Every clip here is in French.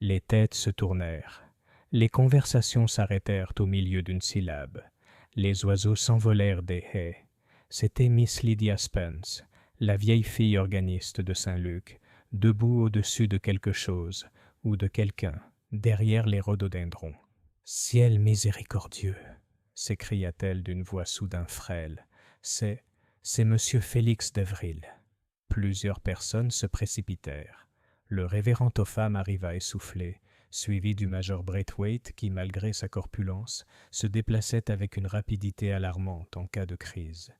Les têtes se tournèrent. Les conversations s'arrêtèrent au milieu d'une syllabe. Les oiseaux s'envolèrent des haies. C'était Miss Lydia Spence, la vieille fille organiste de Saint-Luc, debout au-dessus de quelque chose ou de quelqu'un, derrière les rhododendrons. « Ciel miséricordieux !» s'écria-t-elle d'une voix soudain frêle. « C'est Monsieur Félix d'Evril. » Plusieurs personnes se précipitèrent. Le révérend Topham arriva essoufflé, suivi du major Braithwaite qui, malgré sa corpulence, se déplaçait avec une rapidité alarmante en cas de crise.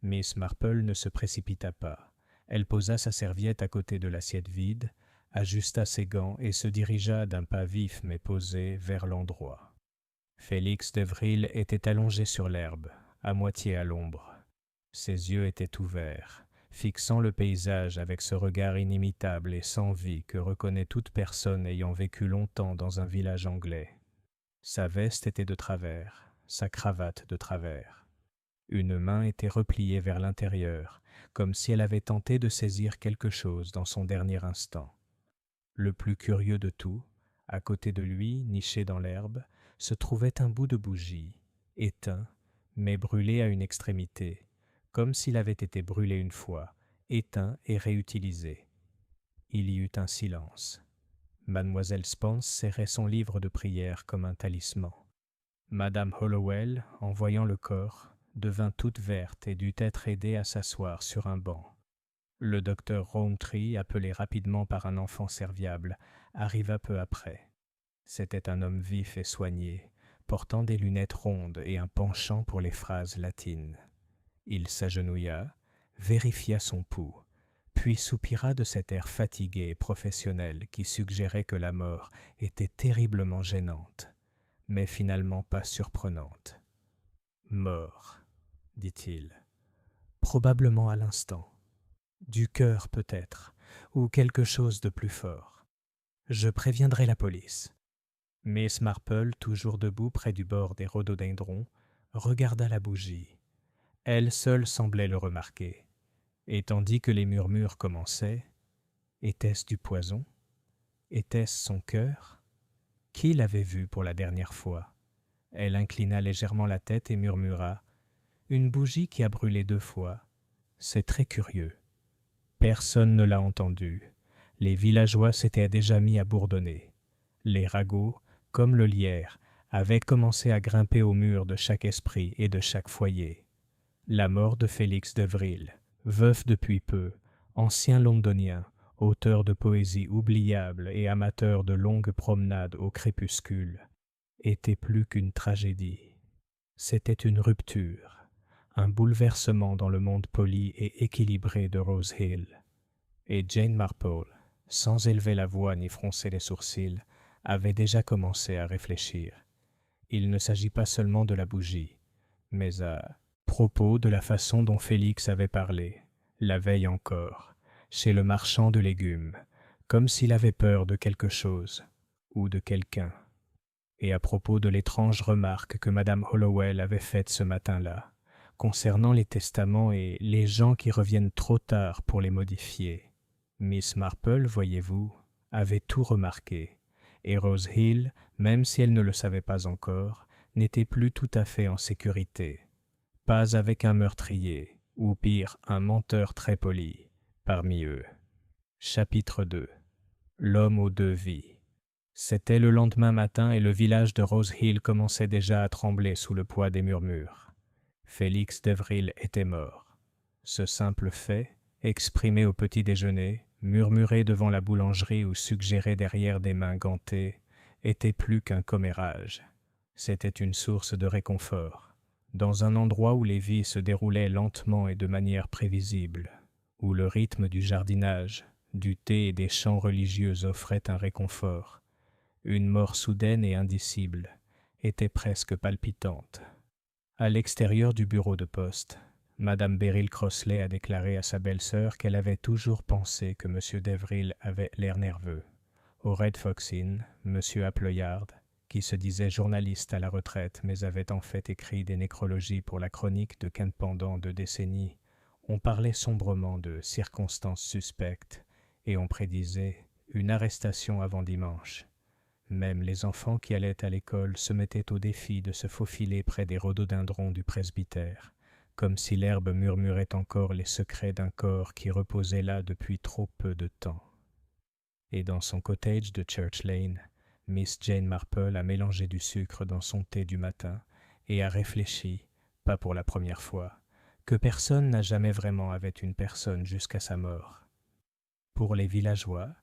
Miss Marple ne se précipita pas. Elle posa sa serviette à côté de l'assiette vide, ajusta ses gants et se dirigea d'un pas vif mais posé vers l'endroit. Félix d'Evril était allongé sur l'herbe, à moitié à l'ombre. Ses yeux étaient ouverts, fixant le paysage avec ce regard inimitable et sans vie que reconnaît toute personne ayant vécu longtemps dans un village anglais. Sa veste était de travers, sa cravate de travers. Une main était repliée vers l'intérieur, comme si elle avait tenté de saisir quelque chose dans son dernier instant. Le plus curieux de tout, à côté de lui, niché dans l'herbe, se trouvait un bout de bougie, éteint, mais brûlé à une extrémité, comme s'il avait été brûlé une fois, éteint et réutilisé. Il y eut un silence. Mademoiselle Spence serrait son livre de prière comme un talisman. Madame Hollowell, en voyant le corps, devint toute verte et dut être aidée à s'asseoir sur un banc. Le docteur Rowntree, appelé rapidement par un enfant serviable, arriva peu après. C'était un homme vif et soigné, portant des lunettes rondes et un penchant pour les phrases latines. Il s'agenouilla, vérifia son pouls, puis soupira de cet air fatigué et professionnel qui suggérait que la mort était terriblement gênante, mais finalement pas surprenante. « Mort », dit-il, « probablement à l'instant. Du cœur peut-être, ou quelque chose de plus fort. Je préviendrai la police. » Miss Marple, toujours debout près du bord des rhododendrons, regarda la bougie. Elle seule semblait le remarquer. Et tandis que les murmures commençaient, était-ce du poison? Était-ce son cœur? Qui l'avait vu pour la dernière fois? Elle inclina légèrement la tête et murmura « Une bougie qui a brûlé 2 fois. C'est très curieux. » Personne ne l'a entendu. Les villageois s'étaient déjà mis à bourdonner. Les ragots, comme le lierre, avaient commencé à grimper au mur de chaque esprit et de chaque foyer. La mort de Félix d'Evril, veuf depuis peu, ancien londonien, auteur de poésie oubliable et amateur de longues promenades au crépuscule, était plus qu'une tragédie. C'était une rupture, un bouleversement dans le monde poli et équilibré de Rose Hill. Et Jane Marple, sans élever la voix ni froncer les sourcils, avait déjà commencé à réfléchir. Il ne s'agit pas seulement de la bougie, mais à propos de la façon dont Félix avait parlé, la veille encore, chez le marchand de légumes, comme s'il avait peur de quelque chose ou de quelqu'un, et à propos de l'étrange remarque que Madame Hollowell avait faite ce matin-là, concernant les testaments et les gens qui reviennent trop tard pour les modifier. Miss Marple, voyez-vous, avait tout remarqué, et Rose Hill, même si elle ne le savait pas encore, n'était plus tout à fait en sécurité. Pas avec un meurtrier, ou pire, un menteur très poli, parmi eux. Chapitre 2. L'homme aux 2 vies. C'était le lendemain matin et le village de Rose Hill commençait déjà à trembler sous le poids des murmures. Félix d'Evril était mort. Ce simple fait, exprimé au petit déjeuner, murmuré devant la boulangerie ou suggéré derrière des mains gantées, était plus qu'un commérage. C'était une source de réconfort. Dans un endroit où les vies se déroulaient lentement et de manière prévisible, où le rythme du jardinage, du thé et des chants religieux offrait un réconfort, une mort soudaine et indicible était presque palpitante. À l'extérieur du bureau de poste, Madame Beryl Crossley a déclaré à sa belle-sœur qu'elle avait toujours pensé que M. d'Evril avait l'air nerveux. Au Red Fox Inn, M. Appleyard, qui se disait journaliste à la retraite mais avait en fait écrit des nécrologies pour la chronique de Kent pendant 2 décennies, on parlait sombrement de circonstances suspectes et on prédisait une arrestation avant dimanche. Même les enfants qui allaient à l'école se mettaient au défi de se faufiler près des rhododendrons du presbytère, comme si l'herbe murmurait encore les secrets d'un corps qui reposait là depuis trop peu de temps. Et dans son cottage de Church Lane, Miss Jane Marple a mélangé du sucre dans son thé du matin et a réfléchi, pas pour la première fois, que personne n'a jamais vraiment avait une personne jusqu'à sa mort. Pour les villageois,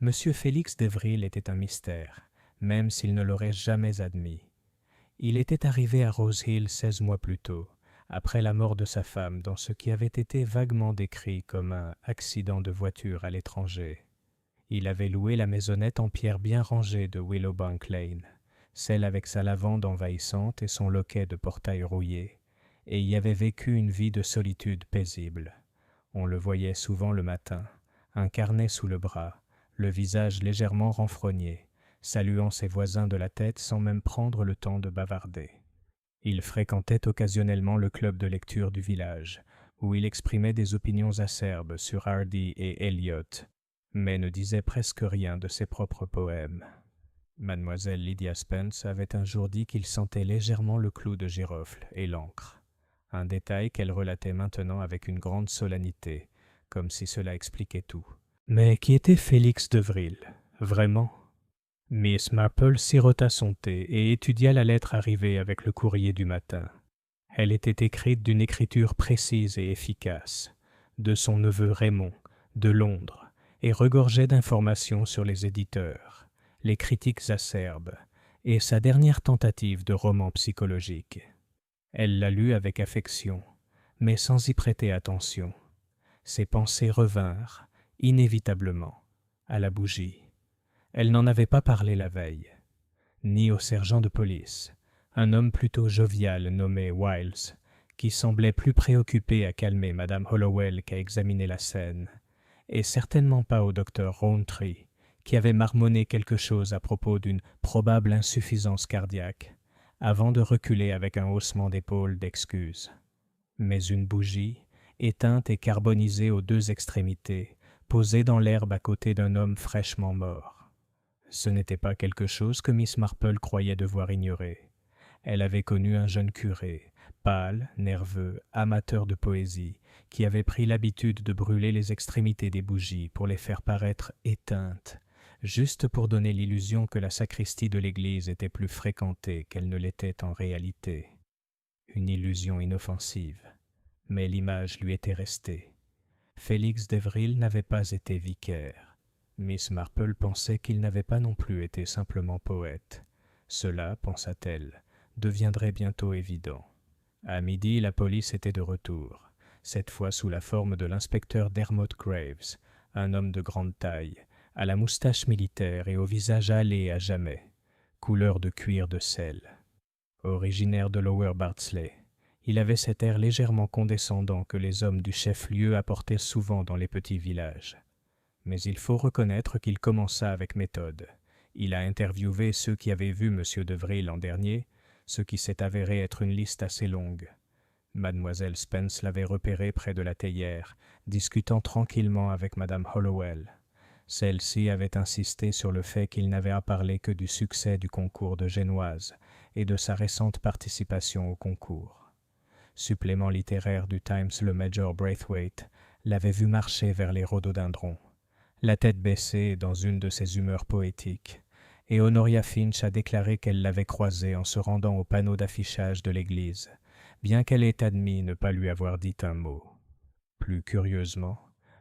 M. Félix d'Evril était un mystère, même s'ils ne l'auraient jamais admis. Il était arrivé à Rose Hill 16 mois plus tôt, après la mort de sa femme, dans ce qui avait été vaguement décrit comme un accident de voiture à l'étranger. Il avait loué la maisonnette en pierre bien rangée de Willowbank Lane, celle avec sa lavande envahissante et son loquet de portail rouillé, et y avait vécu une vie de solitude paisible. On le voyait souvent le matin, un carnet sous le bras, le visage légèrement renfrogné, saluant ses voisins de la tête sans même prendre le temps de bavarder. Il fréquentait occasionnellement le club de lecture du village, où il exprimait des opinions acerbes sur Hardy et Eliot, mais ne disait presque rien de ses propres poèmes. Mademoiselle Lydia Spence avait un jour dit qu'il sentait légèrement le clou de girofle et l'encre, un détail qu'elle relatait maintenant avec une grande solennité, comme si cela expliquait tout. Mais qui était Félix d'Evril, vraiment? Miss Marple sirota son thé et étudia la lettre arrivée avec le courrier du matin. Elle était écrite d'une écriture précise et efficace, de son neveu Raymond, de Londres, et regorgeait d'informations sur les éditeurs, les critiques acerbes, et sa dernière tentative de roman psychologique. Elle la lut avec affection, mais sans y prêter attention. Ses pensées revinrent, inévitablement, à la bougie. Elle n'en avait pas parlé la veille, ni au sergent de police, un homme plutôt jovial nommé Wiles, qui semblait plus préoccupé à calmer Madame Hollowell qu'à examiner la scène, et certainement pas au docteur Rowntree, qui avait marmonné quelque chose à propos d'une probable insuffisance cardiaque, avant de reculer avec un haussement d'épaule d'excuse. Mais une bougie, éteinte et carbonisée aux deux extrémités, posée dans l'herbe à côté d'un homme fraîchement mort. Ce n'était pas quelque chose que Miss Marple croyait devoir ignorer. Elle avait connu un jeune curé, pâle, nerveux, amateur de poésie, qui avait pris l'habitude de brûler les extrémités des bougies pour les faire paraître éteintes, juste pour donner l'illusion que la sacristie de l'église était plus fréquentée qu'elle ne l'était en réalité. Une illusion inoffensive, mais l'image lui était restée. Félix d'Evril n'avait pas été vicaire. Miss Marple pensait qu'il n'avait pas non plus été simplement poète. Cela, pensa-t-elle, deviendrait bientôt évident. À midi, la police était de retour, cette fois sous la forme de l'inspecteur Dermot Graves, un homme de grande taille, à la moustache militaire et au visage hâlé à jamais, couleur de cuir de sel. Originaire de Lower Bardsley, il avait cet air légèrement condescendant que les hommes du chef-lieu apportaient souvent dans les petits villages. Mais il faut reconnaître qu'il commença avec méthode. Il a interviewé ceux qui avaient vu M. d'Evril l'an dernier, ce qui s'est avéré être une liste assez longue. Mademoiselle Spence l'avait repéré près de la théière, discutant tranquillement avec Madame Hollowell. Celle-ci avait insisté sur le fait qu'il n'avait à parler que du succès du concours de Génoise et de sa récente participation au concours. Supplément littéraire du Times, le Major Braithwaite l'avait vu marcher vers les rhododendrons, la tête baissée dans une de ses humeurs poétiques, et Honoria Finch a déclaré qu'elle l'avait croisé en se rendant au panneau d'affichage de l'église, bien qu'elle ait admis ne pas lui avoir dit un mot. Plus curieusement,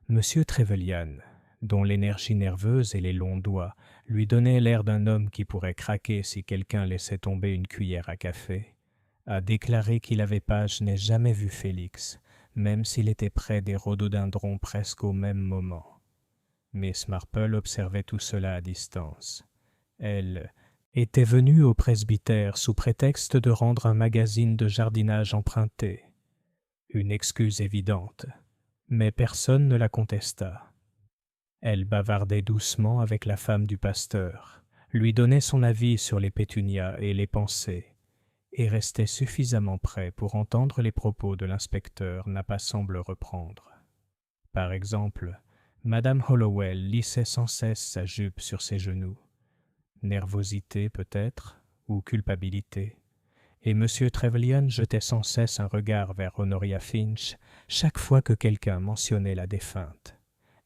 M. Trevelyan, dont l'énergie nerveuse et les longs doigts lui donnaient l'air d'un homme qui pourrait craquer si quelqu'un laissait tomber une cuillère à café, a déclaré qu'il n'ait jamais vu Félix, même s'il était près des rhododendrons presque au même moment. Miss Marple observait tout cela à distance. Elle était venue au presbytère sous prétexte de rendre un magazine de jardinage emprunté. Une excuse évidente, mais personne ne la contesta. Elle bavardait doucement avec la femme du pasteur, lui donnait son avis sur les pétunias et les pensées, et restait suffisamment près pour entendre les propos de l'inspecteur n'a pas semble reprendre. Par exemple, Madame Hollowell lissait sans cesse sa jupe sur ses genoux. Nervosité peut-être, ou culpabilité. Et M. Trevelyan jetait sans cesse un regard vers Honoria Finch chaque fois que quelqu'un mentionnait la défunte.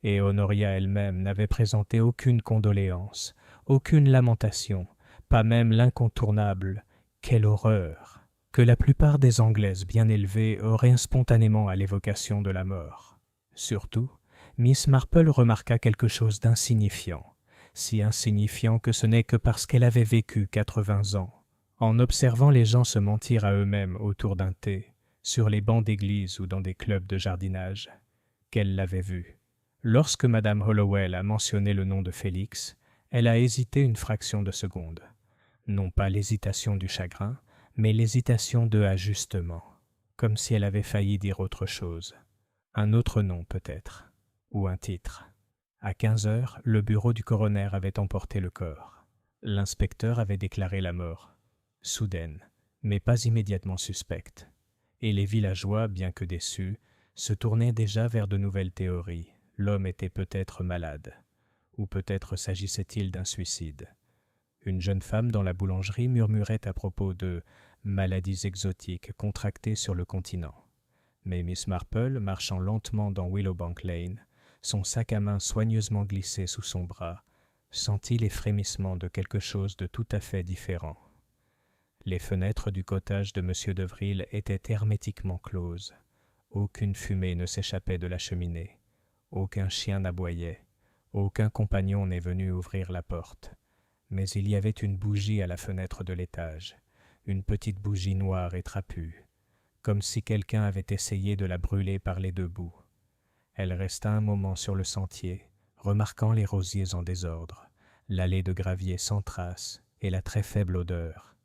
Et Honoria elle-même n'avait présenté aucune condoléance, aucune lamentation, pas même l'incontournable « Quelle horreur !» que la plupart des Anglaises bien élevées auraient spontanément à l'évocation de la mort. Surtout, Miss Marple remarqua quelque chose d'insignifiant, si insignifiant que ce n'est que parce qu'elle avait vécu 80 ans, en observant les gens se mentir à eux-mêmes autour d'un thé, sur les bancs d'église ou dans des clubs de jardinage, qu'elle l'avait vu. Lorsque Madame Hollowell a mentionné le nom de Félix, elle a hésité une fraction de seconde. Non pas l'hésitation du chagrin, mais l'hésitation de ajustement, comme si elle avait failli dire autre chose. Un autre nom peut-être, ou un titre. À 15 heures, le bureau du coroner avait emporté le corps. L'inspecteur avait déclaré la mort, soudaine, mais pas immédiatement suspecte. Et les villageois, bien que déçus, se tournaient déjà vers de nouvelles théories. L'homme était peut-être malade, ou peut-être s'agissait-il d'un suicide. Une jeune femme dans la boulangerie murmurait à propos de maladies exotiques contractées sur le continent. Mais Miss Marple, marchant lentement dans Willowbank Lane, son sac à main soigneusement glissé sous son bras, sentit les frémissements de quelque chose de tout à fait différent. Les fenêtres du cottage de M. de Vril étaient hermétiquement closes. Aucune fumée ne s'échappait de la cheminée. Aucun chien n'aboyait. Aucun compagnon n'est venu ouvrir la porte. Mais il y avait une bougie à la fenêtre de l'étage, une petite bougie noire et trapue, comme si quelqu'un avait essayé de la brûler par les deux bouts. Elle resta un moment sur le sentier, remarquant les rosiers en désordre, l'allée de gravier sans trace et la très faible odeur.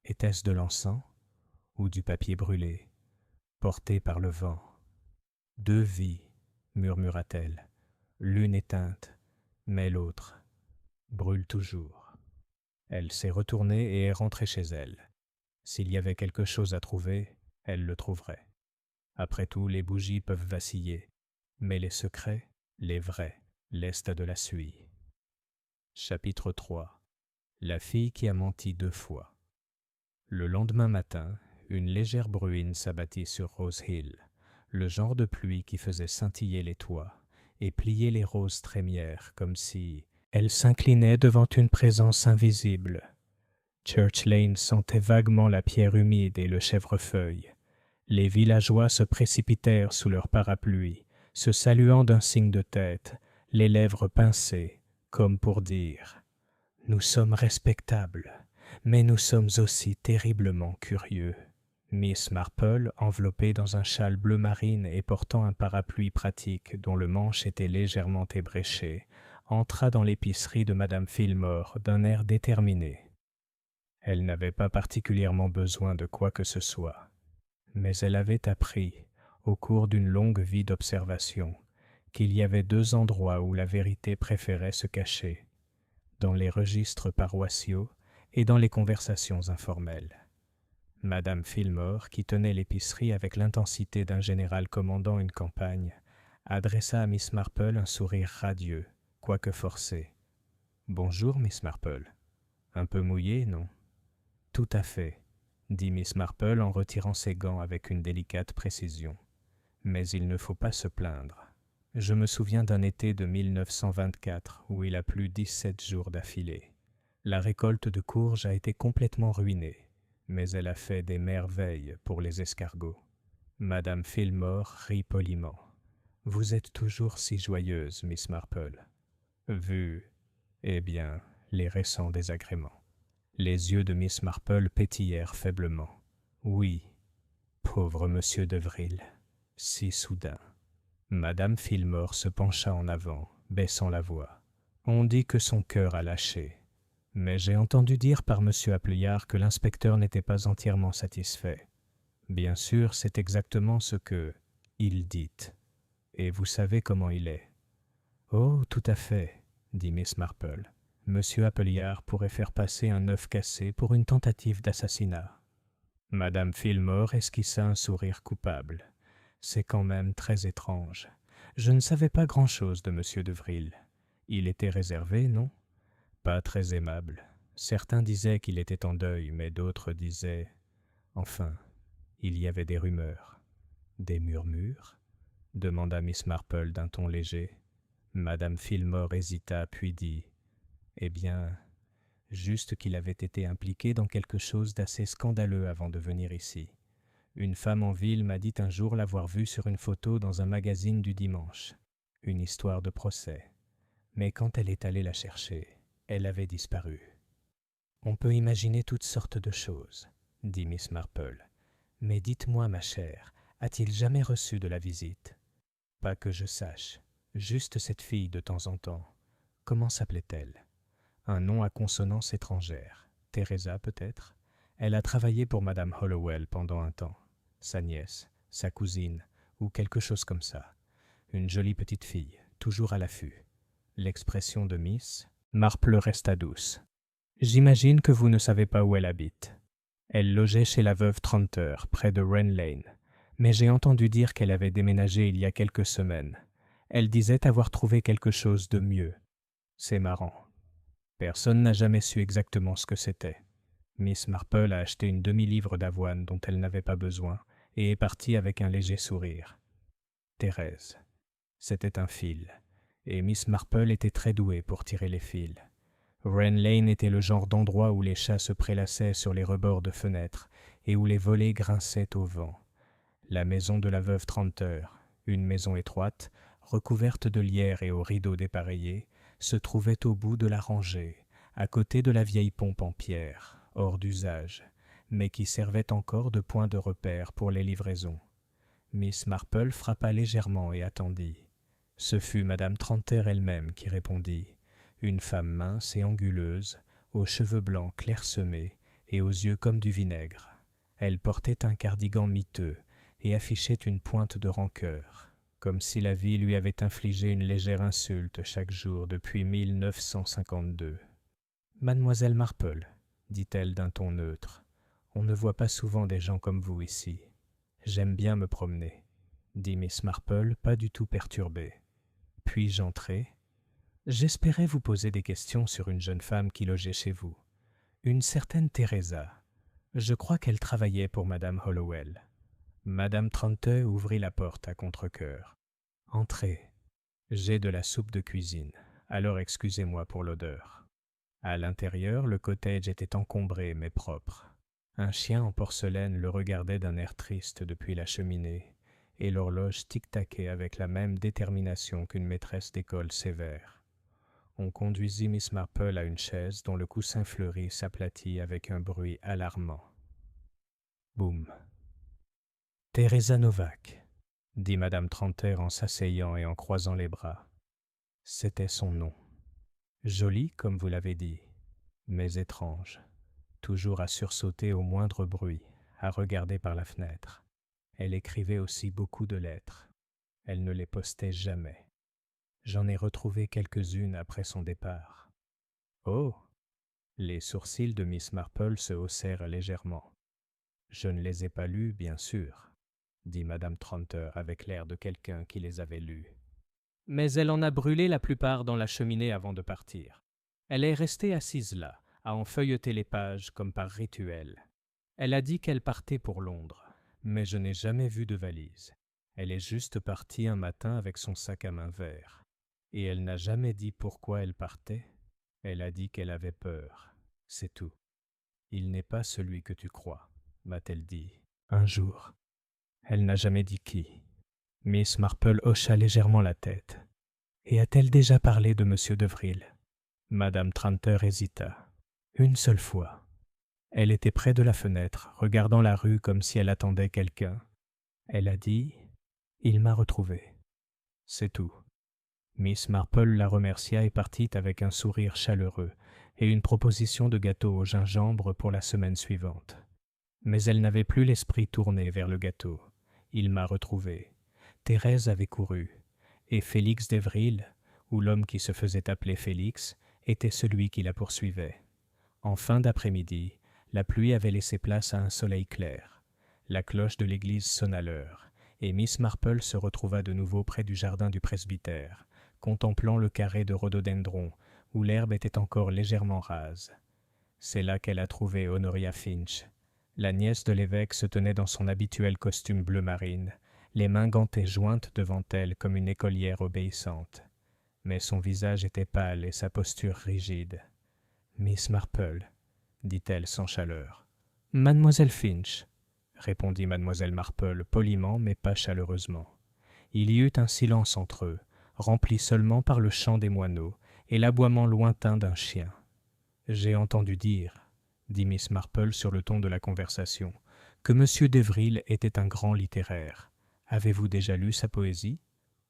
Était-ce de l'encens ou du papier brûlé, porté par le vent? Deux vies, murmura-t-elle, l'une éteinte, mais l'autre brûle toujours. Elle s'est retournée et est rentrée chez elle. S'il y avait quelque chose à trouver, elle le trouverait. Après tout, les bougies peuvent vaciller, mais les secrets, les vrais, laissent de la suie. Chapitre 3. La fille qui a menti 2 fois. Le lendemain matin, une légère bruine s'abattit sur Rose Hill, le genre de pluie qui faisait scintiller les toits et plier les roses trémières comme si elle s'inclinait devant une présence invisible. Church Lane sentait vaguement la pierre humide et le chèvrefeuille. Les villageois se précipitèrent sous leurs parapluies, se saluant d'un signe de tête, les lèvres pincées, comme pour dire « Nous sommes respectables, mais nous sommes aussi terriblement curieux. » Miss Marple, enveloppée dans un châle bleu marine et portant un parapluie pratique dont le manche était légèrement ébréché, entra dans l'épicerie de Madame Fillmore d'un air déterminé. Elle n'avait pas particulièrement besoin de quoi que ce soit, mais elle avait appris, au cours d'une longue vie d'observation, qu'il y avait 2 endroits où la vérité préférait se cacher, dans les registres paroissiaux et dans les conversations informelles. Madame Fillmore, qui tenait l'épicerie avec l'intensité d'un général commandant une campagne, adressa à Miss Marple un sourire radieux, quoique forcé. « Bonjour, Miss Marple. Un peu mouillé, non ?»« Tout à fait, » dit Miss Marple en retirant ses gants avec une délicate précision. « Mais il ne faut pas se plaindre. Je me souviens d'un été de 1924 où il a plu 17 jours d'affilée. La récolte de courges a été complètement ruinée, mais elle a fait des merveilles pour les escargots. » Madame Fillmore rit poliment. « Vous êtes toujours si joyeuse, Miss Marple. » Vu, eh bien, les récents désagréments. Les yeux de Miss Marple pétillèrent faiblement. Oui, pauvre monsieur de Vril, si soudain. Madame Fillmore se pencha en avant, baissant la voix. On dit que son cœur a lâché. Mais j'ai entendu dire par monsieur Appleyard que l'inspecteur n'était pas entièrement satisfait. Bien sûr, c'est exactement ce que il dit. Et vous savez comment il est. Oh, tout à fait, dit Miss Marple. Monsieur Appleyard pourrait faire passer un œuf cassé pour une tentative d'assassinat. Madame Fillmore esquissa un sourire coupable. C'est quand même très étrange. Je ne savais pas grand-chose de monsieur de Vril. Il était réservé, non? Pas très aimable. Certains disaient qu'il était en deuil, mais d'autres disaient « Enfin, il y avait des rumeurs. »« Des murmures ?» demanda Miss Marple d'un ton léger. Madame Fillmore hésita, puis dit « Eh bien, juste qu'il avait été impliqué dans quelque chose d'assez scandaleux avant de venir ici. Une femme en ville m'a dit un jour l'avoir vu sur une photo dans un magazine du dimanche. Une histoire de procès. Mais quand elle est allée la chercher, elle avait disparu. » « On peut imaginer toutes sortes de choses, » dit Miss Marple. « Mais dites-moi, ma chère, a-t-il jamais reçu de la visite ? » ?»« Pas que je sache. Juste cette fille de temps en temps. Comment s'appelait-elle ? » ?»« Un nom à consonance étrangère. Teresa, peut-être ? Elle a travaillé pour Madame Hollowell pendant un temps. Sa nièce, sa cousine, ou quelque chose comme ça. Une jolie petite fille, toujours à l'affût. » L'expression de Miss Marple resta douce. « J'imagine que vous ne savez pas où elle habite. Elle logeait chez la veuve Tranter, près de Wren Lane. Mais j'ai entendu dire qu'elle avait déménagé il y a quelques semaines. Elle disait avoir trouvé quelque chose de mieux. C'est marrant. Personne n'a jamais su exactement ce que c'était. Miss Marple a acheté une demi-livre d'avoine dont elle n'avait pas besoin et est partie avec un léger sourire. Thérèse. C'était un fil. Et Miss Marple était très douée pour tirer les fils. Wren Lane était le genre d'endroit où les chats se prélassaient sur les rebords de fenêtres et où les volets grinçaient au vent. La maison de la veuve Tranter, une maison étroite, recouverte de lierre et aux rideaux dépareillés, se trouvait au bout de la rangée, à côté de la vieille pompe en pierre, hors d'usage, mais qui servait encore de point de repère pour les livraisons. Miss Marple frappa légèrement et attendit. Ce fut Madame Tranter elle-même qui répondit. Une femme mince et anguleuse, aux cheveux blancs clairsemés et aux yeux comme du vinaigre. Elle portait un cardigan miteux et affichait une pointe de rancœur, comme si la vie lui avait infligé une légère insulte chaque jour depuis 1952. « Mademoiselle Marple, » dit-elle d'un ton neutre, « on ne voit pas souvent des gens comme vous ici. J'aime bien me promener, » dit Miss Marple, pas du tout perturbée. « Puis-je entrer ? J'espérais vous poser des questions sur une jeune femme qui logeait chez vous, une certaine Teresa. Je crois qu'elle travaillait pour Madame Hollowell. » Madame Tranter ouvrit la porte à contre-cœur. « Entrez. J'ai de la soupe de cuisine, alors excusez-moi pour l'odeur. » À l'intérieur, le cottage était encombré mais propre. Un chien en porcelaine le regardait d'un air triste depuis la cheminée, et l'horloge tic-taquait avec la même détermination qu'une maîtresse d'école sévère. On conduisit Miss Marple à une chaise dont le coussin fleuri s'aplatit avec un bruit alarmant. Boum. « Teresa Novak », dit Madame Tranter en s'asseyant et en croisant les bras. C'était son nom. Joli, comme vous l'avez dit, mais étrange. Toujours à sursauter au moindre bruit, à regarder par la fenêtre. Elle écrivait aussi beaucoup de lettres. Elle ne les postait jamais. J'en ai retrouvé quelques-unes après son départ. « Oh !» Les sourcils de Miss Marple se haussèrent légèrement. « Je ne les ai pas lues, bien sûr, » dit Madame Tranter avec l'air de quelqu'un qui les avait lues. Mais elle en a brûlé la plupart dans la cheminée avant de partir. Elle est restée assise là, à en feuilleter les pages comme par rituel. Elle a dit qu'elle partait pour Londres, mais je n'ai jamais vu de valise. Elle est juste partie un matin avec son sac à main vert. Et elle n'a jamais dit pourquoi elle partait. Elle a dit qu'elle avait peur. C'est tout. Il n'est pas celui que tu crois, m'a-t-elle dit, un jour. Elle n'a jamais dit qui. Miss Marple hocha légèrement la tête. Et a-t-elle déjà parlé de M. Devril ? Madame Tranter hésita. Une seule fois. Elle était près de la fenêtre, regardant la rue comme si elle attendait quelqu'un. Elle a dit « Il m'a retrouvée ». C'est tout. Miss Marple la remercia et partit avec un sourire chaleureux et une proposition de gâteau au gingembre pour la semaine suivante. Mais elle n'avait plus l'esprit tourné vers le gâteau. Il m'a retrouvé. Thérèse avait couru, et Félix Devril, ou l'homme qui se faisait appeler Félix, était celui qui la poursuivait. En fin d'après-midi, la pluie avait laissé place à un soleil clair. La cloche de l'église sonna l'heure, et Miss Marple se retrouva de nouveau près du jardin du presbytère, contemplant le carré de rhododendron où l'herbe était encore légèrement rase. C'est là qu'elle a trouvé Honoria Finch. La nièce de l'évêque se tenait dans son habituel costume bleu marine, les mains gantées jointes devant elle comme une écolière obéissante. Mais son visage était pâle et sa posture rigide. « Miss Marple, » dit-elle sans chaleur. « Mademoiselle Finch, » répondit mademoiselle Marple poliment mais pas chaleureusement. Il y eut un silence entre eux, rempli seulement par le chant des moineaux et l'aboiement lointain d'un chien. « J'ai entendu dire, » dit Miss Marple sur le ton de la conversation, « que M. d'Evril était un grand littéraire. Avez-vous déjà lu sa poésie ?»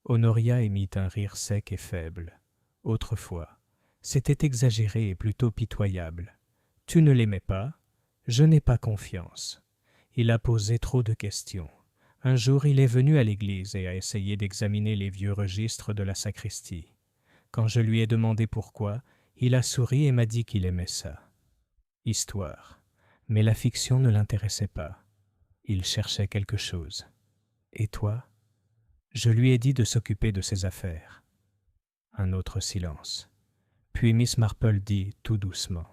Honoria émit un rire sec et faible. « Autrefois. C'était exagéré et plutôt pitoyable. Tu ne l'aimais pas ? Je n'ai pas confiance. Il a posé trop de questions. Un jour, il est venu à l'église et a essayé d'examiner les vieux registres de la sacristie. Quand je lui ai demandé pourquoi, il a souri et m'a dit qu'il aimait ça. Histoire. Mais la fiction ne l'intéressait pas. Il cherchait quelque chose. Et toi ? Je lui ai dit de s'occuper de ses affaires. » Un autre silence. Puis Miss Marple dit tout doucement.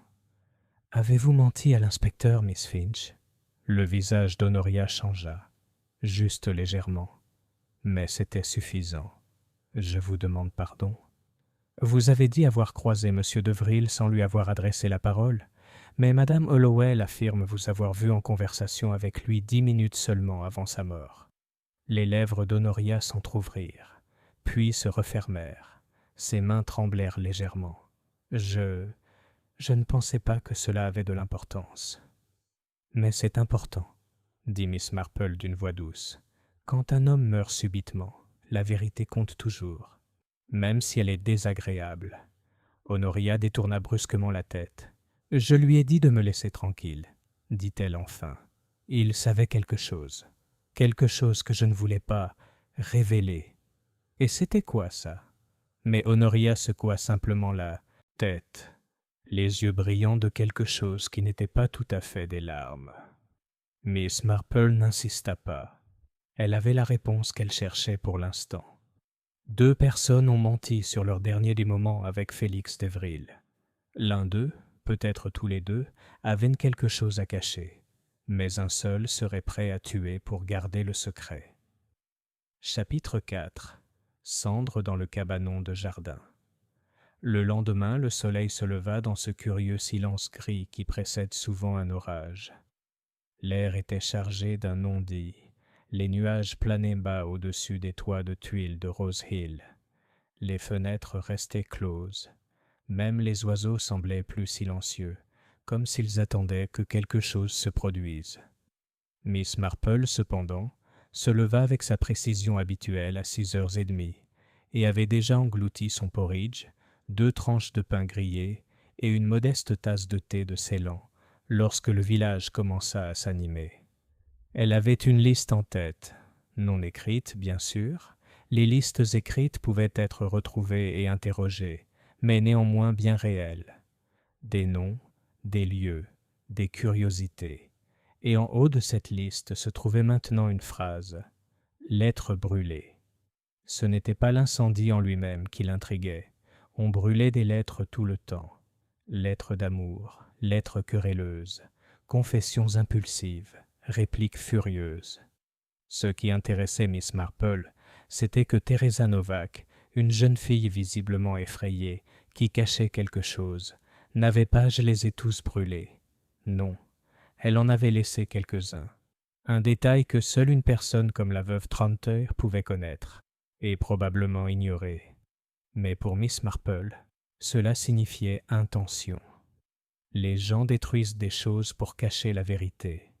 « Avez-vous menti à l'inspecteur, Miss Finch ?» Le visage d'Honoria changea, juste légèrement. Mais c'était suffisant. « Je vous demande pardon. » « Vous avez dit avoir croisé M. d'Evril sans lui avoir adressé la parole, mais Madame Hollowell affirme vous avoir vu en conversation avec lui 10 minutes seulement avant sa mort. » Les lèvres d'Honoria s'entr'ouvrirent, puis se refermèrent. Ses mains tremblèrent légèrement. « Je ne pensais pas que cela avait de l'importance. »« Mais c'est important, » dit Miss Marple d'une voix douce. « Quand un homme meurt subitement, la vérité compte toujours. Même si elle est désagréable. » Honoria détourna brusquement la tête. « Je lui ai dit de me laisser tranquille, » dit-elle enfin. « Il savait quelque chose que je ne voulais pas révéler. » Et c'était quoi ça ? Mais Honoria secoua simplement la tête, les yeux brillants de quelque chose qui n'était pas tout à fait des larmes. Miss Marple n'insista pas. Elle avait la réponse qu'elle cherchait pour l'instant. 2 personnes ont menti sur leur dernier des moments avec Félix d'Evril. L'un d'eux, peut-être tous les 2, avaient quelque chose à cacher, mais un seul serait prêt à tuer pour garder le secret. Chapitre 4. Cendre dans le cabanon de jardin. Le lendemain, le soleil se leva dans ce curieux silence gris qui précède souvent un orage. L'air était chargé d'un non-dit. Les nuages planaient bas au-dessus des toits de tuiles de Rose Hill. Les fenêtres restaient closes. Même les oiseaux semblaient plus silencieux, comme s'ils attendaient que quelque chose se produise. Miss Marple, cependant, se leva avec sa précision habituelle à 6h30 et avait déjà englouti son porridge, 2 tranches de pain grillé et une modeste tasse de thé de Ceylan lorsque le village commença à s'animer. Elle avait une liste en tête, non écrite bien sûr. Les listes écrites pouvaient être retrouvées et interrogées, mais néanmoins bien réelles. Des noms, des lieux, des curiosités. Et en haut de cette liste se trouvait maintenant une phrase « Lettres brûlées ». Ce n'était pas l'incendie en lui-même qui l'intriguait. On brûlait des lettres tout le temps. Lettres d'amour, lettres querelleuses, confessions impulsives, répliques furieuses. Ce qui intéressait Miss Marple, c'était que Teresa Novak, une jeune fille visiblement effrayée, qui cachait quelque chose, n'avait pas, je les ai tous brûlés. Non, elle en avait laissé quelques-uns. Un détail que seule une personne comme la veuve Tranter pouvait connaître, et probablement ignorer. Mais pour Miss Marple, cela signifiait intention. Les gens détruisent des choses pour cacher la vérité,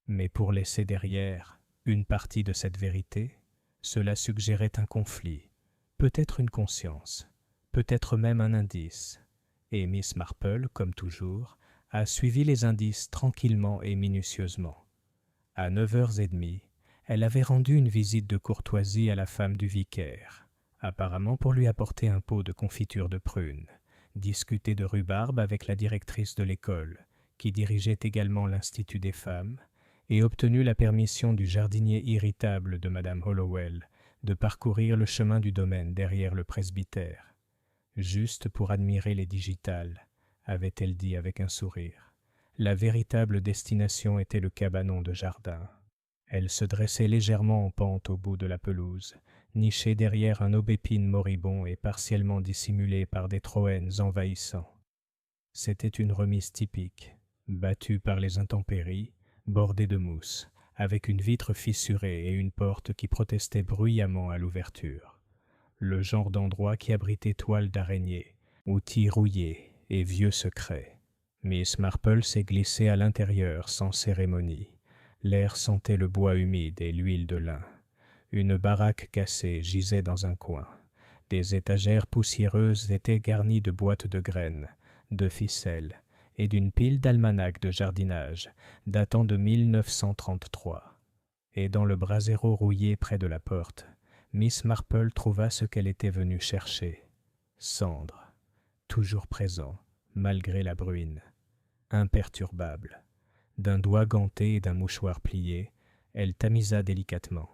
mais pour laisser derrière une partie de cette vérité, cela suggérait un conflit, peut-être une conscience, peut-être même un indice. Et Miss Marple, comme toujours, a suivi les indices tranquillement et minutieusement. À 9h30, elle avait rendu une visite de courtoisie à la femme du vicaire, apparemment pour lui apporter un pot de confiture de prunes, discuté de rhubarbe avec la directrice de l'école, qui dirigeait également l'Institut des femmes, et obtenu la permission du jardinier irritable de Madame Hollowell de parcourir le chemin du domaine derrière le presbytère, juste pour admirer les digitales, avait-elle dit avec un sourire. La véritable destination était le cabanon de jardin. Elle se dressait légèrement en pente au bout de la pelouse, nichée derrière un aubépine moribond et partiellement dissimulée par des troènes envahissants. C'était une remise typique, battue par les intempéries, bordée de mousse, avec une vitre fissurée et une porte qui protestait bruyamment à l'ouverture. Le genre d'endroit qui abritait toiles d'araignée, outils rouillés et vieux secrets. Miss Marple s'est glissée à l'intérieur sans cérémonie. L'air sentait le bois humide et l'huile de lin. Une baraque cassée gisait dans un coin. Des étagères poussiéreuses étaient garnies de boîtes de graines, de ficelles et d'une pile d'almanachs de jardinage datant de 1933. Et dans le brasero rouillé près de la porte, Miss Marple trouva ce qu'elle était venue chercher. Cendre, toujours présent, malgré la bruine, imperturbable. D'un doigt ganté et d'un mouchoir plié, elle tamisa délicatement.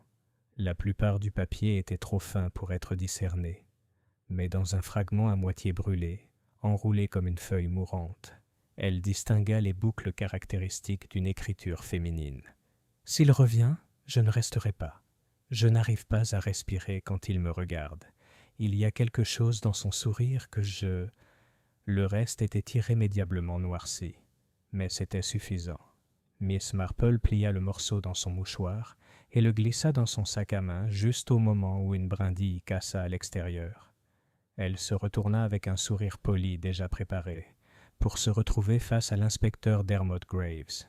La plupart du papier était trop fin pour être discerné, mais dans un fragment à moitié brûlé, enroulé comme une feuille mourante, elle distingua les boucles caractéristiques d'une écriture féminine. « S'il revient, je ne resterai pas. Je n'arrive pas à respirer quand il me regarde. Il y a quelque chose dans son sourire que je... » Le reste était irrémédiablement noirci, mais c'était suffisant. Miss Marple plia le morceau dans son mouchoir et le glissa dans son sac à main juste au moment où une brindille cassa à l'extérieur. Elle se retourna avec un sourire poli déjà préparé, pour se retrouver face à l'inspecteur Dermot Graves.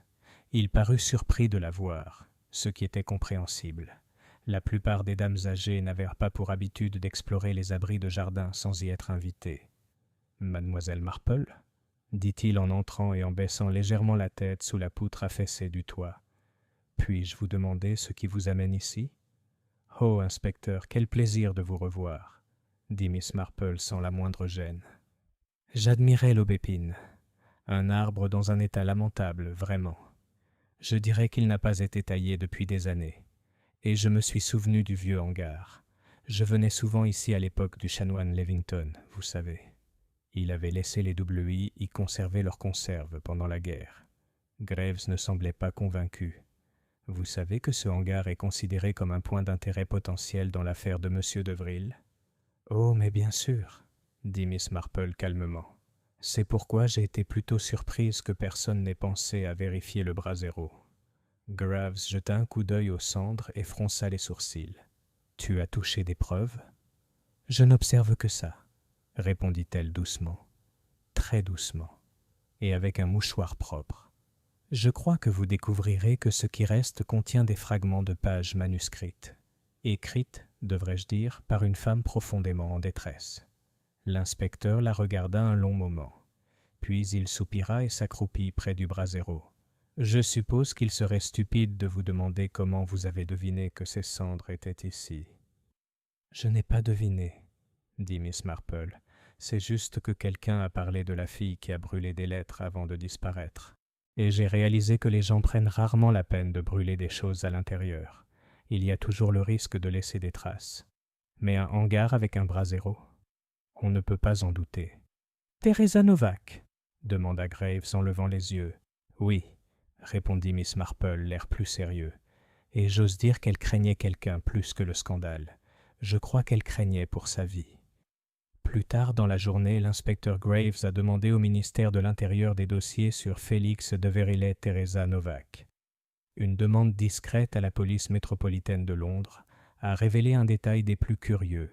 Il parut surpris de la voir, ce qui était compréhensible. La plupart des dames âgées n'avaient pas pour habitude d'explorer les abris de jardin sans y être invitées. « Mademoiselle Marple ?» dit-il en entrant et en baissant légèrement la tête sous la poutre affaissée du toit. « Puis-je vous demander ce qui vous amène ici ?»« Oh, inspecteur, quel plaisir de vous revoir !» dit Miss Marple sans la moindre gêne. « J'admirais l'aubépine. Un arbre dans un état lamentable, vraiment. Je dirais qu'il n'a pas été taillé depuis des années. Et je me suis souvenu du vieux hangar. Je venais souvent ici à l'époque du chanoine Levington, vous savez. Il avait laissé les WI y conserver leurs conserves pendant la guerre. Graves ne semblait pas convaincu. Vous savez que ce hangar est considéré comme un point d'intérêt potentiel dans l'affaire de M. Devril ? Oh, mais bien sûr, dit Miss Marple calmement. C'est pourquoi j'ai été plutôt surprise que personne n'ait pensé à vérifier le brasero. Graves jeta un coup d'œil aux cendres et fronça les sourcils. Tu as touché des preuves ? Je n'observe que ça, répondit-elle doucement, très doucement, et avec un mouchoir propre. Je crois que vous découvrirez que ce qui reste contient des fragments de pages manuscrites, écrites, devrais-je dire, par une femme profondément en détresse. L'inspecteur la regarda un long moment, puis il soupira et s'accroupit près du brasero. Je suppose qu'il serait stupide de vous demander comment vous avez deviné que ces cendres étaient ici. Je n'ai pas deviné, dit Miss Marple. C'est juste que quelqu'un a parlé de la fille qui a brûlé des lettres avant de disparaître. Et j'ai réalisé que les gens prennent rarement la peine de brûler des choses à l'intérieur. Il y a toujours le risque de laisser des traces. Mais un hangar avec un brasero, on ne peut pas en douter. « Teresa Novak ?» demanda Graves en levant les yeux. « Oui, » répondit Miss Marple, l'air plus sérieux. Et j'ose dire qu'elle craignait quelqu'un plus que le scandale. Je crois qu'elle craignait pour sa vie. Plus tard dans la journée, l'inspecteur Graves a demandé au ministère de l'Intérieur des dossiers sur Félix Deverillet Teresa Novak. Une demande discrète à la police métropolitaine de Londres a révélé un détail des plus curieux.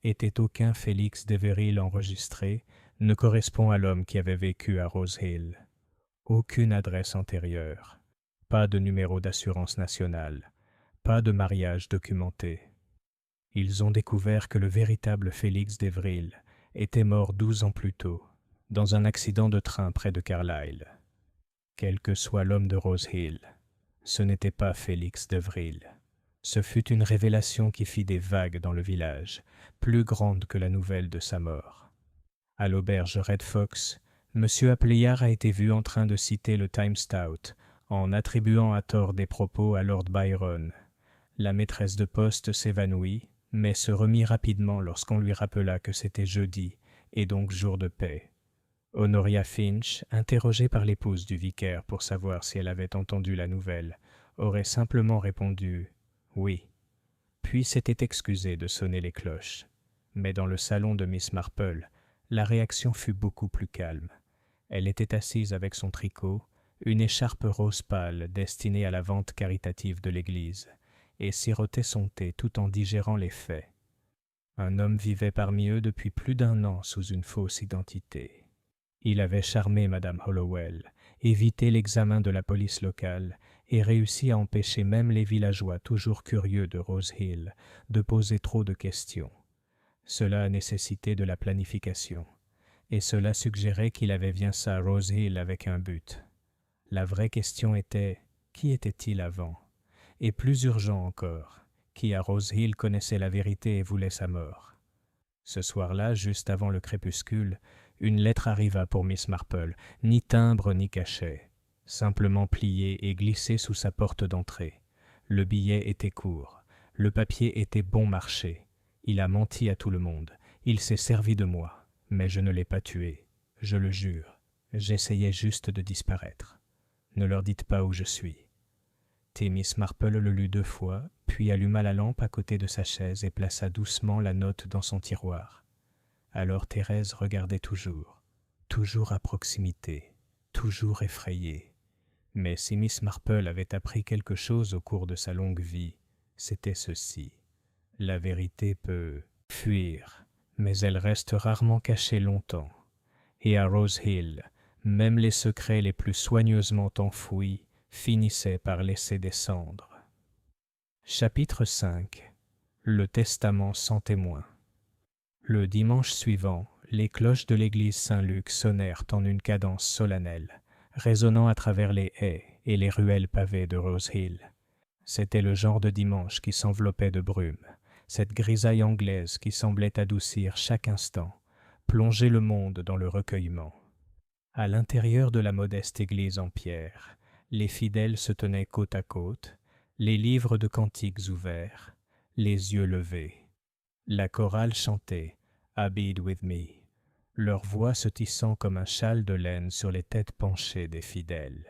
Était aucun Félix Deveril enregistré ne correspond à l'homme qui avait vécu à Rose Hill. Aucune adresse antérieure, pas de numéro d'assurance nationale, pas de mariage documenté. Ils ont découvert que le véritable Félix Deveril était mort 12 ans plus tôt, dans un accident de train près de Carlisle. Quel que soit l'homme de Rose Hill, ce n'était pas Félix Deveril. Ce fut une révélation qui fit des vagues dans le village, plus grande que la nouvelle de sa mort. À l'auberge Red Fox, M. Appleyard a été vu en train de citer le Time Stout, en attribuant à tort des propos à Lord Byron. La maîtresse de poste s'évanouit, mais se remit rapidement lorsqu'on lui rappela que c'était jeudi, et donc jour de paix. Honoria Finch, interrogée par l'épouse du vicaire pour savoir si elle avait entendu la nouvelle, aurait simplement répondu « oui », puis s'était excusée de sonner les cloches. Mais dans le salon de Miss Marple, la réaction fut beaucoup plus calme. Elle était assise avec son tricot, une écharpe rose pâle destinée à la vente caritative de l'église, et sirotait son thé tout en digérant les faits. Un homme vivait parmi eux depuis plus d'1 an sous une fausse identité. Il avait charmé Madame Hollowell, évité l'examen de la police locale et réussi à empêcher même les villageois toujours curieux de Rose Hill de poser trop de questions. Cela a nécessité de la planification, et cela suggérait qu'il avait bien ça à Rose Hill avec un but. La vraie question était « qui était-il avant ?» Et plus urgent encore, qui à Rose Hill connaissait la vérité et voulait sa mort. Ce soir-là, juste avant le crépuscule, une lettre arriva pour Miss Marple, ni timbre ni cachet, simplement pliée et glissée sous sa porte d'entrée. Le billet était court, le papier était bon marché. Il a menti à tout le monde, il s'est servi de moi, mais je ne l'ai pas tué, je le jure. J'essayais juste de disparaître. Ne leur dites pas où je suis. Miss Marple le lut 2 fois, puis alluma la lampe à côté de sa chaise et plaça doucement la note dans son tiroir. Alors Thérèse regardait toujours à proximité, toujours effrayée. Mais si Miss Marple avait appris quelque chose au cours de sa longue vie, c'était ceci. La vérité peut fuir, mais elle reste rarement cachée longtemps. Et à Rose Hill, même les secrets les plus soigneusement enfouis finissaient par laisser descendre. Chapitre 5. Le testament sans témoin. Le dimanche suivant, les cloches de l'église Saint-Luc sonnèrent en une cadence solennelle, résonnant à travers les haies et les ruelles pavées de Rose Hill. C'était le genre de dimanche qui s'enveloppait de brume, cette grisaille anglaise qui semblait adoucir chaque instant, plonger le monde dans le recueillement. À l'intérieur de la modeste église en pierre, les fidèles se tenaient côte à côte, les livres de cantiques ouverts, les yeux levés. La chorale chantait « Abide with me », leur voix se tissant comme un châle de laine sur les têtes penchées des fidèles.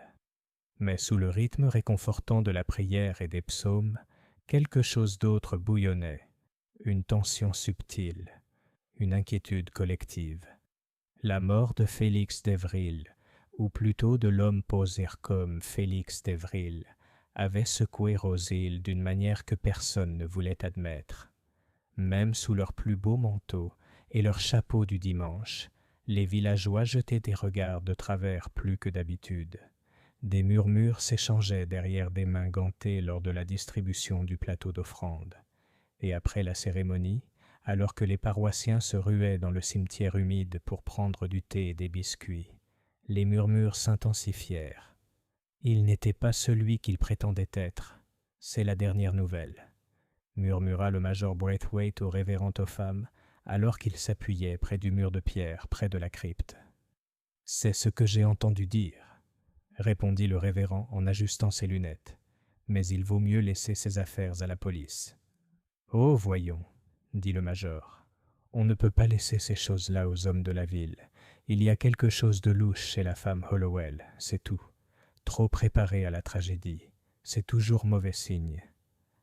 Mais sous le rythme réconfortant de la prière et des psaumes, quelque chose d'autre bouillonnait, une tension subtile, une inquiétude collective. La mort de Félix d'Évril, ou plutôt de l'homme posé comme Félix d'Évril, avait secoué Rose Hill d'une manière que personne ne voulait admettre. Même sous leurs plus beaux manteaux et leurs chapeaux du dimanche, les villageois jetaient des regards de travers plus que d'habitude. Des murmures s'échangeaient derrière des mains gantées lors de la distribution du plateau d'offrande. Et après la cérémonie, alors que les paroissiens se ruaient dans le cimetière humide pour prendre du thé et des biscuits, les murmures s'intensifièrent. Il n'était pas celui qu'il prétendait être. C'est la dernière nouvelle, murmura le major Braithwaite au révérend Topham, alors qu'il s'appuyait près du mur de pierre, près de la crypte. « C'est ce que j'ai entendu dire, » répondit le révérend en ajustant ses lunettes. « Mais il vaut mieux laisser ses affaires à la police. »« Oh, voyons, » dit le major. « On ne peut pas laisser ces choses-là aux hommes de la ville. Il y a quelque chose de louche chez la femme Hollowell, c'est tout. Trop préparée à la tragédie. C'est toujours mauvais signe. »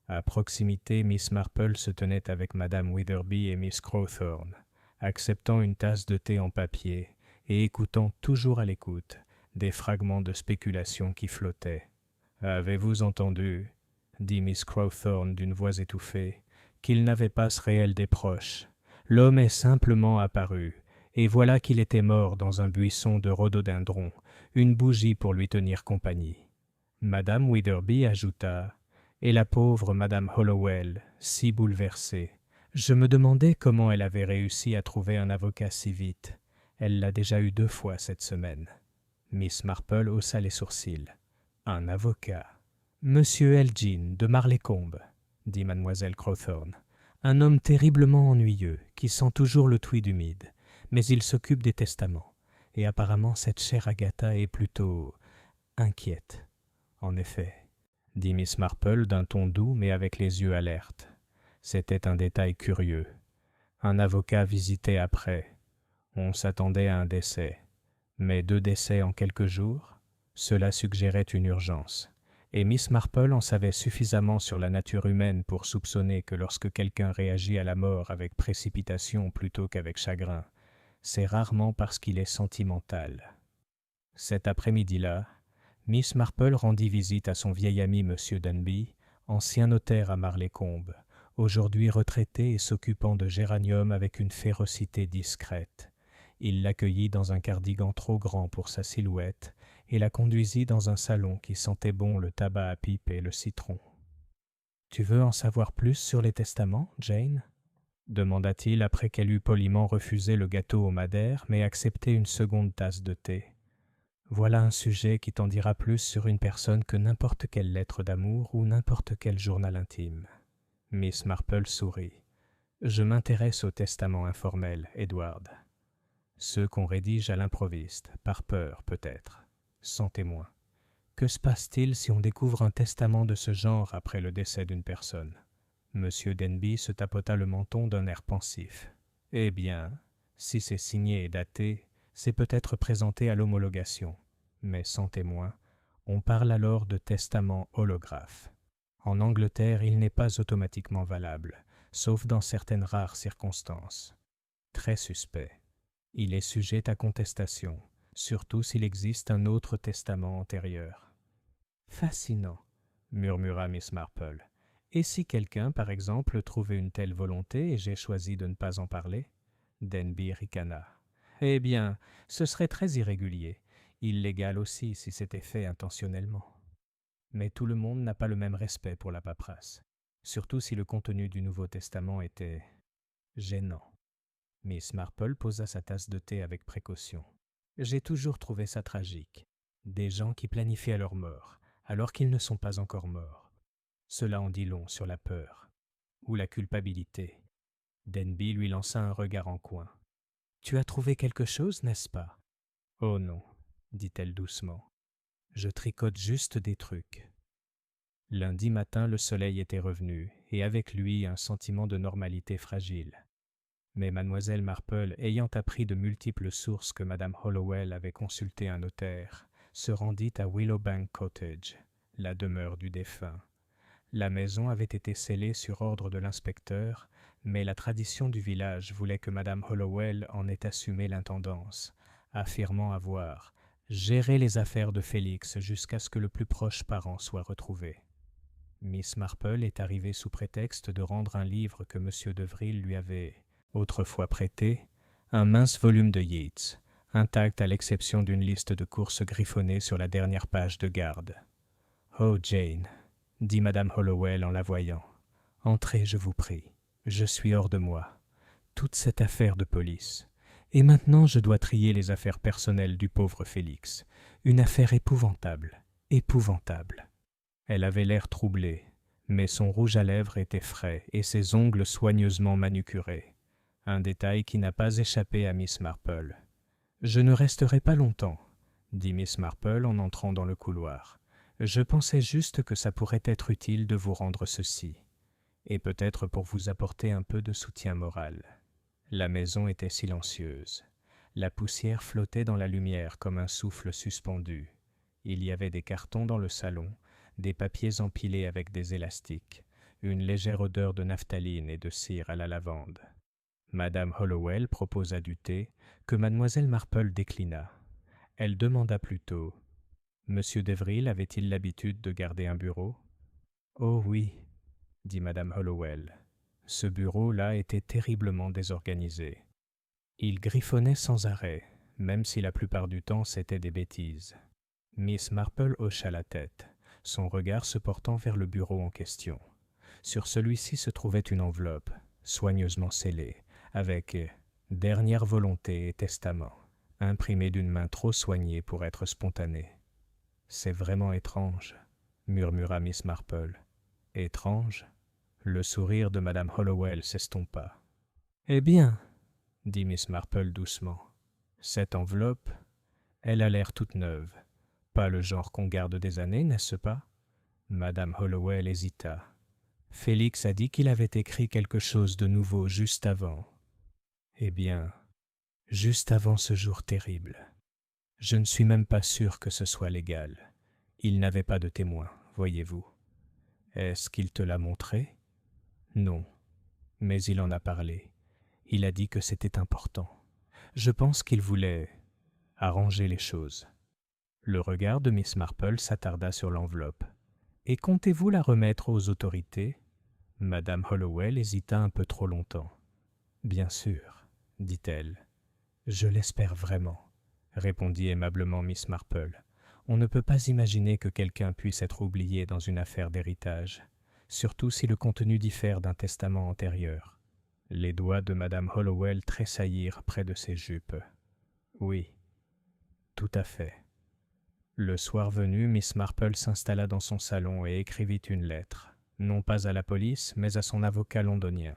À proximité, Miss Marple se tenait avec Madame Witherby et Miss Crowthorne, acceptant une tasse de thé en papier et écoutant toujours à l'écoute des fragments de spéculation qui flottaient. « Avez-vous entendu, » dit Miss Crowthorne d'une voix étouffée, « qu'il n'avait pas ce réel des proches. L'homme est simplement apparu, et voilà qu'il était mort dans un buisson de rhododendrons, une bougie pour lui tenir compagnie. » Madame Witherby ajouta « Et la pauvre Madame Hollowell, si bouleversée. Je me demandais comment elle avait réussi à trouver un avocat si vite. Elle l'a déjà eu 2 fois cette semaine. » Miss Marple haussa les sourcils. « Un avocat. »« Monsieur Elgin, de Marleycombe, » dit mademoiselle Crowthorne. « Un homme terriblement ennuyeux, qui sent toujours le tweed humide, mais il s'occupe des testaments. Et apparemment cette chère Agatha est plutôt inquiète. » « En effet, » dit Miss Marple d'un ton doux mais avec les yeux alertes. C'était un détail curieux. Un avocat visitait après. On s'attendait à un décès. Mais 2 décès en quelques jours, cela suggérait une urgence. Et Miss Marple en savait suffisamment sur la nature humaine pour soupçonner que lorsque quelqu'un réagit à la mort avec précipitation plutôt qu'avec chagrin, c'est rarement parce qu'il est sentimental. Cet après-midi-là, Miss Marple rendit visite à son vieil ami M. Denby, ancien notaire à Marlécombe, aujourd'hui retraité et s'occupant de géranium avec une férocité discrète. Il l'accueillit dans un cardigan trop grand pour sa silhouette et la conduisit dans un salon qui sentait bon le tabac à pipe et le citron. « Tu veux en savoir plus sur les testaments, Jane ?» demanda-t-il après qu'elle eut poliment refusé le gâteau au madère mais accepté une seconde tasse de thé. Voilà un sujet qui t'en dira plus sur une personne que n'importe quelle lettre d'amour ou n'importe quel journal intime. Miss Marple sourit. Je m'intéresse aux testaments informels, Edward. Ceux qu'on rédige à l'improviste, par peur peut-être, sans témoin. Que se passe-t-il si on découvre un testament de ce genre après le décès d'une personne ? Monsieur Denby se tapota le menton d'un air pensif. Eh bien, si c'est signé et daté, c'est peut-être présenté à l'homologation, mais sans témoin, on parle alors de testament holographe. En Angleterre, il n'est pas automatiquement valable, sauf dans certaines rares circonstances. Très suspect. Il est sujet à contestation, surtout s'il existe un autre testament antérieur. Fascinant, murmura Miss Marple. Et si quelqu'un, par exemple, trouvait une telle volonté et j'ai choisi de ne pas en parler ? Denby ricana. Eh bien, ce serait très irrégulier, illégal aussi si c'était fait intentionnellement. Mais tout le monde n'a pas le même respect pour la paperasse, surtout si le contenu du Nouveau Testament était gênant. Miss Marple posa sa tasse de thé avec précaution. J'ai toujours trouvé ça tragique. Des gens qui planifient leur mort, alors qu'ils ne sont pas encore morts. Cela en dit long sur la peur. Ou la culpabilité. Denby lui lança un regard en coin. « Tu as trouvé quelque chose, n'est-ce pas ?»« Oh non, dit-elle doucement. Je tricote juste des trucs. » Lundi matin, le soleil était revenu, et avec lui un sentiment de normalité fragile. Mais mademoiselle Marple, ayant appris de multiples sources que madame Hollowell avait consulté un notaire, se rendit à Willowbank Cottage, la demeure du défunt. La maison avait été scellée sur ordre de l'inspecteur, mais la tradition du village voulait que madame Hollowell en ait assumé l'intendance, affirmant avoir géré les affaires de Félix jusqu'à ce que le plus proche parent soit retrouvé. Miss Marple est arrivée sous prétexte de rendre un livre que M. de Vril lui avait autrefois prêté, un mince volume de Yeats, intact à l'exception d'une liste de courses griffonnées sur la dernière page de garde. « Oh, Jane !» dit madame Hollowell en la voyant. « Entrez, je vous prie. Je suis hors de moi. Toute cette affaire de police. Et maintenant, je dois trier les affaires personnelles du pauvre Félix. Une affaire épouvantable, épouvantable. » Elle avait l'air troublée, mais son rouge à lèvres était frais et ses ongles soigneusement manucurés. Un détail qui n'a pas échappé à Miss Marple. « Je ne resterai pas longtemps, » dit Miss Marple en entrant dans le couloir. « Je pensais juste que ça pourrait être utile de vous rendre ceci, et peut-être pour vous apporter un peu de soutien moral. » La maison était silencieuse. La poussière flottait dans la lumière comme un souffle suspendu. Il y avait des cartons dans le salon, des papiers empilés avec des élastiques, une légère odeur de naphtaline et de cire à la lavande. Madame Hollowell proposa du thé, que mademoiselle Marple déclina. Elle demanda plutôt « Monsieur Devril avait-il l'habitude de garder un bureau ?»« Oh oui, » dit madame Hollowell. Ce bureau-là était terriblement désorganisé. Il griffonnait sans arrêt, même si la plupart du temps c'était des bêtises. Miss Marple hocha la tête, son regard se portant vers le bureau en question. Sur celui-ci se trouvait une enveloppe, soigneusement scellée, avec « Dernière volonté et testament », imprimé d'une main trop soignée pour être spontanée. « C'est vraiment étrange, » murmura Miss Marple. « Étrange ?» Le sourire de madame Hollowell s'estompa. « Eh bien, » dit Miss Marple doucement, « cette enveloppe, elle a l'air toute neuve. Pas le genre qu'on garde des années, n'est-ce pas ?» Madame Hollowell hésita. Félix a dit qu'il avait écrit quelque chose de nouveau juste avant. Eh bien, juste avant ce jour terrible. Je ne suis même pas sûr que ce soit légal. Il n'avait pas de témoin, voyez-vous. Est-ce qu'il te l'a montré? Non, mais il en a parlé. Il a dit que c'était important. Je pense qu'il voulait arranger les choses. Le regard de Miss Marple s'attarda sur l'enveloppe. « Et comptez-vous la remettre aux autorités » Madame Hollowell hésita un peu trop longtemps. « Bien sûr, dit-elle. »« Je l'espère vraiment, » répondit aimablement Miss Marple. « On ne peut pas imaginer que quelqu'un puisse être oublié dans une affaire d'héritage, surtout si le contenu diffère d'un testament antérieur. » Les doigts de Madame Hollowell tressaillirent près de ses jupes. « Oui, tout à fait. » Le soir venu, Miss Marple s'installa dans son salon et écrivit une lettre, non pas à la police, mais à son avocat londonien.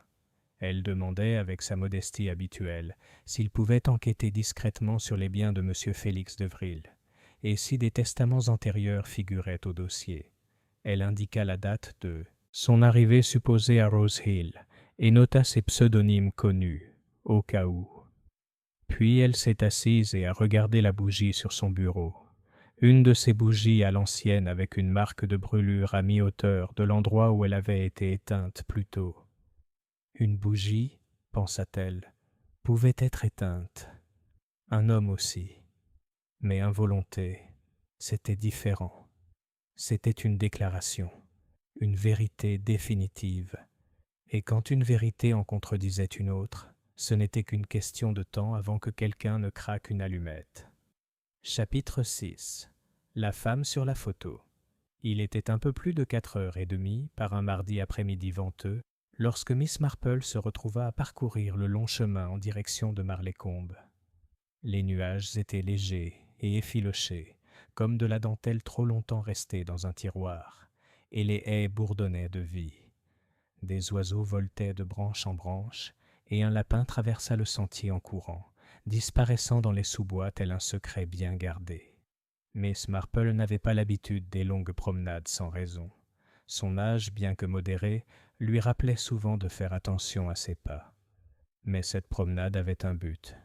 Elle demandait, avec sa modestie habituelle, s'il pouvait enquêter discrètement sur les biens de M. Félix de Vril, et si des testaments antérieurs figuraient au dossier. Elle indiqua la date de son arrivée supposée à Rose Hill, et nota ses pseudonymes connus, au cas où. Puis elle s'est assise et a regardé la bougie sur son bureau. Une de ces bougies à l'ancienne avec une marque de brûlure à mi-hauteur de l'endroit où elle avait été éteinte plus tôt. Une bougie, pensa-t-elle, pouvait être éteinte. Un homme aussi. Mais involonté, c'était différent. C'était une déclaration, une vérité définitive. Et quand une vérité en contredisait une autre, ce n'était qu'une question de temps avant que quelqu'un ne craque une allumette. Chapitre 6. La femme sur la photo. Il était un peu plus de 4h30, par un mardi après-midi venteux, lorsque Miss Marple se retrouva à parcourir le long chemin en direction de Marlécombe. Les nuages étaient légers et effilochés, comme de la dentelle trop longtemps restée dans un tiroir, et les haies bourdonnaient de vie. Des oiseaux voletaient de branche en branche, et un lapin traversa le sentier en courant, disparaissant dans les sous-bois tel un secret bien gardé. Miss Marple n'avait pas l'habitude des longues promenades sans raison. Son âge, bien que modéré, lui rappelait souvent de faire attention à ses pas. Mais cette promenade avait un but.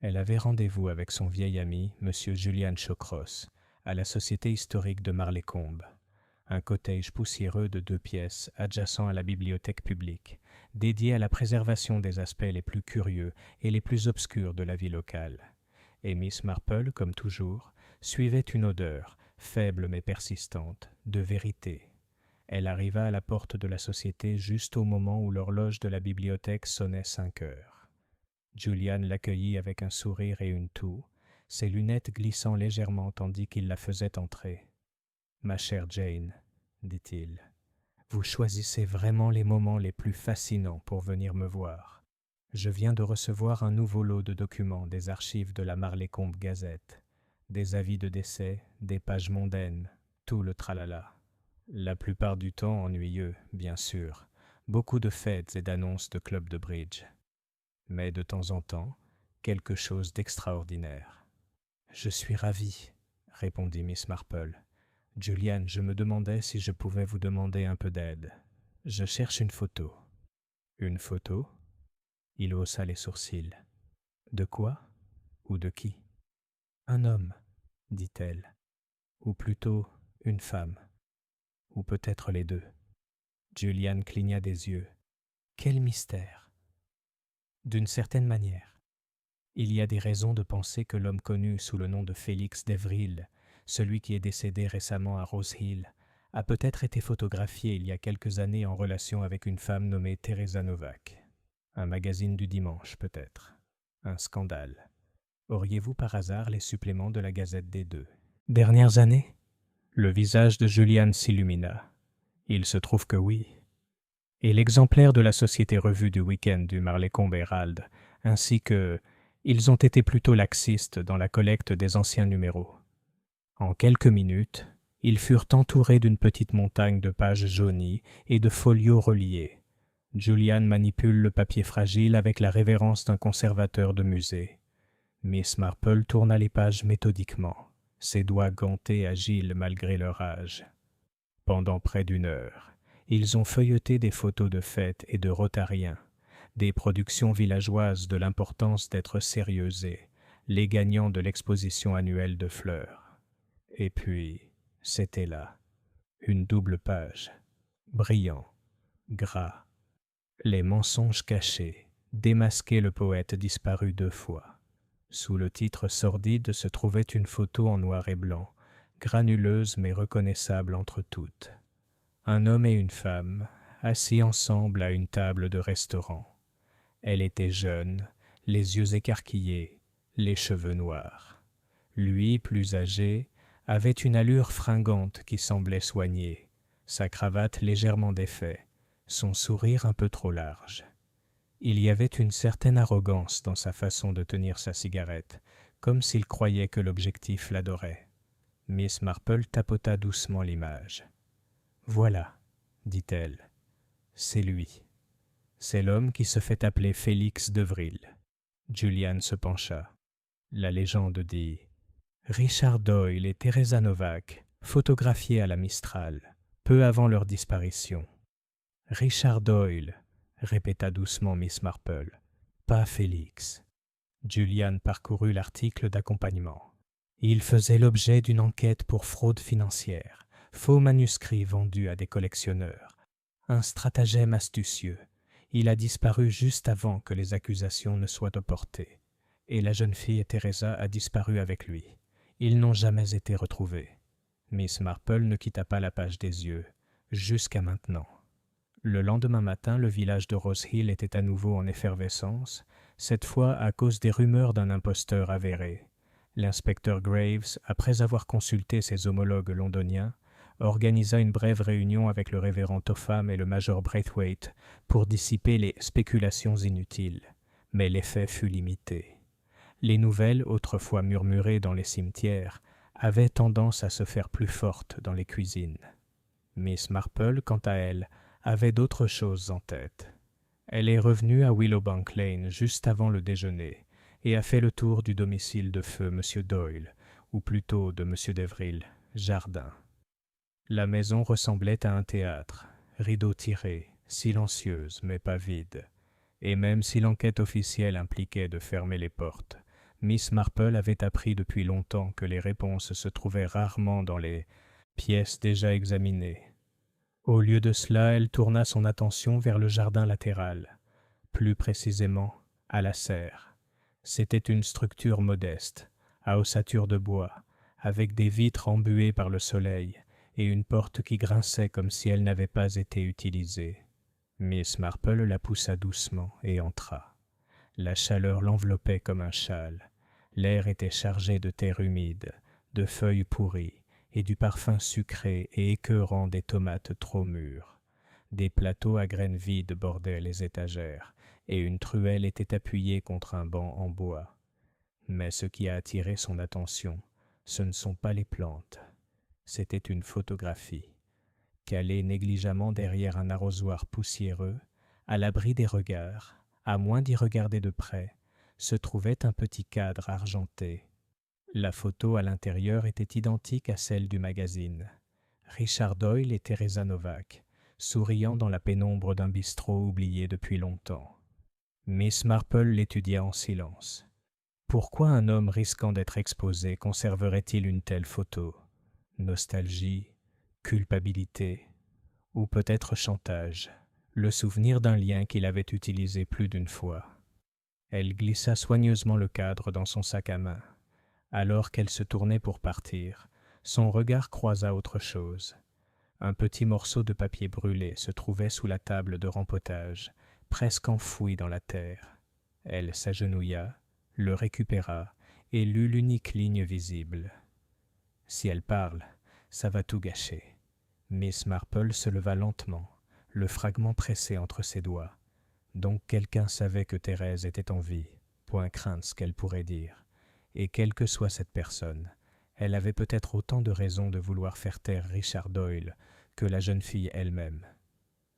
Elle avait rendez-vous avec son vieil ami, M. Julian Shawcross, à la Société historique de Marlécombe, un cottage poussiéreux de 2 pièces adjacent à la bibliothèque publique, dédié à la préservation des aspects les plus curieux et les plus obscurs de la vie locale. Et Miss Marple, comme toujours, suivait une odeur, faible mais persistante, de vérité. Elle arriva à la porte de la société juste au moment où l'horloge de la bibliothèque sonnait 5 heures. Julian l'accueillit avec un sourire et une toux, ses lunettes glissant légèrement tandis qu'il la faisait entrer. « Ma chère Jane, dit-il, vous choisissez vraiment les moments les plus fascinants pour venir me voir. Je viens de recevoir un nouveau lot de documents des archives de la Marlécombe Gazette. Des avis de décès, des pages mondaines, tout le tralala. La plupart du temps ennuyeux, bien sûr, beaucoup de fêtes et d'annonces de clubs de bridge. Mais de temps en temps, quelque chose d'extraordinaire. « Je suis ravie, » répondit Miss Marple. « Julian, je me demandais si je pouvais vous demander un peu d'aide. Je cherche une photo. » « Une photo ?» Il haussa les sourcils. « De quoi? Ou de qui? » « Un homme, dit-elle. Ou plutôt une femme. Ou peut-être les deux. » Julian cligna des yeux. « Quel mystère !» « D'une certaine manière. Il y a des raisons de penser que l'homme connu sous le nom de Félix d'Evril, celui qui est décédé récemment à Rose Hill, a peut-être été photographié il y a quelques années en relation avec une femme nommée Teresa Novak. Un magazine du dimanche, peut-être. Un scandale. Auriez-vous par hasard les suppléments de la Gazette des Deux? Dernières années? Le visage de Julian s'illumina. Il se trouve que oui. Et l'exemplaire de la Société Revue du week-end du Marlécombe Herald, ainsi que ils ont été plutôt laxistes dans la collecte des anciens numéros. En quelques minutes, ils furent entourés d'une petite montagne de pages jaunies et de folios reliés. Julian manipule le papier fragile avec la révérence d'un conservateur de musée. Miss Marple tourna les pages méthodiquement, ses doigts gantés agiles malgré leur âge. Pendant près d'1 heure, ils ont feuilleté des photos de fêtes et de rotariens, des productions villageoises de l'importance d'être sérieuses et, les gagnants de l'exposition annuelle de fleurs. Et puis, c'était là, une double page, brillant, gras. Les mensonges cachés, démasquer le poète disparu 2 fois. Sous le titre sordide se trouvait une photo en noir et blanc, granuleuse mais reconnaissable entre toutes. Un homme et une femme, assis ensemble à une table de restaurant. Elle était jeune, les yeux écarquillés, les cheveux noirs. Lui, plus âgé, avait une allure fringante qui semblait soignée, sa cravate légèrement défaite, son sourire un peu trop large. Il y avait une certaine arrogance dans sa façon de tenir sa cigarette, comme s'il croyait que l'objectif l'adorait. Miss Marple tapota doucement l'image. « Voilà, dit-elle, c'est lui. C'est l'homme qui se fait appeler Félix Devril. » Julian se pencha. La légende dit « Richard Doyle et Teresa Novak, photographiés à la Mistral, peu avant leur disparition. » « Richard Doyle, » répéta doucement Miss Marple, « pas Félix. » Julian parcourut l'article d'accompagnement. Il faisait l'objet d'une enquête pour fraude financière, faux manuscrits vendus à des collectionneurs. Un stratagème astucieux. Il a disparu juste avant que les accusations ne soient portées. Et la jeune fille Teresa a disparu avec lui. Ils n'ont jamais été retrouvés. Miss Marple ne quitta pas la page des yeux, jusqu'à maintenant. Le lendemain matin, le village de Rose Hill était à nouveau en effervescence, cette fois à cause des rumeurs d'un imposteur avéré. L'inspecteur Graves, après avoir consulté ses homologues londoniens, organisa une brève réunion avec le révérend Topham et le major Braithwaite pour dissiper les spéculations inutiles, mais l'effet fut limité. Les nouvelles, autrefois murmurées dans les cimetières, avaient tendance à se faire plus fortes dans les cuisines. Miss Marple, quant à elle, avait d'autres choses en tête. Elle est revenue à Willowbank Lane juste avant le déjeuner et a fait le tour du domicile de feu M. Doyle, ou plutôt de M. Devril, jardin. La maison ressemblait à un théâtre, rideaux tirés, silencieuse mais pas vide. Et même si l'enquête officielle impliquait de fermer les portes, Miss Marple avait appris depuis longtemps que les réponses se trouvaient rarement dans les pièces déjà examinées. Au lieu de cela, elle tourna son attention vers le jardin latéral, plus précisément à la serre. C'était une structure modeste, à ossature de bois, avec des vitres embuées par le soleil et une porte qui grinçait comme si elle n'avait pas été utilisée. Miss Marple la poussa doucement et entra. La chaleur l'enveloppait comme un châle. L'air était chargé de terre humide, de feuilles pourries, et du parfum sucré et écœurant des tomates trop mûres. Des plateaux à graines vides bordaient les étagères, et une truelle était appuyée contre un banc en bois. Mais ce qui a attiré son attention, ce ne sont pas les plantes. C'était une photographie. Calée négligemment derrière un arrosoir poussiéreux, à l'abri des regards, à moins d'y regarder de près, se trouvait un petit cadre argenté. La photo à l'intérieur était identique à celle du magazine. Richard Doyle et Teresa Novak, souriant dans la pénombre d'un bistrot oublié depuis longtemps. Miss Marple l'étudia en silence. Pourquoi un homme risquant d'être exposé conserverait-il une telle photo? Nostalgie, culpabilité, ou peut-être chantage, le souvenir d'un lien qu'il avait utilisé plus d'une fois. Elle glissa soigneusement le cadre dans son sac à main. Alors qu'elle se tournait pour partir, son regard croisa autre chose. Un petit morceau de papier brûlé se trouvait sous la table de rempotage, presque enfoui dans la terre. Elle s'agenouilla, le récupéra et lut l'unique ligne visible. « Si elle parle, ça va tout gâcher. » Miss Marple se leva lentement, le fragment pressé entre ses doigts. Donc quelqu'un savait que Thérèse était en vie, point crainte ce qu'elle pourrait dire. Et quelle que soit cette personne, elle avait peut-être autant de raisons de vouloir faire taire Richard Doyle que la jeune fille elle-même.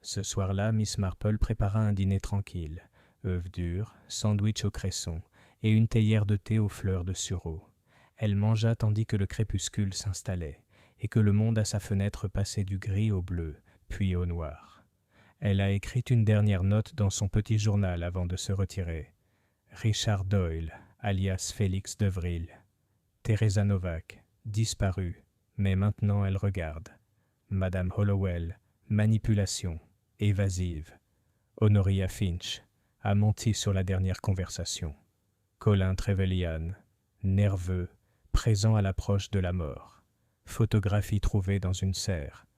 Ce soir-là, Miss Marple prépara un dîner tranquille, œufs durs, sandwich au cresson et une théière de thé aux fleurs de sureau. Elle mangea tandis que le crépuscule s'installait et que le monde à sa fenêtre passait du gris au bleu, puis au noir. Elle a écrit une dernière note dans son petit journal avant de se retirer. Richard Doyle alias Félix Devril. Teresa Novak, disparue, mais maintenant elle regarde. Madame Hollowell, manipulation, évasive. Honoria Finch, a menti sur la dernière conversation. Colin Trevelyan, nerveux, présent à l'approche de la mort. Photographie trouvée dans une serre.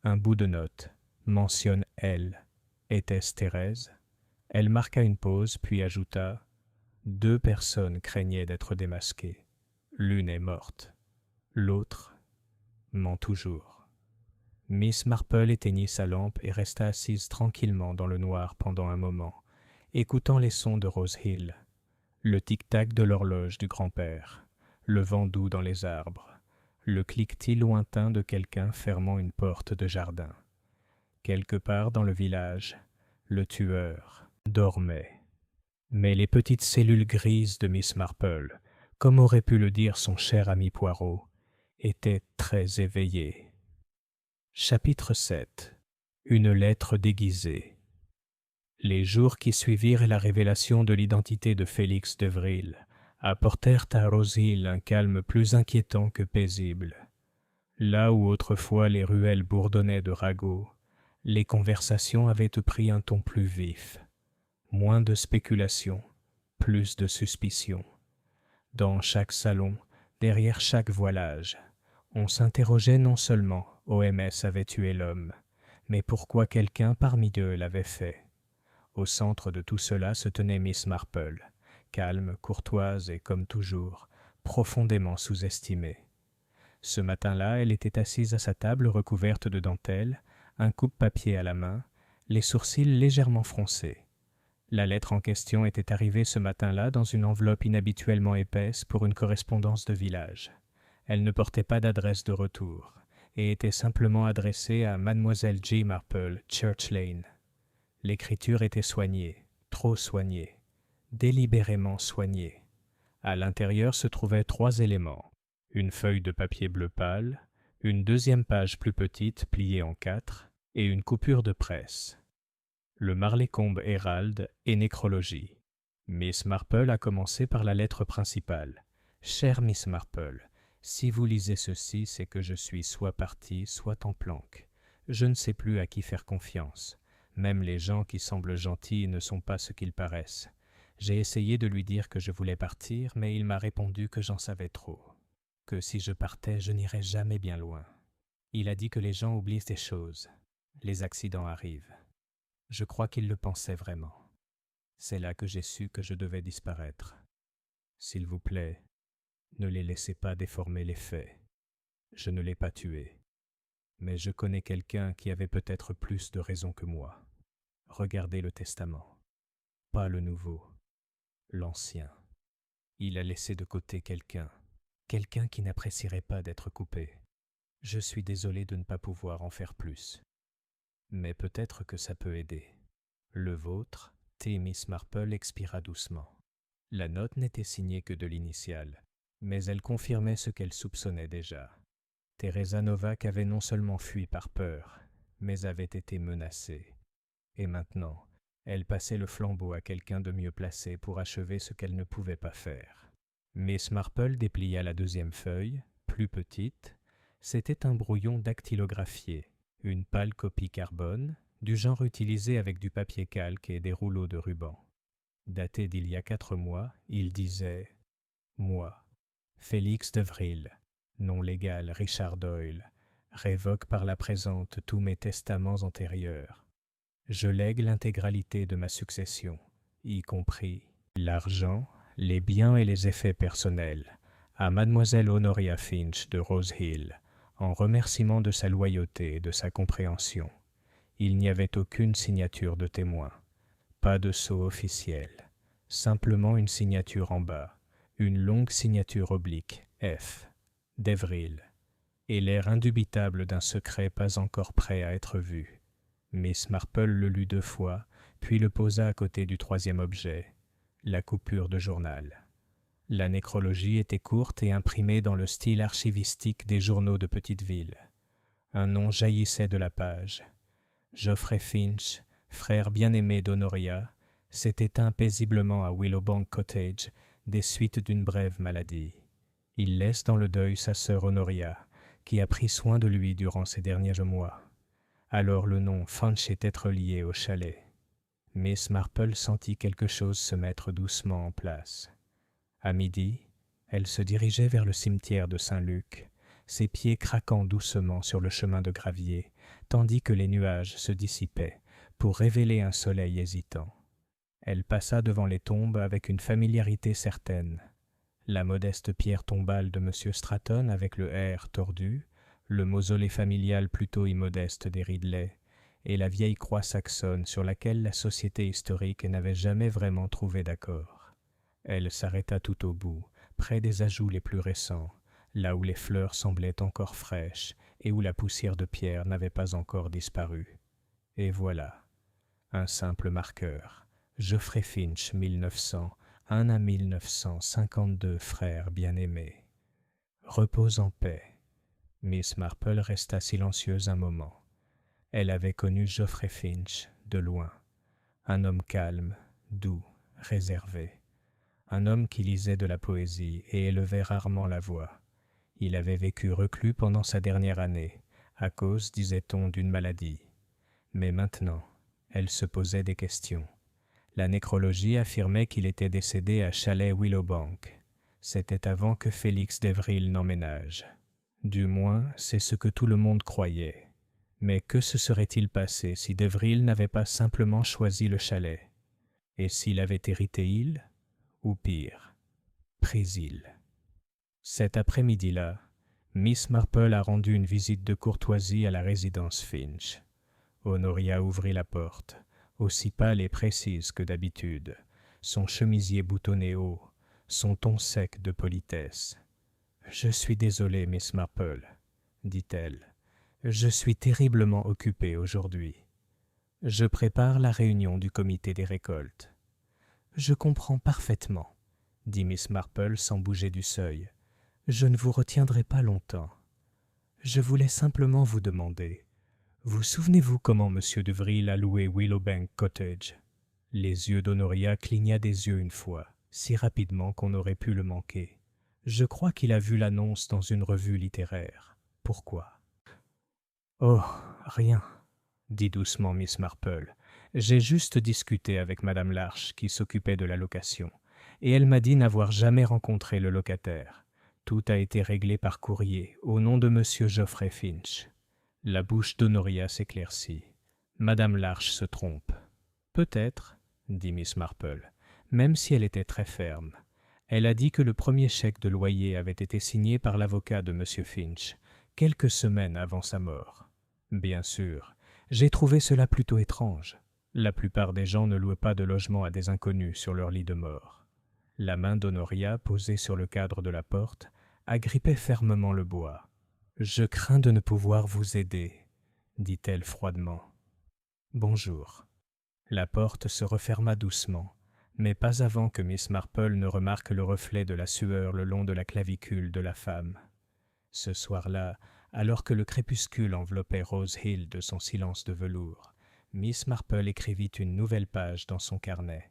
Un bout de note mentionne elle. Était-ce Thérèse? Elle marqua une pause, puis ajouta « 2 personnes craignaient d'être démasquées. L'une est morte. L'autre ment toujours. » Miss Marple éteignit sa lampe et resta assise tranquillement dans le noir pendant un moment, écoutant les sons de Rose Hill, le tic-tac de l'horloge du grand-père, le vent doux dans les arbres, le cliquetis lointain de quelqu'un fermant une porte de jardin. Quelque part dans le village, le tueur dormait. Mais les petites cellules grises de Miss Marple, comme aurait pu le dire son cher ami Poirot, étaient très éveillées. Chapitre 7. Une lettre déguisée. Les jours qui suivirent la révélation de l'identité de Félix Devril apportèrent à Rose Hill un calme plus inquiétant que paisible. Là où autrefois les ruelles bourdonnaient de ragots, les conversations avaient pris un ton plus vif. Moins de spéculation, plus de suspicion. Dans chaque salon, derrière chaque voilage, on s'interrogeait non seulement OMS avait tué l'homme, mais pourquoi quelqu'un parmi eux l'avait fait. Au centre de tout cela se tenait Miss Marple, calme, courtoise et, comme toujours, profondément sous-estimée. Ce matin-là, elle était assise à sa table recouverte de dentelle, un coupe-papier à la main, les sourcils légèrement froncés. La lettre en question était arrivée ce matin-là dans une enveloppe inhabituellement épaisse pour une correspondance de village. Elle ne portait pas d'adresse de retour et était simplement adressée à Mademoiselle G. Marple, Church Lane. L'écriture était soignée, trop soignée, délibérément soignée. À l'intérieur se trouvaient 3 éléments. Une feuille de papier bleu pâle, une deuxième page plus petite pliée en 4 et une coupure de presse. Le Marleycombe Herald et nécrologie. Miss Marple a commencé par la lettre principale. « Chère Miss Marple, si vous lisez ceci, c'est que je suis soit partie, soit en planque. Je ne sais plus à qui faire confiance. Même les gens qui semblent gentils ne sont pas ce qu'ils paraissent. J'ai essayé de lui dire que je voulais partir, mais il m'a répondu que j'en savais trop. Que si je partais, je n'irais jamais bien loin. Il a dit que les gens oublient des choses. Les accidents arrivent. Je crois qu'il le pensait vraiment. C'est là que j'ai su que je devais disparaître. S'il vous plaît, ne les laissez pas déformer les faits. Je ne l'ai pas tué. Mais je connais quelqu'un qui avait peut-être plus de raison que moi. Regardez le testament. Pas le nouveau, l'ancien. Il a laissé de côté quelqu'un qui n'apprécierait pas d'être coupé. Je suis désolé de ne pas pouvoir en faire plus. Mais peut-être que ça peut aider. Le vôtre, T. Miss Marple, expira doucement. La note n'était signée que de l'initiale, mais elle confirmait ce qu'elle soupçonnait déjà. Teresa Novak avait non seulement fui par peur, mais avait été menacée. Et maintenant, elle passait le flambeau à quelqu'un de mieux placé pour achever ce qu'elle ne pouvait pas faire. Miss Marple déplia la deuxième feuille, plus petite. C'était un brouillon dactylographié, une pâle copie carbone, du genre utilisé avec du papier calque et des rouleaux de ruban. Daté d'il y a 4 mois, il disait « Moi, Félix Devril, nom légal Richard Doyle, révoque par la présente tous mes testaments antérieurs. Je lègue l'intégralité de ma succession, y compris l'argent, les biens et les effets personnels, à Mademoiselle Honoria Finch de Rose Hill, en remerciement de sa loyauté et de sa compréhension. Il n'y avait aucune signature de témoin, pas de sceau officiel, simplement une signature en bas, une longue signature oblique, F, Devril, et l'air indubitable d'un secret pas encore prêt à être vu. Miss Marple le lut 2 fois, puis le posa à côté du 3e objet, la coupure de journal. La nécrologie était courte et imprimée dans le style archivistique des journaux de petite ville. Un nom jaillissait de la page. Geoffrey Finch, frère bien-aimé d'Honoria, s'est éteint paisiblement à Willowbank Cottage des suites d'une brève maladie. Il laisse dans le deuil sa sœur Honoria, qui a pris soin de lui durant ces derniers mois. Alors le nom Finch était relié au chalet. Miss Marple sentit quelque chose se mettre doucement en place. À midi, elle se dirigeait vers le cimetière de Saint-Luc, ses pieds craquant doucement sur le chemin de gravier, tandis que les nuages se dissipaient pour révéler un soleil hésitant. Elle passa devant les tombes avec une familiarité certaine. La modeste pierre tombale de M. Stratton avec le R tordu, le mausolée familial plutôt immodeste des Ridley, et la vieille croix saxonne sur laquelle la société historique n'avait jamais vraiment trouvé d'accord. Elle s'arrêta tout au bout, près des ajouts les plus récents, là où les fleurs semblaient encore fraîches et où la poussière de pierre n'avait pas encore disparu. Et voilà, un simple marqueur. Geoffrey Finch, 1900, 1 à 1952, frère bien-aimé. Repose en paix. Miss Marple resta silencieuse un moment. Elle avait connu Geoffrey Finch de loin, un homme calme, doux, réservé, un homme qui lisait de la poésie et élevait rarement la voix. Il avait vécu reclus pendant sa dernière année, à cause, disait-on, d'une maladie. Mais maintenant, elle se posait des questions. La nécrologie affirmait qu'il était décédé à Chalet-Willowbank. C'était avant que Félix d'Evril n'emménage. Du moins, c'est ce que tout le monde croyait. Mais que se serait-il passé si d'Evril n'avait pas simplement choisi le chalet? Et s'il avait hérité île? Ou pire, pris île? Cet après-midi-là, Miss Marple a rendu une visite de courtoisie à la résidence Finch. Honoria ouvrit la porte, aussi pâle et précise que d'habitude, son chemisier boutonné haut, son ton sec de politesse. « Je suis désolée, Miss Marple, » dit-elle. « Je suis terriblement occupée aujourd'hui. Je prépare la réunion du comité des récoltes. »« Je comprends parfaitement, » dit Miss Marple sans bouger du seuil. « Je ne vous retiendrai pas longtemps. Je voulais simplement vous demander, vous souvenez-vous comment M. Devril a loué Willowbank Cottage ?» Les yeux d'Honoria cligna des yeux une fois, si rapidement qu'on aurait pu le manquer. « Je crois qu'il a vu l'annonce dans une revue littéraire. Pourquoi ?»« Oh, rien, » dit doucement Miss Marple. « J'ai juste discuté avec Madame Larche qui s'occupait de la location, et elle m'a dit n'avoir jamais rencontré le locataire. Tout a été réglé par courrier, au nom de M. Geoffrey Finch. » La bouche d'Honoria s'éclaircit. Madame Larche se trompe. « Peut-être, » dit Miss Marple, même si elle était très ferme. Elle a dit que le premier chèque de loyer avait été signé par l'avocat de M. Finch, quelques semaines avant sa mort. Bien sûr, j'ai trouvé cela plutôt étrange. La plupart des gens ne louent pas de logement à des inconnus sur leur lit de mort. La main d'Honoria, posée sur le cadre de la porte, agrippait fermement le bois. « Je crains de ne pouvoir vous aider, » dit-elle froidement. « Bonjour. » La porte se referma doucement, mais pas avant que Miss Marple ne remarque le reflet de la sueur le long de la clavicule de la femme. Ce soir-là, alors que le crépuscule enveloppait Rose Hill de son silence de velours, Miss Marple écrivit une nouvelle page dans son carnet.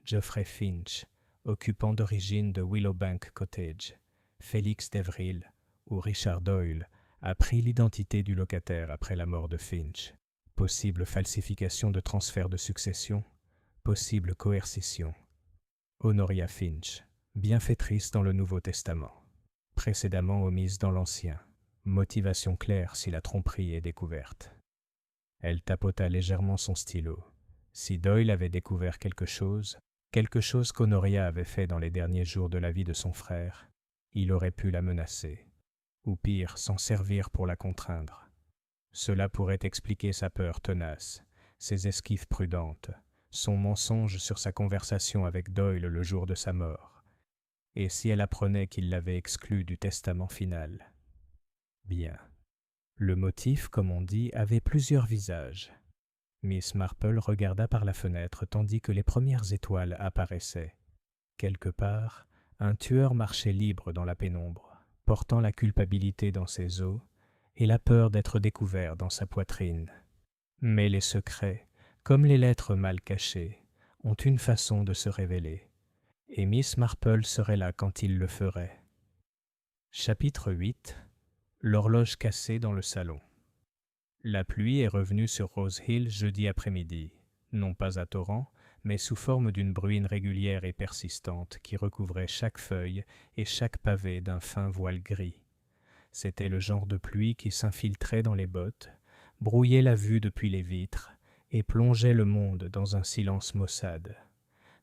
Geoffrey Finch, occupant d'origine de Willowbank Cottage, Félix d'Evril, ou Richard Doyle, a pris l'identité du locataire après la mort de Finch. Possible falsification de transfert de succession, possible coercition. Honoria Finch, bienfaitrice dans le Nouveau Testament, précédemment omise dans l'Ancien. Motivation claire si la tromperie est découverte. Elle tapota légèrement son stylo. Si Doyle avait découvert quelque chose qu'Honoria avait fait dans les derniers jours de la vie de son frère, il aurait pu la menacer, ou pire, s'en servir pour la contraindre. Cela pourrait expliquer sa peur tenace, ses esquives prudentes, son mensonge sur sa conversation avec Doyle le jour de sa mort. Et si elle apprenait qu'il l'avait exclu du testament final? Bien. Le motif, comme on dit, avait plusieurs visages. Miss Marple regarda par la fenêtre tandis que les premières étoiles apparaissaient. Quelque part, un tueur marchait libre dans la pénombre, portant la culpabilité dans ses os et la peur d'être découvert dans sa poitrine. Mais les secrets, comme les lettres mal cachées, ont une façon de se révéler. et Miss Marple serait là quand il le ferait. Chapitre 8. L'horloge cassée dans le salon. La pluie est revenue sur Rose Hill jeudi après-midi, non pas à torrent, mais sous forme d'une bruine régulière et persistante qui recouvrait chaque feuille et chaque pavé d'un fin voile gris. C'était le genre de pluie qui s'infiltrait dans les bottes, brouillait la vue depuis les vitres et plongeait le monde dans un silence maussade.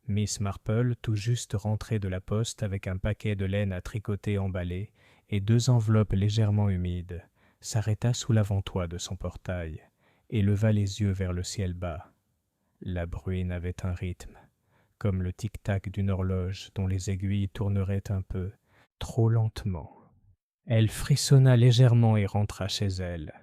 Miss Marple, tout juste rentrée de la poste avec un paquet de laine à tricoter emballé et 2 enveloppes légèrement humides, s'arrêta sous l'avant-toit de son portail et leva les yeux vers le ciel bas. La bruine avait un rythme, comme le tic-tac d'une horloge dont les aiguilles tourneraient un peu, trop lentement. Elle frissonna légèrement et rentra chez elle.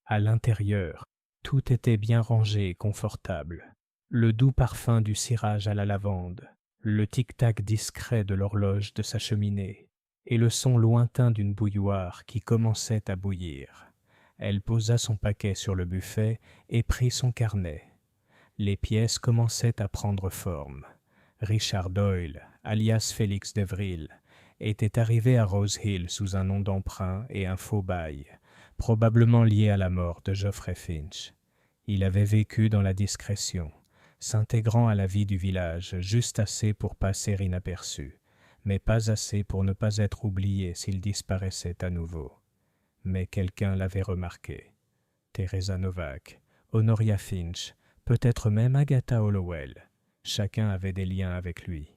À l'intérieur, tout était bien rangé et confortable. Le doux parfum du cirage à la lavande, le tic-tac discret de l'horloge de sa cheminée, et le son lointain d'une bouilloire qui commençait à bouillir. Elle posa son paquet sur le buffet et prit son carnet. Les pièces commençaient à prendre forme. Richard Doyle, alias Félix Devril, était arrivé à Rose Hill sous un nom d'emprunt et un faux bail, probablement lié à la mort de Geoffrey Finch. Il avait vécu dans la discrétion, s'intégrant à la vie du village juste assez pour passer inaperçu, mais pas assez pour ne pas être oublié s'il disparaissait à nouveau. Mais quelqu'un l'avait remarqué. Teresa Novak, Honoria Finch, peut-être même Agatha Hollowell. Chacun avait des liens avec lui.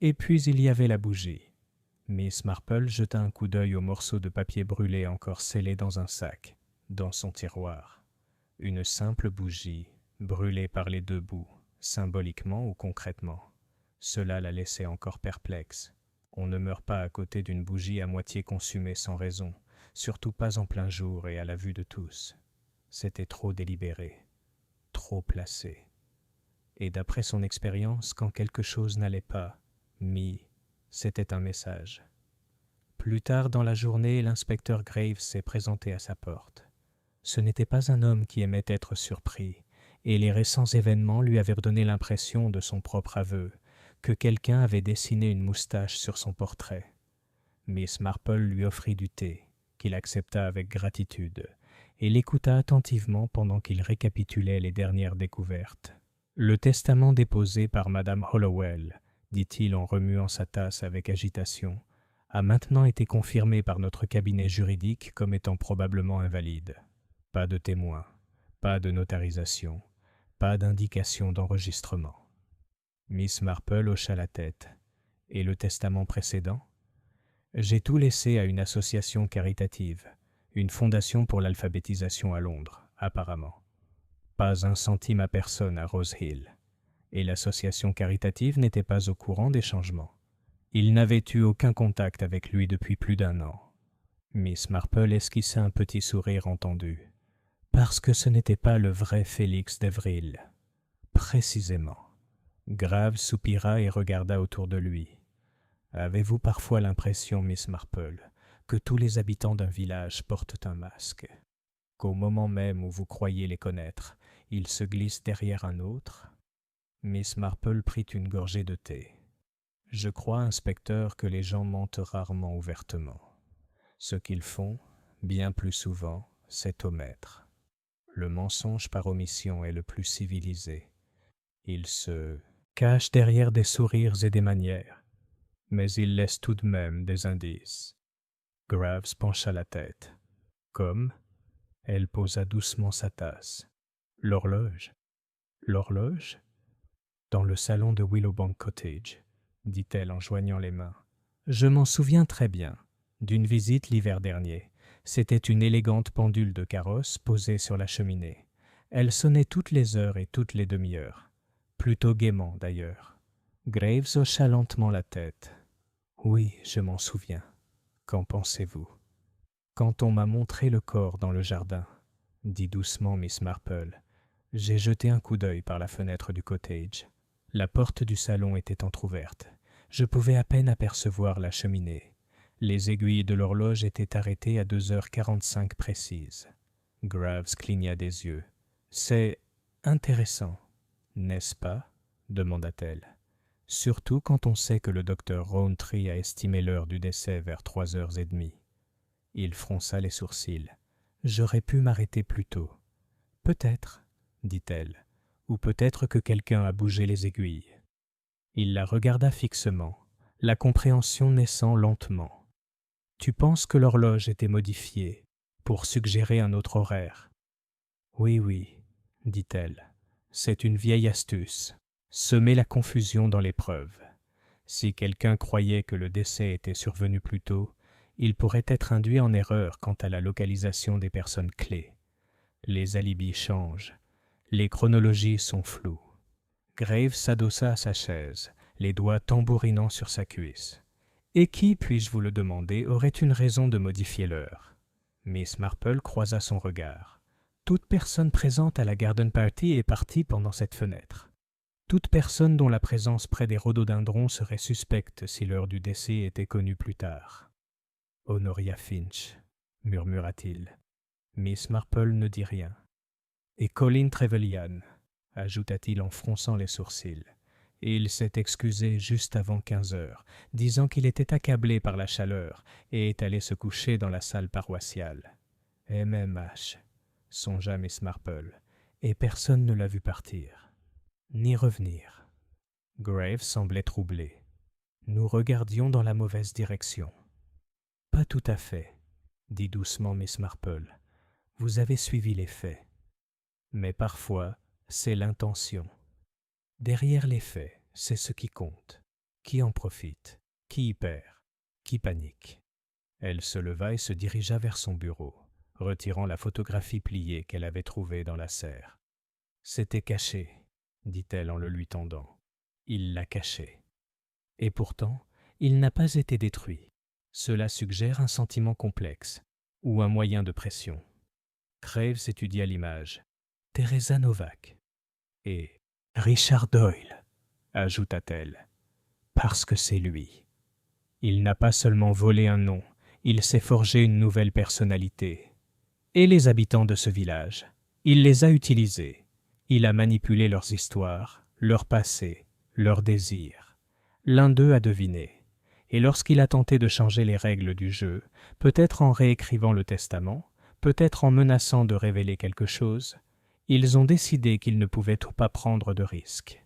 Et puis il y avait la bougie. Miss Marple jeta un coup d'œil au morceau de papier brûlé encore scellé dans un sac, dans son tiroir. Une simple bougie, brûlée par les 2 bouts, symboliquement ou concrètement. Cela la laissait encore perplexe. On ne meurt pas à côté d'une bougie à moitié consumée sans raison, surtout pas en plein jour et à la vue de tous. C'était trop délibéré, trop placé. Et d'après son expérience, quand quelque chose n'allait pas, c'était un message. Plus tard dans la journée, l'inspecteur Graves s'est présenté à sa porte. Ce n'était pas un homme qui aimait être surpris, et les récents événements lui avaient donné l'impression de son propre aveu, que quelqu'un avait dessiné une moustache sur son portrait. Miss Marple lui offrit du thé, qu'il accepta avec gratitude, et l'écouta attentivement pendant qu'il récapitulait les dernières découvertes. Le testament déposé par Madame Hollowell, dit-il en remuant sa tasse avec agitation, a maintenant été confirmé par notre cabinet juridique comme étant probablement invalide. Pas de témoin, pas de notarisation, pas d'indication d'enregistrement. Miss Marple hocha la tête. Et le testament précédent ? J'ai tout laissé à une association caritative, une fondation pour l'alphabétisation à Londres, apparemment. Pas un centime à personne à Rose Hill. Et l'association caritative n'était pas au courant des changements. Il n'avait eu aucun contact avec lui depuis plus d'1 an. Miss Marple esquissa un petit sourire entendu. Parce que ce n'était pas le vrai Félix Devril. Précisément. Graves soupira et regarda autour de lui. Avez-vous parfois l'impression, Miss Marple, que tous les habitants d'un village portent un masque, qu'au moment même où vous croyez les connaître, ils se glissent derrière un autre ? Miss Marple prit une gorgée de thé. Je crois, inspecteur, que les gens mentent rarement ouvertement. Ce qu'ils font, bien plus souvent, c'est omettre. Le mensonge par omission est le plus civilisé. Il se cache derrière des sourires et des manières, mais il laisse tout de même des indices. Graves pencha la tête. Comme ? Elle posa doucement sa tasse. L'horloge ? L'horloge ? Dans le salon de Willowbank Cottage, dit-elle en joignant les mains. Je m'en souviens très bien, d'une visite l'hiver dernier. C'était une élégante pendule de carrosse posée sur la cheminée. Elle sonnait toutes les heures et toutes les demi-heures. Plutôt gaiement, d'ailleurs. Graves hocha lentement la tête. Oui, je m'en souviens. Qu'en pensez-vous ? Quand on m'a montré le corps dans le jardin, dit doucement Miss Marple, j'ai jeté un coup d'œil par la fenêtre du cottage. La porte du salon était entr'ouverte. Je pouvais à peine apercevoir la cheminée. Les aiguilles de l'horloge étaient arrêtées à 2h45 précises. Graves cligna des yeux. « C'est intéressant, n'est-ce pas ?» demanda-t-elle. surtout quand on sait que le docteur Rowntree a estimé l'heure du décès vers 3h30. Il fronça les sourcils. « J'aurais pu m'arrêter plus tôt. »« Peut-être, » dit-elle, « ou peut-être que quelqu'un a bougé les aiguilles. » Il la regarda fixement, la compréhension naissant lentement. « Tu penses que l'horloge était modifiée pour suggérer un autre horaire ?»« Oui, oui, » dit-elle. « C'est une vieille astuce. Semer la confusion dans l'épreuve. Si quelqu'un croyait que le décès était survenu plus tôt, il pourrait être induit en erreur quant à la localisation des personnes clés. Les alibis changent. Les chronologies sont floues. » Graves s'adossa à sa chaise, les doigts tambourinant sur sa cuisse. « Et qui, puis-je vous le demander, aurait une raison de modifier l'heure ?» Miss Marple croisa son regard. « Toute personne présente à la garden party est partie pendant cette fenêtre. Toute personne dont la présence près des rhododendrons serait suspecte si l'heure du décès était connue plus tard. »« Honoria Finch, » murmura-t-il. Miss Marple ne dit rien. « Et Colin Trevelyan, » ajouta-t-il en fronçant les sourcils. « Il s'est excusé juste avant 15h, disant qu'il était accablé par la chaleur et est allé se coucher dans la salle paroissiale. MMH, songea Miss Marple, et personne ne l'a vu partir, ni revenir. » Graves semblait troublé. Nous regardions dans la mauvaise direction. « Pas tout à fait, » dit doucement Miss Marple. « Vous avez suivi les faits. Mais parfois, c'est l'intention. Derrière les faits, c'est ce qui compte. Qui en profite, qui y perd, qui panique. » Elle se leva et se dirigea vers son bureau, retirant la photographie pliée qu'elle avait trouvée dans la serre. « C'était caché, » dit-elle en le lui tendant. « Il l'a caché. Et pourtant, il n'a pas été détruit. Cela suggère un sentiment complexe, ou un moyen de pression. » Graves étudia l'image. « Teresa Novak. Et Richard Doyle, » ajouta-t-elle, « parce que c'est lui. Il n'a pas seulement volé un nom, il s'est forgé une nouvelle personnalité. Et les habitants de ce village, il les a utilisés. Il a manipulé leurs histoires, leur passé, leurs désirs. L'un d'eux a deviné. Et lorsqu'il a tenté de changer les règles du jeu, peut-être en réécrivant le testament, peut-être en menaçant de révéler quelque chose, ils ont décidé qu'ils ne pouvaient pas prendre de risques. »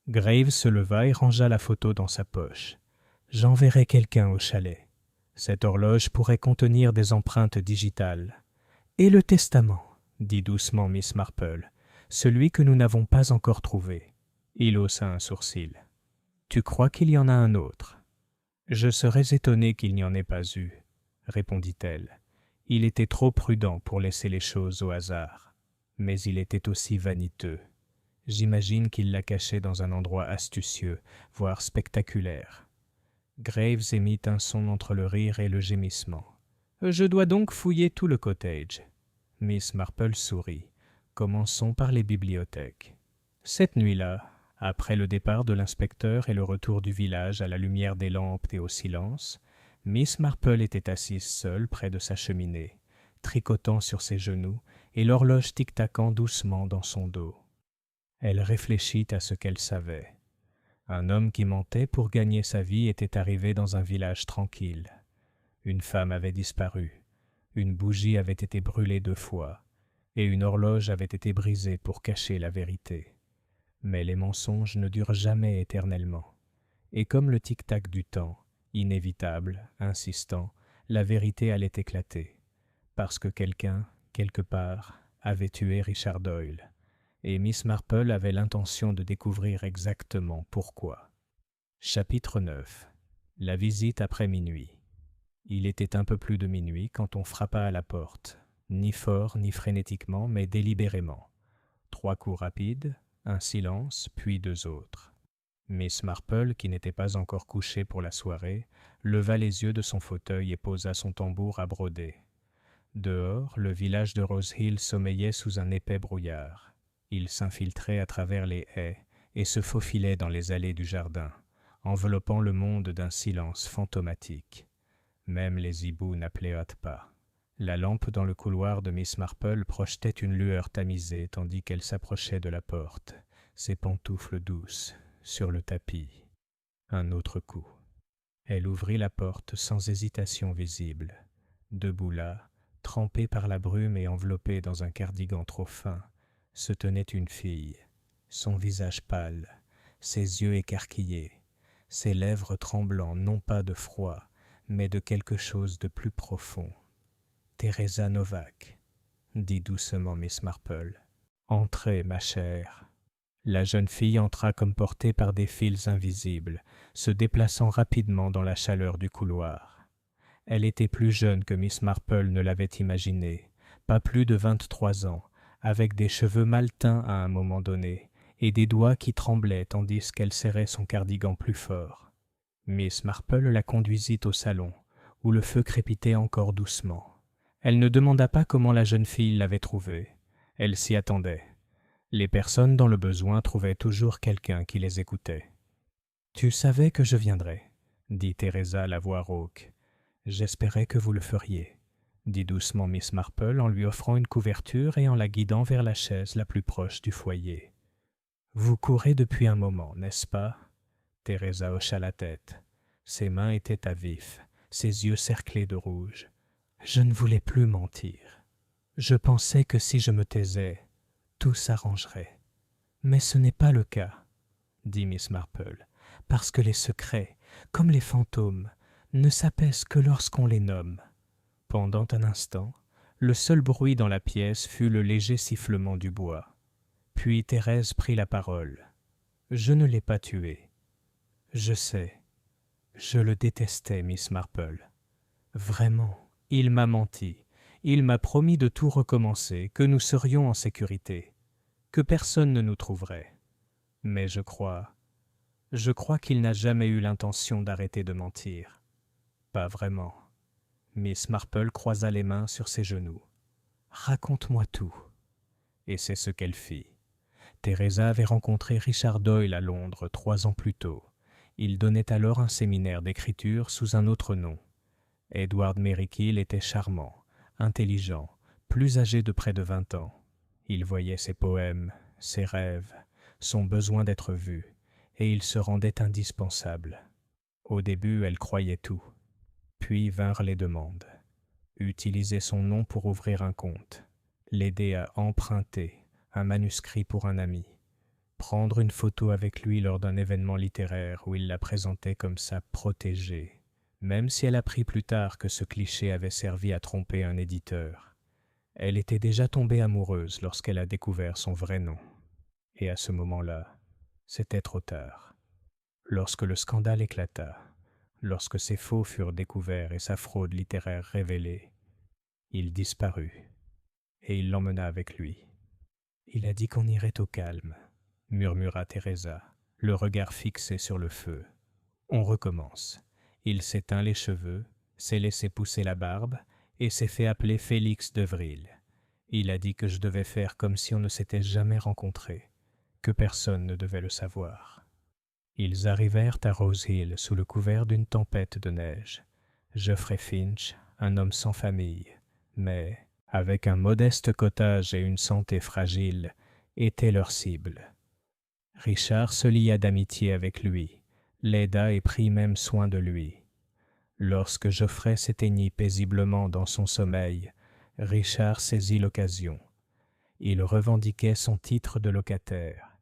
Graves se leva et rangea la photo dans sa poche. « J'enverrai quelqu'un au chalet. Cette horloge pourrait contenir des empreintes digitales. »« Et le testament, » dit doucement Miss Marple, « celui que nous n'avons pas encore trouvé. » Il haussa un sourcil. « Tu crois qu'il y en a un autre ?»« Je serais étonné qu'il n'y en ait pas eu, » répondit-elle. « Il était trop prudent pour laisser les choses au hasard. Mais il était aussi vaniteux. J'imagine qu'il l'a caché dans un endroit astucieux, voire spectaculaire. » Graves émit un son entre le rire et le gémissement. « Je dois donc fouiller tout le cottage. » Miss Marple sourit. « Commençons par les bibliothèques. » Cette nuit-là, après le départ de l'inspecteur et le retour du village à la lumière des lampes et au silence, Miss Marple était assise seule près de sa cheminée, tricotant sur ses genoux et l'horloge tic-tacant doucement dans son dos. Elle réfléchit à ce qu'elle savait. Un homme qui mentait pour gagner sa vie était arrivé dans un village tranquille. Une femme avait disparu, une bougie avait été brûlée 2 fois, et une horloge avait été brisée pour cacher la vérité. Mais les mensonges ne durent jamais éternellement, et comme le tic-tac du temps, inévitable, insistant, la vérité allait éclater, parce que quelqu'un, quelque part, avait tué Richard Doyle, et Miss Marple avait l'intention de découvrir exactement pourquoi. Chapitre 9. La visite après minuit. Il était un peu plus de minuit quand on frappa à la porte, ni fort ni frénétiquement, mais délibérément. 3 coups rapides, un silence, puis 2 autres. Miss Marple, qui n'était pas encore couchée pour la soirée, leva les yeux de son fauteuil et posa son tambour à broder. Dehors, le village de Rose Hill sommeillait sous un épais brouillard. Il s'infiltrait à travers les haies et se faufilait dans les allées du jardin, enveloppant le monde d'un silence fantomatique. Même les hiboux n'appléatent pas. La lampe dans le couloir de Miss Marple projetait une lueur tamisée tandis qu'elle s'approchait de la porte, ses pantoufles douces, sur le tapis. Un autre coup. Elle ouvrit la porte sans hésitation visible. Debout là, trempée par la brume et enveloppée dans un cardigan trop fin, se tenait une fille, son visage pâle, ses yeux écarquillés, ses lèvres tremblant non pas de froid, mais de quelque chose de plus profond. « Teresa Novak », dit doucement Miss Marple. « Entrez, ma chère. » La jeune fille entra comme portée par des fils invisibles, se déplaçant rapidement dans la chaleur du couloir. Elle était plus jeune que Miss Marple ne l'avait imaginé, pas plus de 23 ans, avec des cheveux mal teints à un moment donné, et des doigts qui tremblaient tandis qu'elle serrait son cardigan plus fort. Miss Marple la conduisit au salon, où le feu crépitait encore doucement. Elle ne demanda pas comment la jeune fille l'avait trouvée. Elle s'y attendait. Les personnes dans le besoin trouvaient toujours quelqu'un qui les écoutait. « Tu savais que je viendrais, » dit Teresa la voix rauque. « J'espérais que vous le feriez, » dit doucement Miss Marple en lui offrant une couverture et en la guidant vers la chaise la plus proche du foyer. « Vous courez depuis un moment, n'est-ce pas ?» Teresa hocha la tête. Ses mains étaient à vif, ses yeux cerclés de rouge. « Je ne voulais plus mentir. Je pensais que si je me taisais, tout s'arrangerait. Mais ce n'est pas le cas, » dit Miss Marple, « parce que les secrets, comme les fantômes, ne s'apaisent que lorsqu'on les nomme. » Pendant un instant, le seul bruit dans la pièce fut le léger sifflement du bois. Puis Thérèse prit la parole. « Je ne l'ai pas tué. Je sais. Je le détestais, Miss Marple. Vraiment, il m'a menti. Il m'a promis de tout recommencer, que nous serions en sécurité, que personne ne nous trouverait. Mais je crois qu'il n'a jamais eu l'intention d'arrêter de mentir. Pas vraiment. » Miss Marple croisa les mains sur ses genoux. « Raconte-moi tout. » Et c'est ce qu'elle fit. Teresa avait rencontré Richard Doyle à Londres 3 ans plus tôt. Il donnait alors un séminaire d'écriture sous un autre nom. Edward Merrickhill était charmant, intelligent, plus âgé de près de 20 ans. Il voyait ses poèmes, ses rêves, son besoin d'être vu, et il se rendait indispensable. Au début, elle croyait tout. Puis vinrent les demandes. Utiliser son nom pour ouvrir un compte, l'aider à emprunter un manuscrit pour un ami, prendre une photo avec lui lors d'un événement littéraire où il la présentait comme sa protégée, même si elle apprit plus tard que ce cliché avait servi à tromper un éditeur. Elle était déjà tombée amoureuse lorsqu'elle a découvert son vrai nom. Et à ce moment-là, c'était trop tard. Lorsque le scandale éclata, lorsque ses faux furent découverts et sa fraude littéraire révélée, il disparut, et il l'emmena avec lui. « Il a dit qu'on irait au calme, » murmura Teresa, le regard fixé sur le feu. « On recommence. » Il s'est teint les cheveux, s'est laissé pousser la barbe et s'est fait appeler Félix Devril. Il a dit que je devais faire comme si on ne s'était jamais rencontrés, que personne ne devait le savoir. Ils arrivèrent à Rose Hill sous le couvert d'une tempête de neige. Geoffrey Finch, un homme sans famille, mais avec un modeste cottage et une santé fragile, était leur cible. Richard se lia d'amitié avec lui, l'aida et prit même soin de lui. Lorsque Geoffrey s'éteignit paisiblement dans son sommeil, Richard saisit l'occasion. Il revendiquait son titre de locataire.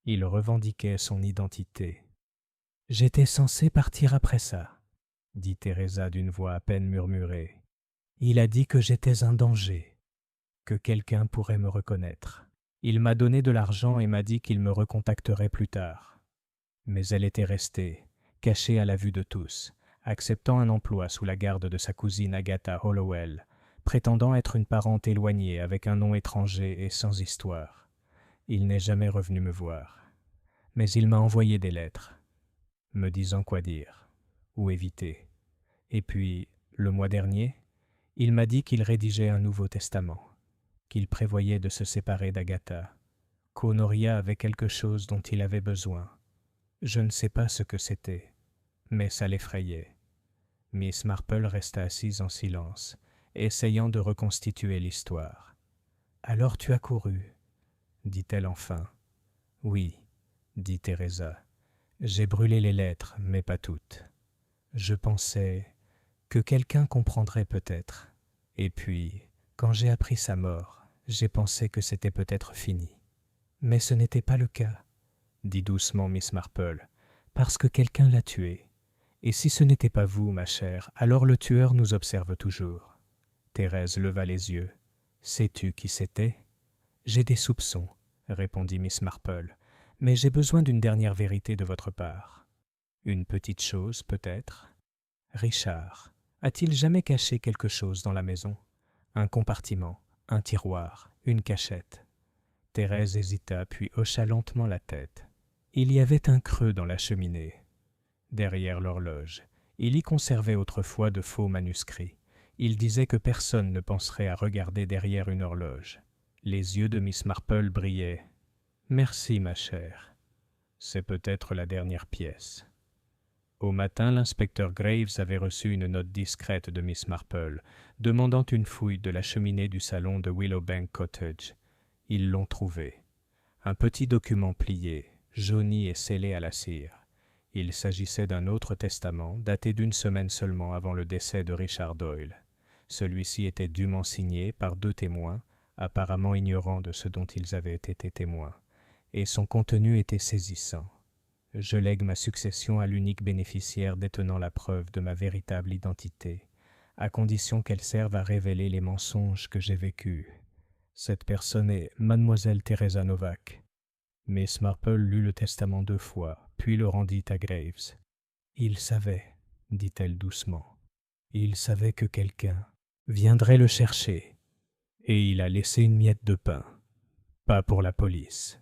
Il revendiquait son identité. « J'étais censé partir après ça, » dit Teresa d'une voix à peine murmurée. « Il a dit que j'étais un danger, que quelqu'un pourrait me reconnaître. Il m'a donné de l'argent et m'a dit qu'il me recontacterait plus tard. Mais elle était restée, cachée à la vue de tous, acceptant un emploi sous la garde de sa cousine Agatha Hollowell, prétendant être une parente éloignée avec un nom étranger et sans histoire. Il n'est jamais revenu me voir. Mais il m'a envoyé des lettres, me disant quoi dire, ou éviter. Et puis, le mois dernier, il m'a dit qu'il rédigeait un Nouveau Testament, qu'il prévoyait de se séparer d'Agatha, qu'Honoria avait quelque chose dont il avait besoin. Je ne sais pas ce que c'était, mais ça l'effrayait. Miss Marple resta assise en silence, essayant de reconstituer l'histoire. « Alors tu as couru » dit-elle enfin. « Oui » dit Teresa. J'ai brûlé les lettres, mais pas toutes. Je pensais que quelqu'un comprendrait peut-être. Et puis, quand j'ai appris sa mort, j'ai pensé que c'était peut-être fini. Mais ce n'était pas le cas, dit doucement Miss Marple, parce que quelqu'un l'a tué. Et si ce n'était pas vous, ma chère, alors le tueur nous observe toujours. Thérèse leva les yeux. Sais-tu qui c'était? J'ai des soupçons, répondit Miss Marple, mais j'ai besoin d'une dernière vérité de votre part. Une petite chose, peut-être? Richard, a-t-il jamais caché quelque chose dans la maison? Un compartiment, un tiroir, une cachette? Thérèse hésita, puis hocha lentement la tête. Il y avait un creux dans la cheminée. Derrière l'horloge, il y conservait autrefois de faux manuscrits. Il disait que personne ne penserait à regarder derrière une horloge. Les yeux de Miss Marple brillaient. « Merci, ma chère. C'est peut-être la dernière pièce. » Au matin, l'inspecteur Graves avait reçu une note discrète de Miss Marple, demandant une fouille de la cheminée du salon de Willowbank Cottage. Ils l'ont trouvé. Un petit document plié, jauni et scellé à la cire. Il s'agissait d'un autre testament, daté d'une semaine seulement avant le décès de Richard Doyle. Celui-ci était dûment signé par 2 témoins, apparemment ignorants de ce dont ils avaient été témoins, et son contenu était saisissant. Je lègue ma succession à l'unique bénéficiaire détenant la preuve de ma véritable identité, à condition qu'elle serve à révéler les mensonges que j'ai vécus. Cette personne est Mademoiselle Teresa Novak. Miss Marple lut le testament 2 fois, puis le rendit à Graves. « Il savait, dit-elle doucement, il savait que quelqu'un viendrait le chercher, et il a laissé une miette de pain, pas pour la police,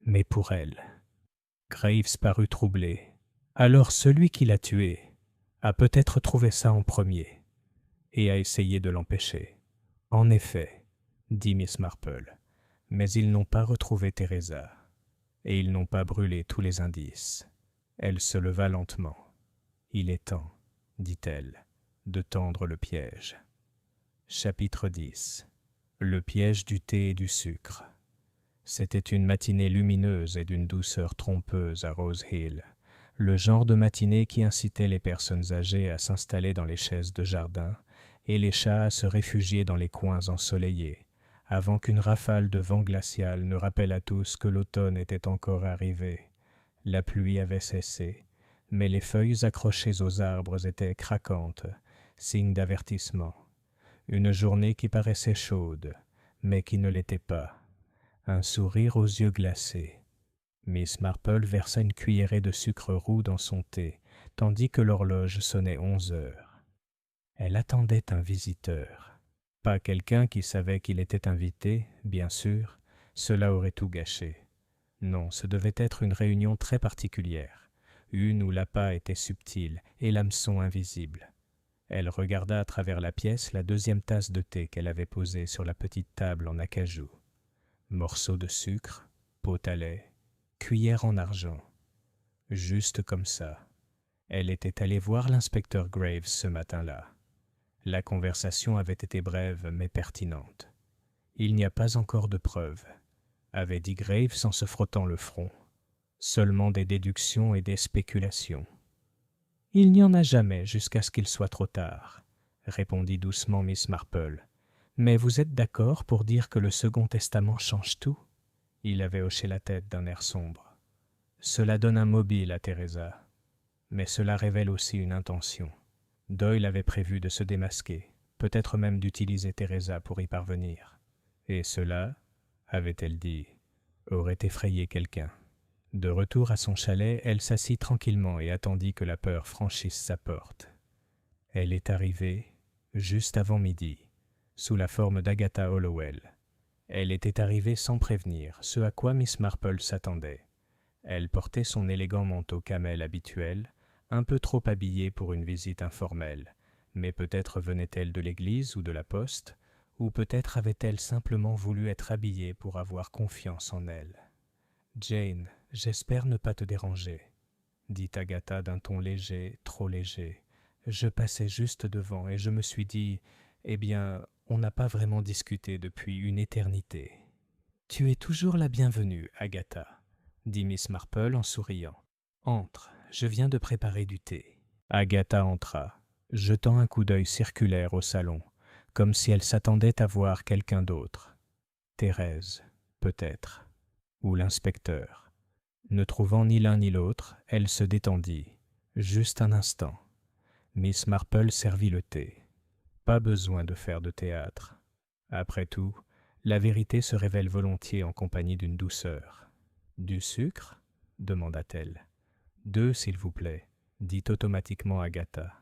mais pour elle. » Graves parut troublé. « Alors celui qui l'a tué a peut-être trouvé ça en premier, et a essayé de l'empêcher. » « En effet, dit Miss Marple, mais ils n'ont pas retrouvé Teresa. Et ils n'ont pas brûlé tous les indices. » Elle se leva lentement. « Il est temps, dit-elle, de tendre le piège. » Chapitre 10. Le piège du thé et du sucre. C'était une matinée lumineuse et d'une douceur trompeuse à Rose Hill, le genre de matinée qui incitait les personnes âgées à s'installer dans les chaises de jardin et les chats à se réfugier dans les coins ensoleillés, avant qu'une rafale de vent glacial ne rappelle à tous que l'automne était encore arrivé. La pluie avait cessé, mais les feuilles accrochées aux arbres étaient craquantes, signe d'avertissement. Une journée qui paraissait chaude, mais qui ne l'était pas. Un sourire aux yeux glacés. Miss Marple versa une cuillerée de sucre roux dans son thé, tandis que l'horloge sonnait 11 heures. Elle attendait un visiteur. Pas quelqu'un qui savait qu'il était invité, bien sûr, cela aurait tout gâché. Non, ce devait être une réunion très particulière, une où l'appât était subtil et l'hameçon invisible. Elle regarda à travers la pièce la 2e tasse de thé qu'elle avait posée sur la petite table en acajou. Morceau de sucre, pot à lait, cuillère en argent. Juste comme ça. Elle était allée voir l'inspecteur Graves ce matin-là. La conversation avait été brève mais pertinente. « Il n'y a pas encore de preuves », avait dit Graves en se frottant le front. « Seulement des déductions et des spéculations. »« Il n'y en a jamais jusqu'à ce qu'il soit trop tard, » répondit doucement Miss Marple. « Mais vous êtes d'accord pour dire que le Second Testament change tout ?» Il avait hoché la tête d'un air sombre. « Cela donne un mobile à Teresa, mais cela révèle aussi une intention. Doyle avait prévu de se démasquer, peut-être même d'utiliser Teresa pour y parvenir. Et cela, avait-elle dit, aurait effrayé quelqu'un. » De retour à son chalet, elle s'assit tranquillement et attendit que la peur franchisse sa porte. Elle est arrivée juste avant midi, sous la forme d'Agatha Hollowell. Elle était arrivée sans prévenir, ce à quoi Miss Marple s'attendait. Elle portait son élégant manteau camel habituel, un peu trop habillée pour une visite informelle, mais peut-être venait-elle de l'église ou de la poste, ou peut-être avait-elle simplement voulu être habillée pour avoir confiance en elle. « Jane, j'espère ne pas te déranger, » dit Agatha d'un ton léger, trop léger. « Je passais juste devant et je me suis dit, eh bien, on n'a pas vraiment discuté depuis une éternité. »« Tu es toujours la bienvenue, Agatha, » dit Miss Marple en souriant. Entre, je viens de préparer du thé. » Agatha entra, jetant un coup d'œil circulaire au salon, comme si elle s'attendait à voir quelqu'un d'autre. Thérèse, peut-être, ou l'inspecteur. Ne trouvant ni l'un ni l'autre, elle se détendit. Juste un instant. Miss Marple servit le thé. Pas besoin de faire de théâtre. Après tout, la vérité se révèle volontiers en compagnie d'une douceur. « Du sucre » demanda-t-elle. « 2, s'il vous plaît, » dit automatiquement Agatha.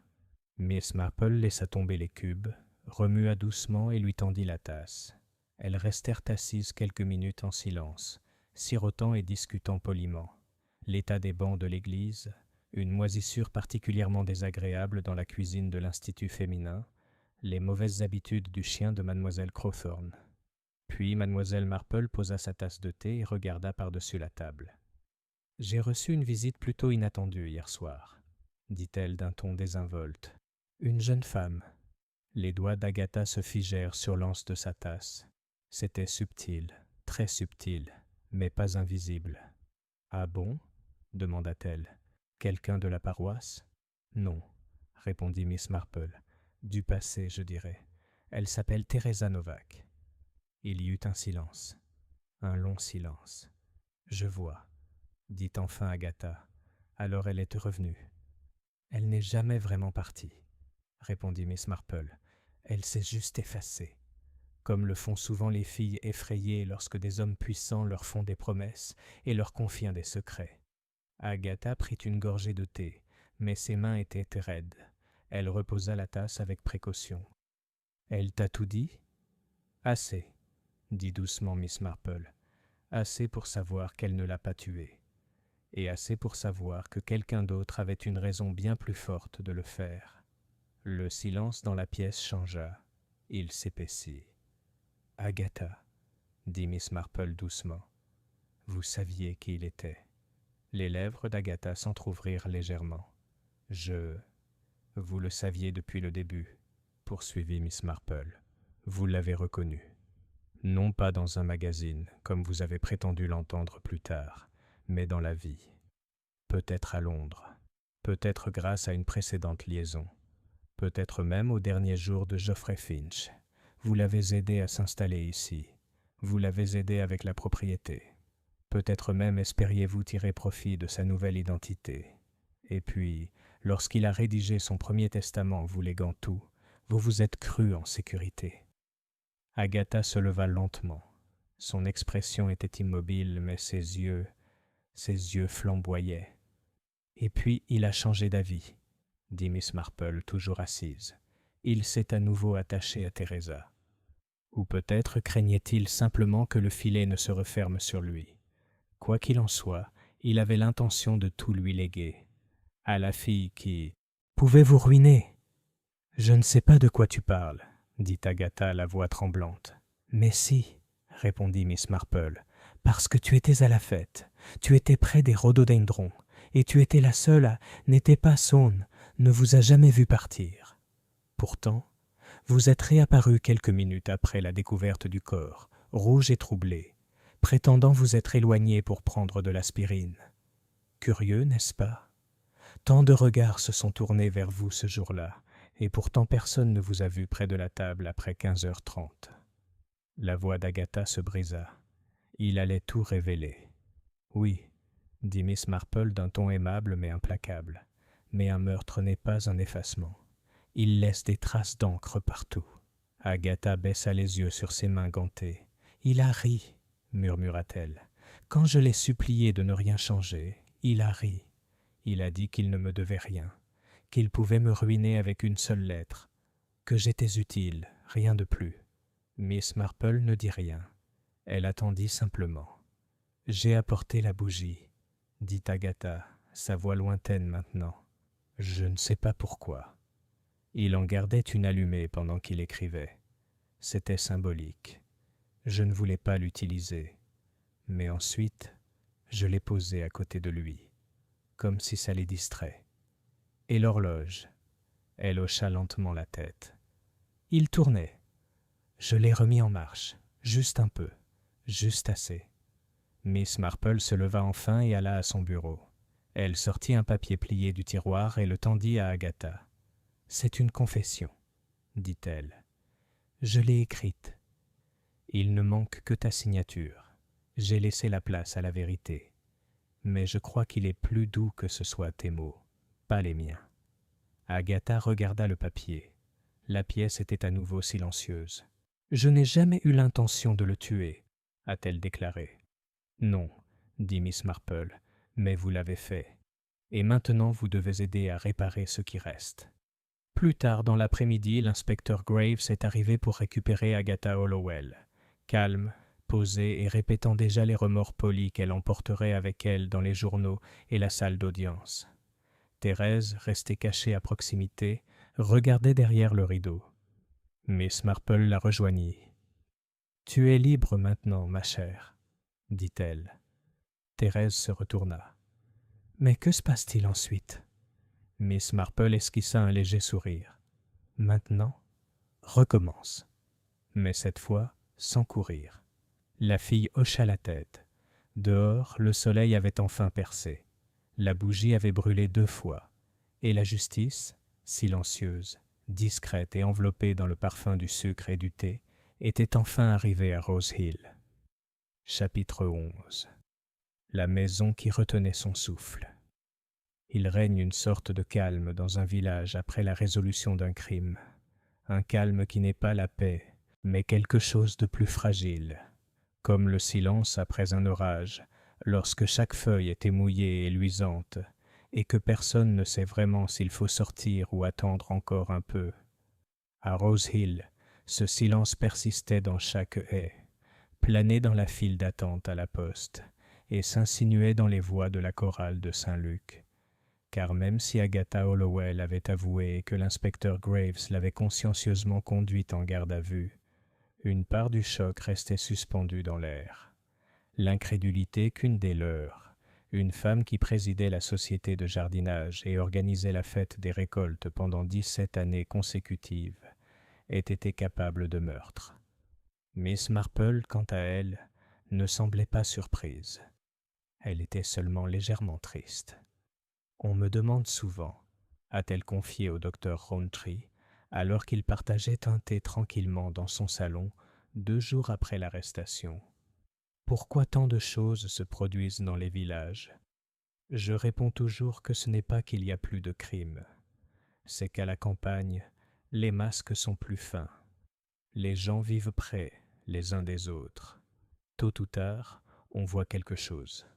Miss Marple laissa tomber les cubes, remua doucement et lui tendit la tasse. Elles restèrent assises quelques minutes en silence, sirotant et discutant poliment. L'état des bancs de l'église, une moisissure particulièrement désagréable dans la cuisine de l'Institut féminin, les mauvaises habitudes du chien de mademoiselle Crowthorne. Puis mademoiselle Marple posa sa tasse de thé et regarda par-dessus la table. « J'ai reçu une visite plutôt inattendue hier soir, » dit-elle d'un ton désinvolte. « Une jeune femme. » Les doigts d'Agatha se figèrent sur l'anse de sa tasse. C'était subtil, très subtil, mais pas invisible. « Ah bon ?» demanda-t-elle. « Quelqu'un de la paroisse ?»« Non, » répondit Miss Marple. « Du passé, je dirais. Elle s'appelle Teresa Novak. » Il y eut un silence, un long silence. « Je vois, » dit enfin Agatha. « Alors elle est revenue. »« Elle n'est jamais vraiment partie, » répondit Miss Marple. « Elle s'est juste effacée, comme le font souvent les filles effrayées lorsque des hommes puissants leur font des promesses et leur confient des secrets. » Agatha prit une gorgée de thé, mais ses mains étaient raides. Elle reposa la tasse avec précaution. « Elle t'a tout dit ?»« Assez, » dit doucement Miss Marple. « Assez pour savoir qu'elle ne l'a pas tué. Et assez pour savoir que quelqu'un d'autre avait une raison bien plus forte de le faire. » Le silence dans la pièce changea. Il s'épaissit. « Agatha, » dit Miss Marple doucement, « vous saviez qui il était. » Les lèvres d'Agatha s'entr'ouvrirent légèrement. « Vous le saviez depuis le début, » poursuivit Miss Marple. « Vous l'avez reconnu. Non pas dans un magazine, comme vous avez prétendu l'entendre plus tard, mais dans la vie. Peut-être à Londres, peut-être grâce à une précédente liaison, peut-être même au dernier jour de Geoffrey Finch. Vous l'avez aidé à s'installer ici, vous l'avez aidé avec la propriété. Peut-être même espériez-vous tirer profit de sa nouvelle identité. Et puis, lorsqu'il a rédigé son premier testament vous léguant tout, vous vous êtes cru en sécurité. » Agatha se leva lentement. Son expression était immobile, mais ses yeux flamboyaient. « Et puis il a changé d'avis, » dit Miss Marple, toujours assise. « Il s'est à nouveau attaché à Teresa. Ou peut-être craignait-il simplement que le filet ne se referme sur lui. Quoi qu'il en soit, il avait l'intention de tout lui léguer. À la fille qui pouvait vous ruiner. »« Je ne sais pas de quoi tu parles, » dit Agatha, la voix tremblante. « Mais si, » répondit Miss Marple, « parce que tu étais à la fête, tu étais près des rhododendrons, et tu étais la seule à... n'était pas Saône, ne vous a jamais vu partir. Pourtant, vous êtes réapparu quelques minutes après la découverte du corps, rouge et troublé, prétendant vous être éloigné pour prendre de l'aspirine. Curieux, n'est-ce pas? Tant de regards se sont tournés vers vous ce jour-là, et pourtant personne ne vous a vu près de la table après 15h30. La voix d'Agatha se brisa. Il allait tout révéler. « Oui, » dit Miss Marple d'un ton aimable mais implacable, « mais un meurtre n'est pas un effacement. Il laisse des traces d'encre partout. » Agatha baissa les yeux sur ses mains gantées. « Il a ri, » murmura-t-elle. « Quand je l'ai supplié de ne rien changer, il a ri. Il a dit qu'il ne me devait rien, qu'il pouvait me ruiner avec une seule lettre, que j'étais utile, rien de plus. » Miss Marple ne dit rien. Elle attendit simplement. « J'ai apporté la bougie, » dit Agatha, sa voix lointaine maintenant. « Je ne sais pas pourquoi. » Il en gardait une allumée pendant qu'il écrivait. C'était symbolique. Je ne voulais pas l'utiliser. Mais ensuite, je l'ai posée à côté de lui, comme si ça les distrait. Et l'horloge, elle hocha lentement la tête. Il tournait. Je l'ai remis en marche, juste un peu, juste assez. Miss Marple se leva enfin et alla à son bureau. Elle sortit un papier plié du tiroir et le tendit à Agatha. « C'est une confession, dit-elle. Je l'ai écrite. Il ne manque que ta signature. J'ai laissé la place à la vérité. Mais je crois qu'il est plus doux que ce soit tes mots, pas les miens. » Agatha regarda le papier. La pièce était à nouveau silencieuse. « Je n'ai jamais eu l'intention de le tuer, » a-t-elle déclaré. « Non, » dit Miss Marple, « mais vous l'avez fait. Et maintenant vous devez aider à réparer ce qui reste. » Plus tard dans l'après-midi, l'inspecteur Graves est arrivé pour récupérer Agatha Hollowell. Calme, posée et répétant déjà les remords polis qu'elle emporterait avec elle dans les journaux et la salle d'audience. Thérèse, restée cachée à proximité, regardait derrière le rideau. Miss Marple la rejoignit. « Tu es libre maintenant, ma chère, » dit-elle. Thérèse se retourna. « Mais que se passe-t-il ensuite ?» Miss Marple esquissa un léger sourire. « Maintenant, recommence. » Mais cette fois, sans courir. La fille hocha la tête. Dehors, le soleil avait enfin percé. La bougie avait brûlé 2 fois. Et la justice, silencieuse, discrète et enveloppée dans le parfum du sucre et du thé, était enfin arrivée à Rose Hill. Chapitre 11. La maison qui retenait son souffle. Il règne une sorte de calme dans un village après la résolution d'un crime. Un calme qui n'est pas la paix, mais quelque chose de plus fragile. Comme le silence après un orage, lorsque chaque feuille était mouillée et luisante, et que personne ne sait vraiment s'il faut sortir ou attendre encore un peu. À Rose Hill, ce silence persistait dans chaque haie, planait dans la file d'attente à la poste, et s'insinuait dans les voies de la chorale de Saint-Luc. Car même si Agatha Hollowell avait avoué que l'inspecteur Graves l'avait consciencieusement conduite en garde à vue, une part du choc restait suspendue dans l'air. L'incrédulité qu'une des leurs, une femme qui présidait la société de jardinage et organisait la fête des récoltes pendant 17 années consécutives, ait été capable de meurtre. Miss Marple, quant à elle, ne semblait pas surprise. Elle était seulement légèrement triste. « On me demande souvent, » a-t-elle confié au docteur Rowntree, alors qu'il partageait un thé tranquillement dans son salon 2 jours après l'arrestation. « Pourquoi tant de choses se produisent dans les villages ? Je réponds toujours que ce n'est pas qu'il y a plus de crimes. C'est qu'à la campagne, les masques sont plus fins. Les gens vivent près, les uns des autres. Tôt ou tard, on voit quelque chose. »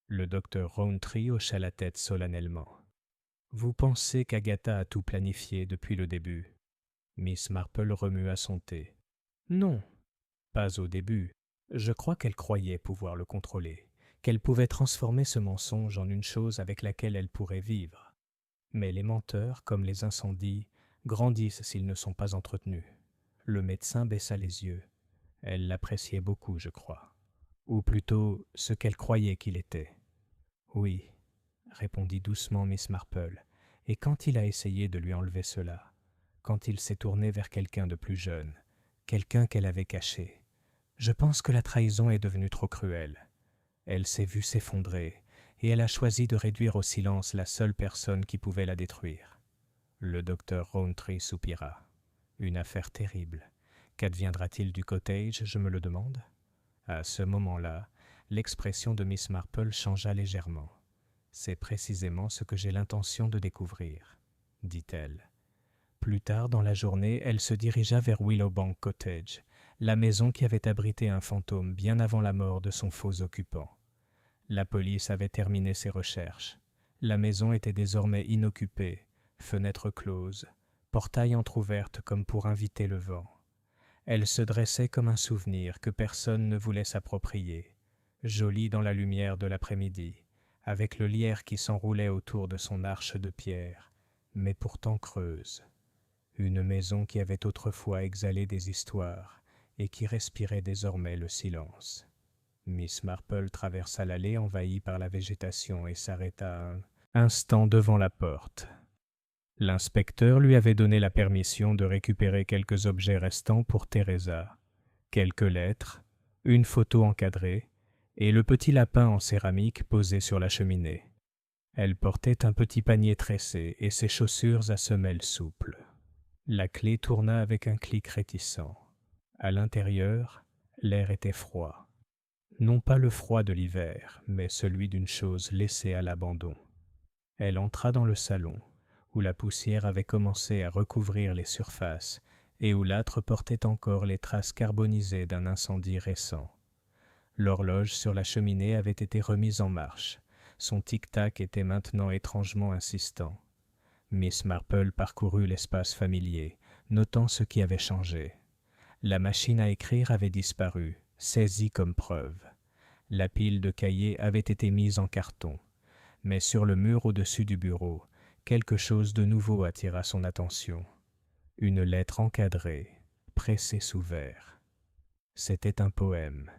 Le docteur Rowntree hocha la tête solennellement. « Vous pensez qu'Agatha a tout planifié depuis le début ?» Miss Marple remua son thé. « Non, pas au début. Je crois qu'elle croyait pouvoir le contrôler, qu'elle pouvait transformer ce mensonge en une chose avec laquelle elle pourrait vivre. Mais les menteurs, comme les incendies, grandissent s'ils ne sont pas entretenus. » Le médecin baissa les yeux. Elle l'appréciait beaucoup, je crois. Ou plutôt, ce qu'elle croyait qu'il était. « Oui, » répondit doucement Miss Marple, et quand il a essayé de lui enlever cela, quand il s'est tourné vers quelqu'un de plus jeune, quelqu'un qu'elle avait caché, je pense que la trahison est devenue trop cruelle. Elle s'est vue s'effondrer, et elle a choisi de réduire au silence la seule personne qui pouvait la détruire. Le docteur Rowntree soupira. « Une affaire terrible. Qu'adviendra-t-il du cottage, je me le demande ?» À ce moment-là, l'expression de Miss Marple changea légèrement. « C'est précisément ce que j'ai l'intention de découvrir, » dit-elle. Plus tard dans la journée, elle se dirigea vers Willowbank Cottage, la maison qui avait abrité un fantôme bien avant la mort de son faux occupant. La police avait terminé ses recherches. La maison était désormais inoccupée, fenêtres closes, portail entr'ouverte comme pour inviter le vent. Elle se dressait comme un souvenir que personne ne voulait s'approprier, jolie dans la lumière de l'après-midi, avec le lierre qui s'enroulait autour de son arche de pierre, mais pourtant creuse. Une maison qui avait autrefois exhalé des histoires et qui respirait désormais le silence. Miss Marple traversa l'allée envahie par la végétation et s'arrêta un instant devant la porte. L'inspecteur lui avait donné la permission de récupérer quelques objets restants pour Teresa, quelques lettres, une photo encadrée et le petit lapin en céramique posé sur la cheminée. Elle portait un petit panier tressé et ses chaussures à semelles souples. La clé tourna avec un clic réticent. À l'intérieur, l'air était froid. Non pas le froid de l'hiver, mais celui d'une chose laissée à l'abandon. Elle entra dans le salon, où la poussière avait commencé à recouvrir les surfaces et où l'âtre portait encore les traces carbonisées d'un incendie récent. L'horloge sur la cheminée avait été remise en marche. Son tic-tac était maintenant étrangement insistant. Miss Marple parcourut l'espace familier, notant ce qui avait changé. La machine à écrire avait disparu, saisie comme preuve. La pile de cahiers avait été mise en carton. Mais sur le mur au-dessus du bureau, quelque chose de nouveau attira son attention. Une lettre encadrée, pressée sous verre. C'était un poème,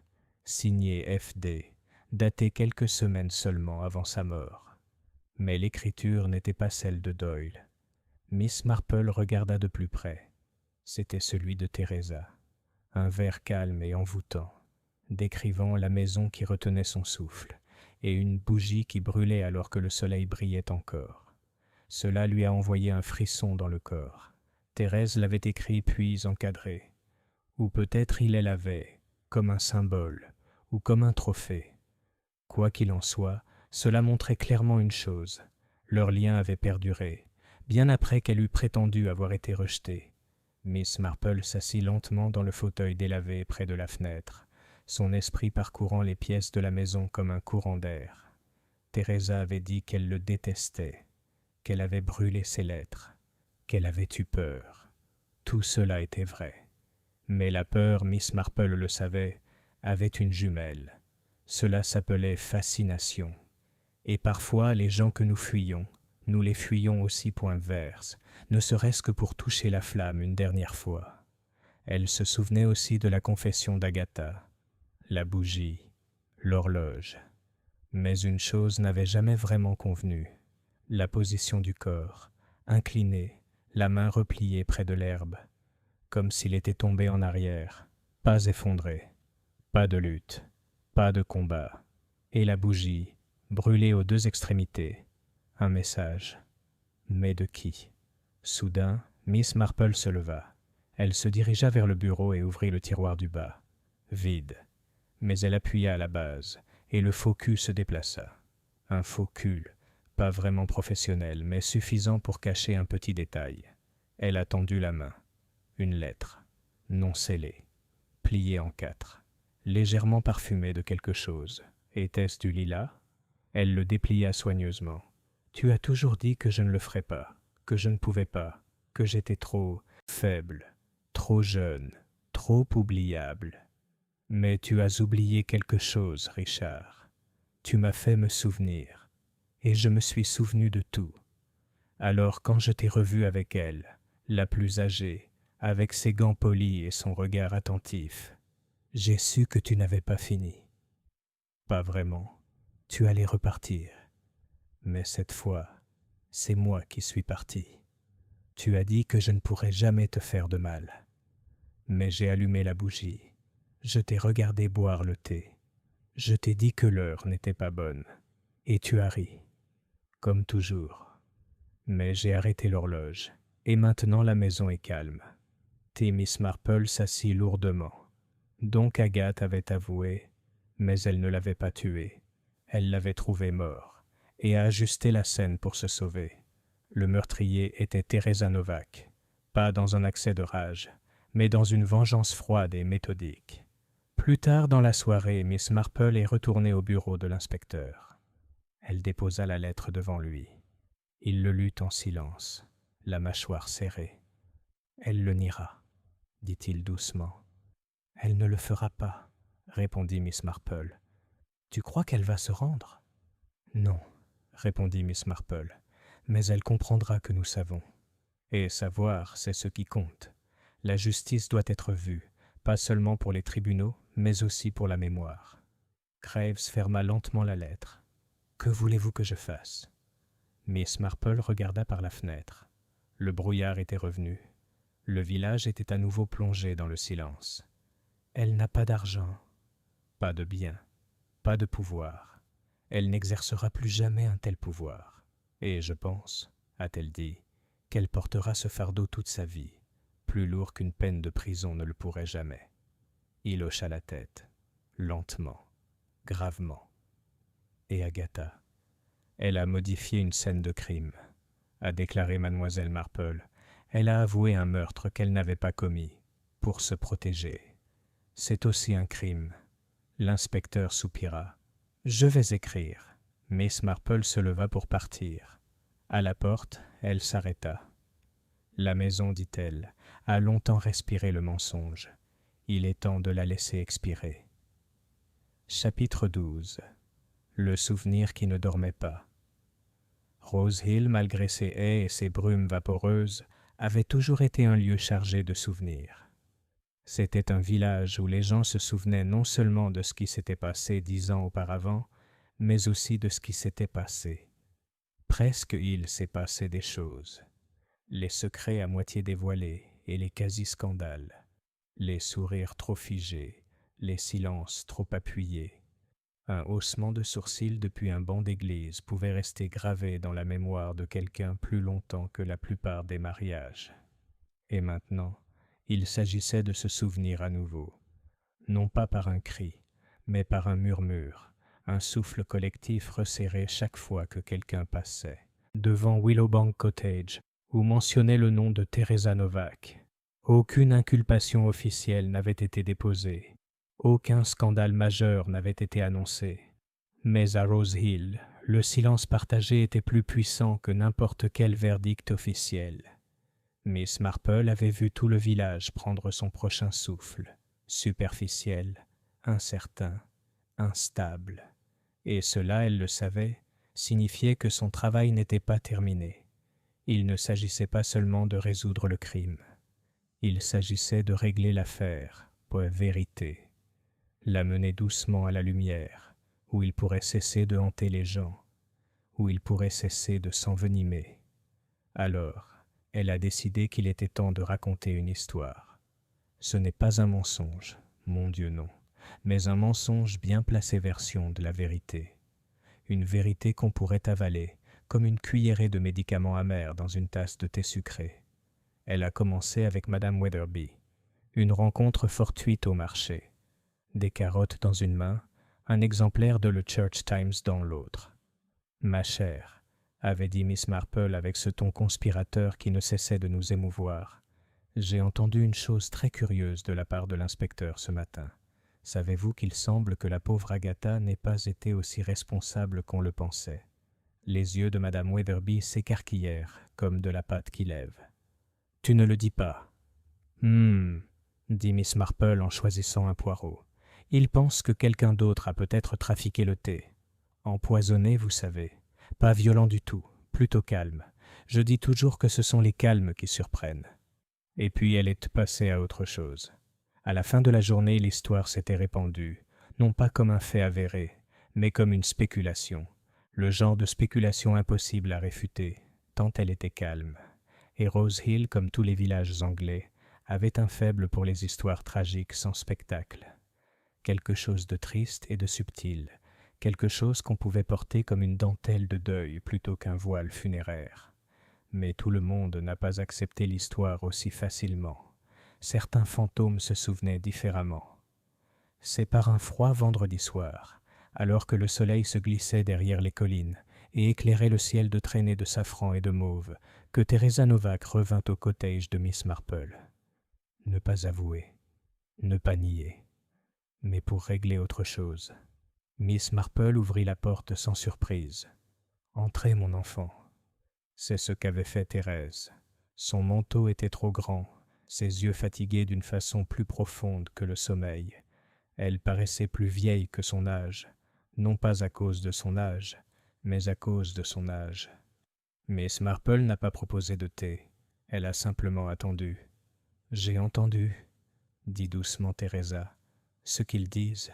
signé F.D., daté quelques semaines seulement avant sa mort. Mais l'écriture n'était pas celle de Doyle. Miss Marple regarda de plus près. C'était celui de Teresa, un vers calme et envoûtant, décrivant la maison qui retenait son souffle, et une bougie qui brûlait alors que le soleil brillait encore. Cela lui a envoyé un frisson dans le corps. Thérèse l'avait écrit puis encadré. Ou peut-être il l'avait, comme un symbole, ou comme un trophée. Quoi qu'il en soit, cela montrait clairement une chose. Leur lien avait perduré, bien après qu'elle eût prétendu avoir été rejetée. Miss Marple s'assit lentement dans le fauteuil délavé près de la fenêtre, son esprit parcourant les pièces de la maison comme un courant d'air. Teresa avait dit qu'elle le détestait, qu'elle avait brûlé ses lettres, qu'elle avait eu peur. Tout cela était vrai. Mais la peur, Miss Marple le savait, avait une jumelle. Cela s'appelait fascination. Et parfois, les gens que nous fuyons, nous les fuyons aussi point verse, ne serait-ce que pour toucher la flamme une dernière fois. Elle se souvenait aussi de la confession d'Agatha, la bougie, l'horloge. Mais une chose n'avait jamais vraiment convenu, la position du corps, incliné, la main repliée près de l'herbe, comme s'il était tombé en arrière, pas effondré, pas de lutte, pas de combat, et la bougie, brûlée aux deux extrémités, un message. Mais de qui? Soudain, Miss Marple se leva. Elle se dirigea vers le bureau et ouvrit le tiroir du bas. Vide. Mais elle appuya à la base, et le faux cul se déplaça. Un faux cul, pas vraiment professionnel, mais suffisant pour cacher un petit détail. Elle a tendu la main. Une lettre, non scellée, pliée en 4, légèrement parfumée de quelque chose. Était-ce du lilas? Elle le déplia soigneusement. « Tu as toujours dit que je ne le ferais pas, que je ne pouvais pas, que j'étais trop faible, trop jeune, trop oubliable. Mais tu as oublié quelque chose, Richard. Tu m'as fait me souvenir, et je me suis souvenu de tout. Alors quand je t'ai revu avec elle, la plus âgée, avec ses gants polis et son regard attentif, j'ai su que tu n'avais pas fini. Pas vraiment. Tu allais repartir. Mais cette fois, c'est moi qui suis parti. Tu as dit que je ne pourrais jamais te faire de mal. Mais j'ai allumé la bougie. Je t'ai regardé boire le thé. Je t'ai dit que l'heure n'était pas bonne. Et tu as ri. Comme toujours. Mais j'ai arrêté l'horloge. Et maintenant la maison est calme. Miss Marple s'assit lourdement. Donc Agathe avait avoué, mais elle ne l'avait pas tué. Elle l'avait trouvé mort, et a ajusté la scène pour se sauver. Le meurtrier était Teresa Novak, pas dans un accès de rage, mais dans une vengeance froide et méthodique. Plus tard dans la soirée, Miss Marple est retournée au bureau de l'inspecteur. Elle déposa la lettre devant lui. Il le lut en silence, la mâchoire serrée. « Elle le niera », dit-il doucement. « Elle ne le fera pas, » répondit Miss Marple. « Tu crois qu'elle va se rendre ?»« Non, » répondit Miss Marple, « mais elle comprendra que nous savons. Et savoir, c'est ce qui compte. La justice doit être vue, pas seulement pour les tribunaux, mais aussi pour la mémoire. » Graves ferma lentement la lettre. « Que voulez-vous que je fasse ?» Miss Marple regarda par la fenêtre. Le brouillard était revenu. Le village était à nouveau plongé dans le silence. Elle n'a pas d'argent, pas de biens, pas de pouvoir. Elle n'exercera plus jamais un tel pouvoir. Et je pense, a-t-elle dit, qu'elle portera ce fardeau toute sa vie, plus lourd qu'une peine de prison ne le pourrait jamais. Il hocha la tête, lentement, gravement. Et Agatha, elle a modifié une scène de crime, a déclaré mademoiselle Marple. Elle a avoué un meurtre qu'elle n'avait pas commis, pour se protéger. C'est aussi un crime. L'inspecteur soupira. Je vais écrire. Miss Marple se leva pour partir. À la porte, elle s'arrêta. La maison, dit-elle, a longtemps respiré le mensonge. Il est temps de la laisser expirer. Chapitre 12. Le souvenir qui ne dormait pas. Rose Hill, malgré ses haies et ses brumes vaporeuses, avait toujours été un lieu chargé de souvenirs. C'était un village où les gens se souvenaient non seulement de ce qui s'était passé 10 ans auparavant, mais aussi de ce qui s'était passé. Presque il s'est passé des choses. Les secrets à moitié dévoilés et les quasi-scandales, les sourires trop figés, les silences trop appuyés. Un haussement de sourcils depuis un banc d'église pouvait rester gravé dans la mémoire de quelqu'un plus longtemps que la plupart des mariages. Et maintenant, il s'agissait de se souvenir à nouveau, non pas par un cri, mais par un murmure, un souffle collectif resserré chaque fois que quelqu'un passait, devant Willowbank Cottage, où mentionnait le nom de Teresa Novak. Aucune inculpation officielle n'avait été déposée, aucun scandale majeur n'avait été annoncé. Mais à Rose Hill, le silence partagé était plus puissant que n'importe quel verdict officiel. Miss Marple avait vu tout le village prendre son prochain souffle, superficiel, incertain, instable. Et cela, elle le savait, signifiait que son travail n'était pas terminé. Il ne s'agissait pas seulement de résoudre le crime. Il s'agissait de régler l'affaire, pour vérité. La mener doucement à la lumière, où il pourrait cesser de hanter les gens, où il pourrait cesser de s'envenimer. Alors, elle a décidé qu'il était temps de raconter une histoire. Ce n'est pas un mensonge, mon Dieu non, mais un mensonge bien placé version de la vérité. Une vérité qu'on pourrait avaler, comme une cuillerée de médicaments amers dans une tasse de thé sucré. Elle a commencé avec Madame Weatherby. Une rencontre fortuite au marché. Des carottes dans une main, un exemplaire de le Church Times dans l'autre. « Ma chère », avait dit Miss Marple avec ce ton conspirateur qui ne cessait de nous émouvoir. « J'ai entendu une chose très curieuse de la part de l'inspecteur ce matin. Savez-vous qu'il semble que la pauvre Agatha n'ait pas été aussi responsable qu'on le pensait ?» Les yeux de Madame Weatherby s'écarquillèrent comme de la pâte qui lève. « Tu ne le dis pas. »« dit Miss Marple en choisissant un poireau. « Il pense que quelqu'un d'autre a peut-être trafiqué le thé. Empoisonné, vous savez. Pas violent du tout, plutôt calme. Je dis toujours que ce sont les calmes qui surprennent. » Et puis elle est passée à autre chose. À la fin de la journée, l'histoire s'était répandue, non pas comme un fait avéré, mais comme une spéculation. Le genre de spéculation impossible à réfuter, tant elle était calme. Et Rose Hill, comme tous les villages anglais, avait un faible pour les histoires tragiques sans spectacle. Quelque chose de triste et de subtil, quelque chose qu'on pouvait porter comme une dentelle de deuil plutôt qu'un voile funéraire. Mais tout le monde n'a pas accepté l'histoire aussi facilement. Certains fantômes se souvenaient différemment. C'est par un froid vendredi soir, alors que le soleil se glissait derrière les collines et éclairait le ciel de traînées de safran et de mauve, que Teresa Novak revint au cottage de Miss Marple. Ne pas avouer, ne pas nier, mais pour régler autre chose. Miss Marple ouvrit la porte sans surprise. « Entrez, mon enfant. » C'est ce qu'avait fait Thérèse. Son manteau était trop grand, ses yeux fatigués d'une façon plus profonde que le sommeil. Elle paraissait plus vieille que son âge, non pas à cause de son âge, mais à cause de son âge. Miss Marple n'a pas proposé de thé. Elle a simplement attendu. « J'ai entendu, » dit doucement Teresa. « Ce qu'ils disent.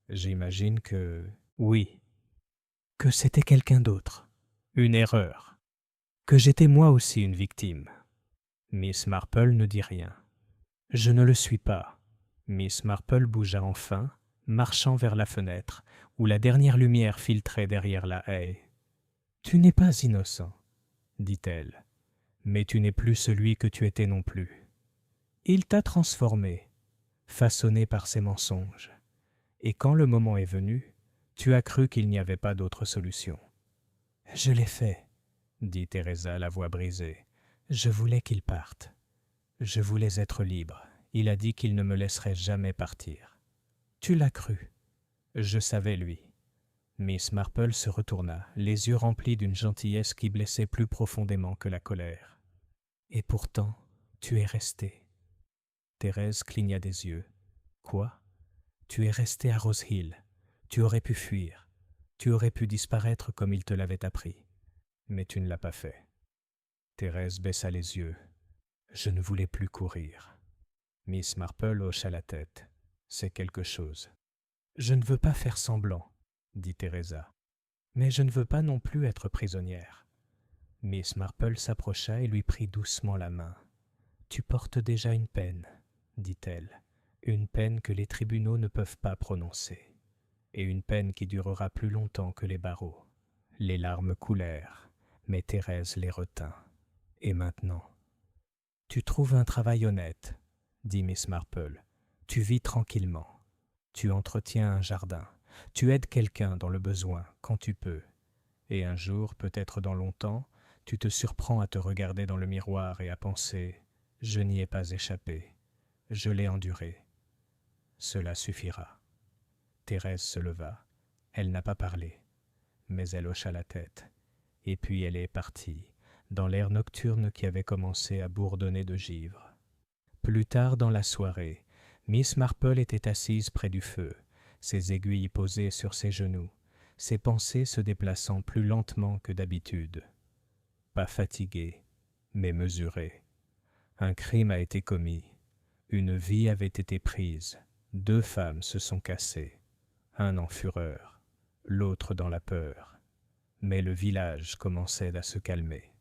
J'imagine que... » « Oui. Que c'était quelqu'un d'autre. Une erreur. Que j'étais moi aussi une victime. » Miss Marple ne dit rien. « Je ne le suis pas. » Miss Marple bougea enfin, marchant vers la fenêtre, où la dernière lumière filtrait derrière la haie. « Tu n'es pas innocent, dit-elle, mais tu n'es plus celui que tu étais non plus. Il t'a transformé, façonné par ses mensonges, et quand le moment est venu, tu as cru qu'il n'y avait pas d'autre solution. »« Je l'ai fait, » dit Teresa, la voix brisée. « Je voulais qu'il parte. Je voulais être libre. Il a dit qu'il ne me laisserait jamais partir. »« Tu l'as cru. Je savais, lui. » Miss Marple se retourna, les yeux remplis d'une gentillesse qui blessait plus profondément que la colère. « Et pourtant, tu es resté. » Thérèse cligna des yeux. « Quoi ? Tu es resté à Rose Hill. Tu aurais pu fuir. Tu aurais pu disparaître comme il te l'avait appris. Mais tu ne l'as pas fait. » Thérèse baissa les yeux. « Je ne voulais plus courir. » Miss Marple hocha la tête. « C'est quelque chose. »« Je ne veux pas faire semblant, » dit Teresa. « Mais je ne veux pas non plus être prisonnière. » Miss Marple s'approcha et lui prit doucement la main. « Tu portes déjà une peine, » dit-elle. « Une peine que les tribunaux ne peuvent pas prononcer. Et une peine qui durera plus longtemps que les barreaux. » Les larmes coulèrent, mais Thérèse les retint. « Et maintenant ? » « Tu trouves un travail honnête, » dit Miss Marple. « Tu vis tranquillement. Tu entretiens un jardin. Tu aides quelqu'un dans le besoin, quand tu peux. Et un jour, peut-être dans longtemps, tu te surprends à te regarder dans le miroir et à penser « Je n'y ai pas échappé. Je l'ai enduré. Cela suffira. » Thérèse se leva. Elle n'a pas parlé, mais elle hocha la tête. Et puis elle est partie, dans l'air nocturne qui avait commencé à bourdonner de givre. Plus tard dans la soirée, Miss Marple était assise près du feu, ses aiguilles posées sur ses genoux, ses pensées se déplaçant plus lentement que d'habitude. Pas fatiguée, mais mesurée. Un crime a été commis. Une vie avait été prise. 2 femmes se sont cassées. Un en fureur, l'autre dans la peur. Mais le village commençait à se calmer.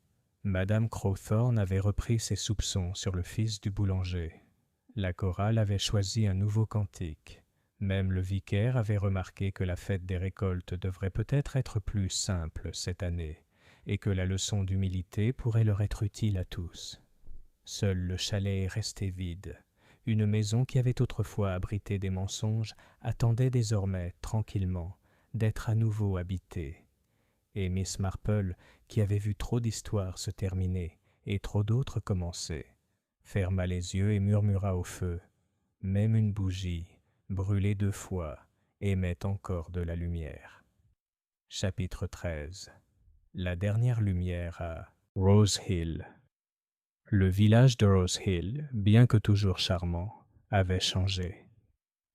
Madame Crowthorne avait repris ses soupçons sur le fils du boulanger. La chorale avait choisi un nouveau cantique. Même le vicaire avait remarqué que la fête des récoltes devrait peut-être être plus simple cette année, et que la leçon d'humilité pourrait leur être utile à tous. Seul le chalet est resté vide. Une maison qui avait autrefois abrité des mensonges attendait désormais, tranquillement, d'être à nouveau habitée. Et Miss Marple, qui avait vu trop d'histoires se terminer et trop d'autres commencer, ferma les yeux et murmura au feu « Même une bougie, brûlée 2 fois, émet encore de la lumière. » Chapitre 13. La dernière lumière à Rose Hill. Le village de Rose Hill, bien que toujours charmant, avait changé.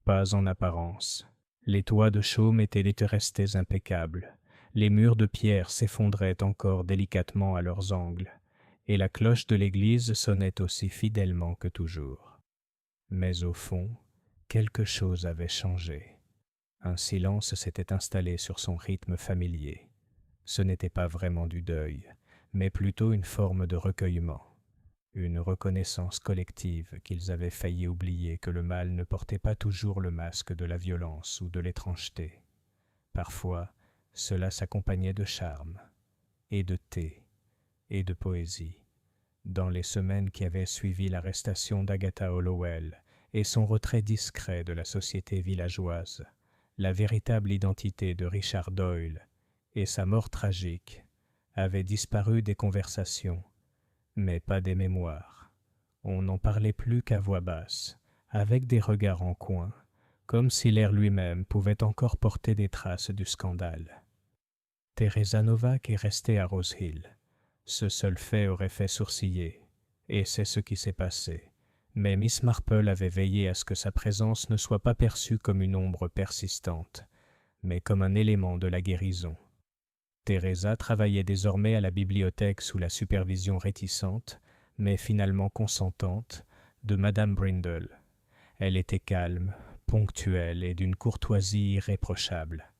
Pas en apparence. Les toits de chaume étaient restés impeccables. Les murs de pierre s'effondraient encore délicatement à leurs angles, et la cloche de l'église sonnait aussi fidèlement que toujours. Mais au fond, quelque chose avait changé. Un silence s'était installé sur son rythme familier. Ce n'était pas vraiment du deuil, mais plutôt une forme de recueillement, une reconnaissance collective qu'ils avaient failli oublier que le mal ne portait pas toujours le masque de la violence ou de l'étrangeté. Parfois, cela s'accompagnait de charme, et de thé, et de poésie. Dans les semaines qui avaient suivi l'arrestation d'Agatha Hollowell et son retrait discret de la société villageoise, la véritable identité de Richard Doyle et sa mort tragique avaient disparu des conversations, mais pas des mémoires. On n'en parlait plus qu'à voix basse, avec des regards en coin, comme si l'air lui-même pouvait encore porter des traces du scandale. Teresa Novak est restée à Rose Hill. Ce seul fait aurait fait sourciller, et c'est ce qui s'est passé. Mais Miss Marple avait veillé à ce que sa présence ne soit pas perçue comme une ombre persistante, mais comme un élément de la guérison. Teresa travaillait désormais à la bibliothèque sous la supervision réticente, mais finalement consentante, de Madame Brindle. Elle était calme, ponctuelle et d'une courtoisie irréprochable.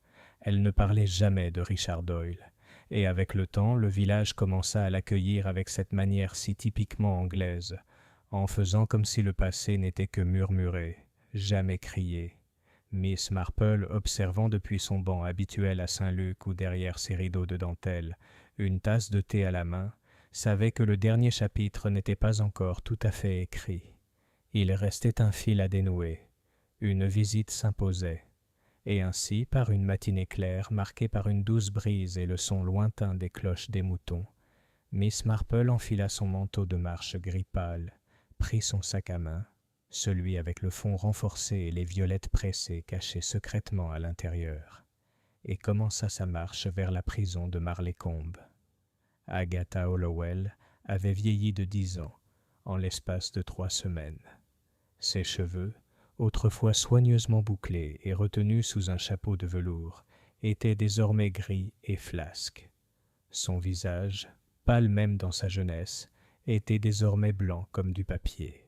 Elle ne parlait jamais de Richard Doyle, et avec le temps, le village commença à l'accueillir avec cette manière si typiquement anglaise, en faisant comme si le passé n'était que murmuré, jamais crié, Miss Marple, observant depuis son banc habituel à Saint-Luc ou derrière ses rideaux de dentelle, une tasse de thé à la main, savait que le dernier chapitre n'était pas encore tout à fait écrit. Il restait un fil à dénouer. Une visite s'imposait. Et ainsi, par une matinée claire, marquée par une douce brise et le son lointain des cloches des moutons, Miss Marple enfila son manteau de marche gris pâle, prit son sac à main, celui avec le fond renforcé et les violettes pressées cachées secrètement à l'intérieur, et commença sa marche vers la prison de Marleycombe. Agatha Hollowell avait vieilli de 10 ans, en l'espace de 3 semaines. Ses cheveux, autrefois soigneusement bouclés et retenus sous un chapeau de velours, étaient désormais gris et flasques. Son visage, pâle même dans sa jeunesse, était désormais blanc comme du papier,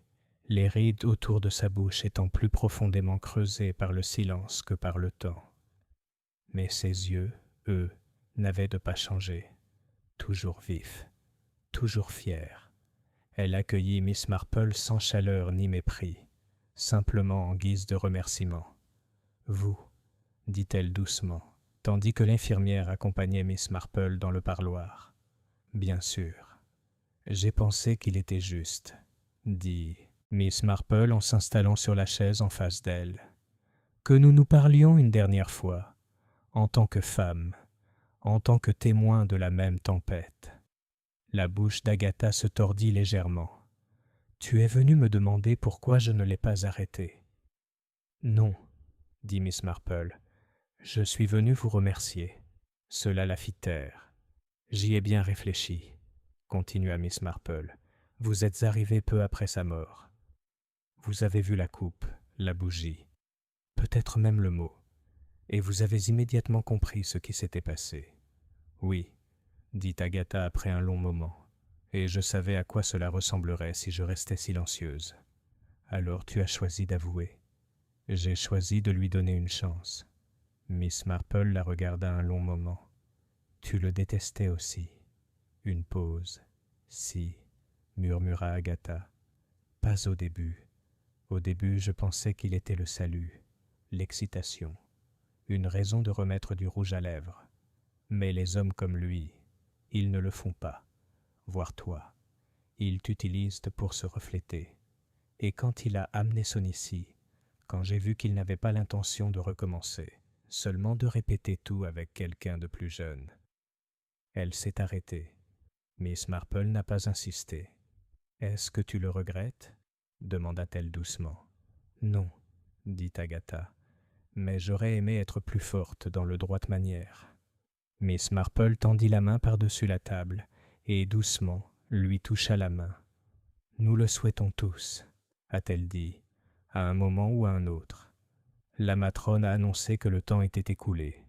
les rides autour de sa bouche étant plus profondément creusées par le silence que par le temps. Mais ses yeux, eux, n'avaient de pas changé, toujours vifs, toujours fiers. Elle accueillit Miss Marple sans chaleur ni mépris, simplement en guise de remerciement. « Vous, » dit-elle doucement, tandis que l'infirmière accompagnait Miss Marple dans le parloir. « Bien sûr. J'ai pensé qu'il était juste, » dit Miss Marple en s'installant sur la chaise en face d'elle. « Que nous nous parlions une dernière fois, en tant que femme, en tant que témoin de la même tempête. » La bouche d'Agatha se tordit légèrement. « Tu es venu me demander pourquoi je ne l'ai pas arrêté. »« Non, » dit Miss Marple. « Je suis venu vous remercier. » Cela la fit taire. « J'y ai bien réfléchi, » continua Miss Marple. « Vous êtes arrivé peu après sa mort. Vous avez vu la coupe, la bougie, peut-être même le mot, et vous avez immédiatement compris ce qui s'était passé. »« Oui, » dit Agatha après un long moment, « et je savais à quoi cela ressemblerait si je restais silencieuse. Alors tu as choisi d'avouer. J'ai choisi de lui donner une chance. » Miss Marple la regarda un long moment. « Tu le détestais aussi. » Une pause. « Si, » murmura Agatha. « Pas au début. Au début, je pensais qu'il était le salut, l'excitation, une raison de remettre du rouge à lèvres. Mais les hommes comme lui, ils ne le font pas, voire toi. Ils t'utilisent pour se refléter. Et quand il a amené son ici, quand j'ai vu qu'il n'avait pas l'intention de recommencer, seulement de répéter tout avec quelqu'un de plus jeune. » Elle s'est arrêtée. Miss Marple n'a pas insisté. « Est-ce que tu le regrettes ?» demanda-t-elle doucement. « Non, » dit Agatha, « mais j'aurais aimé être plus forte dans le droite manière. » Miss Marple tendit la main par-dessus la table et doucement lui toucha la main. « Nous le souhaitons tous, » a-t-elle dit, à un moment ou à un autre. La matrone a annoncé que le temps était écoulé.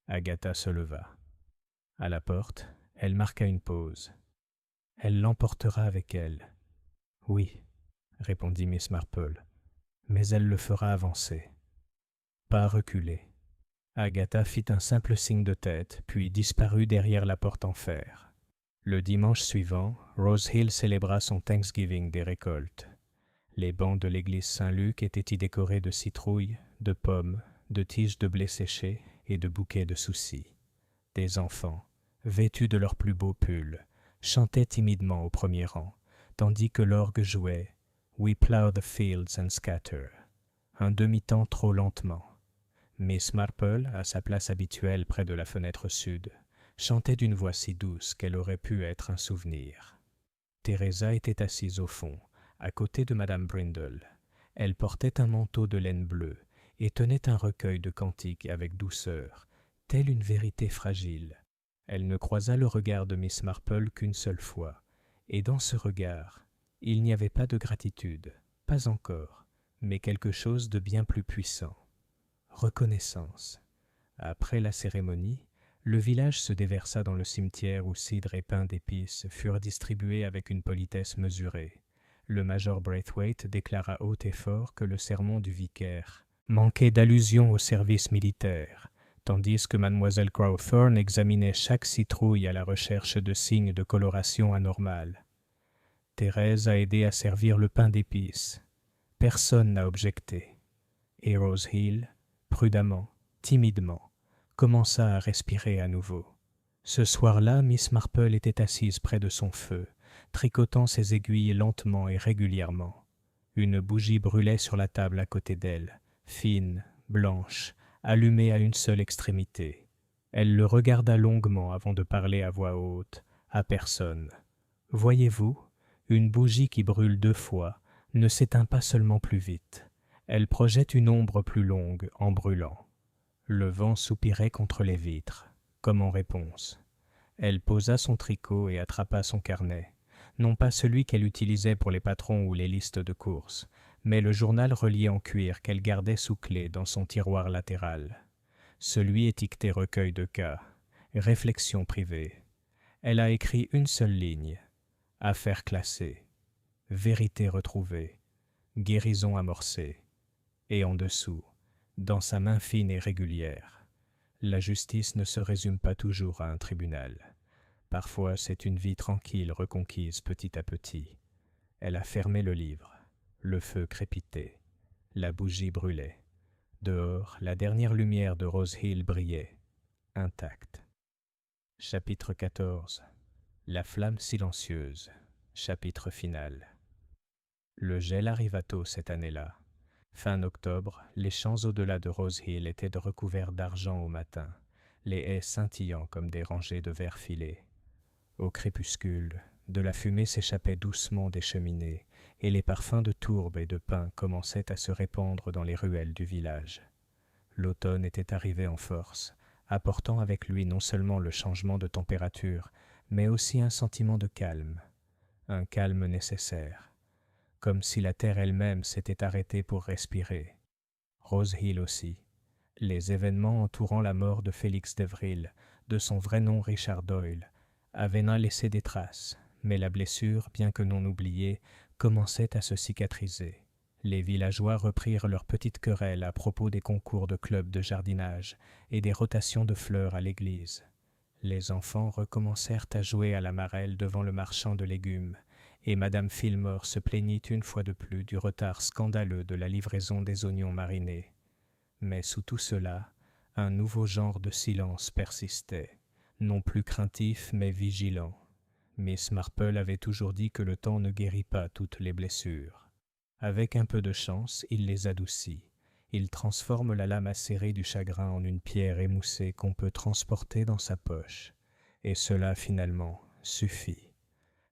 Agatha se leva. À la porte, elle marqua une pause. « Elle l'emportera avec elle. »« Oui, » répondit Miss Marple, « mais elle le fera avancer. » Pas reculer. Agatha fit un simple signe de tête, puis disparut derrière la porte en fer. Le dimanche suivant, Rose Hill célébra son Thanksgiving des récoltes. Les bancs de l'église Saint-Luc étaient y décorés de citrouilles, de pommes, de tiges de blé séché et de bouquets de soucis. Des enfants, vêtus de leurs plus beaux pulls, chantaient timidement au premier rang, tandis que l'orgue jouait « We plough the fields and scatter », un demi-temps trop lentement. Miss Marple, à sa place habituelle près de la fenêtre sud, chantait d'une voix si douce qu'elle aurait pu être un souvenir. Teresa était assise au fond, à côté de Madame Brindle. Elle portait un manteau de laine bleue et tenait un recueil de cantiques avec douceur, telle une vérité fragile. Elle ne croisa le regard de Miss Marple qu'une seule fois, et dans ce regard, il n'y avait pas de gratitude, pas encore, mais quelque chose de bien plus puissant. Reconnaissance. Après la cérémonie, le village se déversa dans le cimetière où cidre et pain d'épices furent distribués avec une politesse mesurée. Le major Braithwaite déclara haut et fort que le sermon du vicaire manquait d'allusion au service militaire, tandis que mademoiselle Crawthorne examinait chaque citrouille à la recherche de signes de coloration anormale. Thérèse a aidé à servir le pain d'épices. Personne n'a objecté. Et Rose Hill, prudemment, timidement, commença à respirer à nouveau. Ce soir-là, Miss Marple était assise près de son feu, tricotant ses aiguilles lentement et régulièrement. Une bougie brûlait sur la table à côté d'elle, fine, blanche, allumée à une seule extrémité. Elle le regarda longuement avant de parler à voix haute, à personne. « Voyez-vous, une bougie qui brûle 2 fois ne s'éteint pas seulement plus vite. Elle projette une ombre plus longue en brûlant. » Le vent soupirait contre les vitres, comme en réponse. Elle posa son tricot et attrapa son carnet. Non pas celui qu'elle utilisait pour les patrons ou les listes de courses, mais le journal relié en cuir qu'elle gardait sous clé dans son tiroir latéral. Celui étiqueté recueil de cas, réflexion privée. Elle a écrit une seule ligne. Affaire classée. Vérité retrouvée. Guérison amorcée. Et en dessous, dans sa main fine et régulière. La justice ne se résume pas toujours à un tribunal. Parfois, c'est une vie tranquille reconquise petit à petit. Elle a fermé le livre. Le feu crépitait. La bougie brûlait. Dehors, la dernière lumière de Rose Hill brillait, intacte. Chapitre 14. La flamme silencieuse. Chapitre final. Le gel arriva tôt cette année-là. Fin octobre, les champs au-delà de Rose Hill étaient recouverts d'argent au matin, les haies scintillant comme des rangées de verre filés. Au crépuscule, de la fumée s'échappait doucement des cheminées, et les parfums de tourbe et de pin commençaient à se répandre dans les ruelles du village. L'automne était arrivé en force, apportant avec lui non seulement le changement de température, mais aussi un sentiment de calme, un calme nécessaire, comme si la terre elle-même s'était arrêtée pour respirer. Rose Hill aussi. Les événements entourant la mort de Félix Devril, de son vrai nom Richard Doyle, avaient laissé des traces, mais la blessure, bien que non oubliée, commençait à se cicatriser. Les villageois reprirent leur petite querelle à propos des concours de clubs de jardinage et des rotations de fleurs à l'église. Les enfants recommencèrent à jouer à la marelle devant le marchand de légumes, et Madame Fillmore se plaignit une fois de plus du retard scandaleux de la livraison des oignons marinés. Mais sous tout cela, un nouveau genre de silence persistait, non plus craintif mais vigilant. Miss Marple avait toujours dit que le temps ne guérit pas toutes les blessures. Avec un peu de chance, il les adoucit. Il transforme la lame acérée du chagrin en une pierre émoussée qu'on peut transporter dans sa poche. Et cela, finalement, suffit.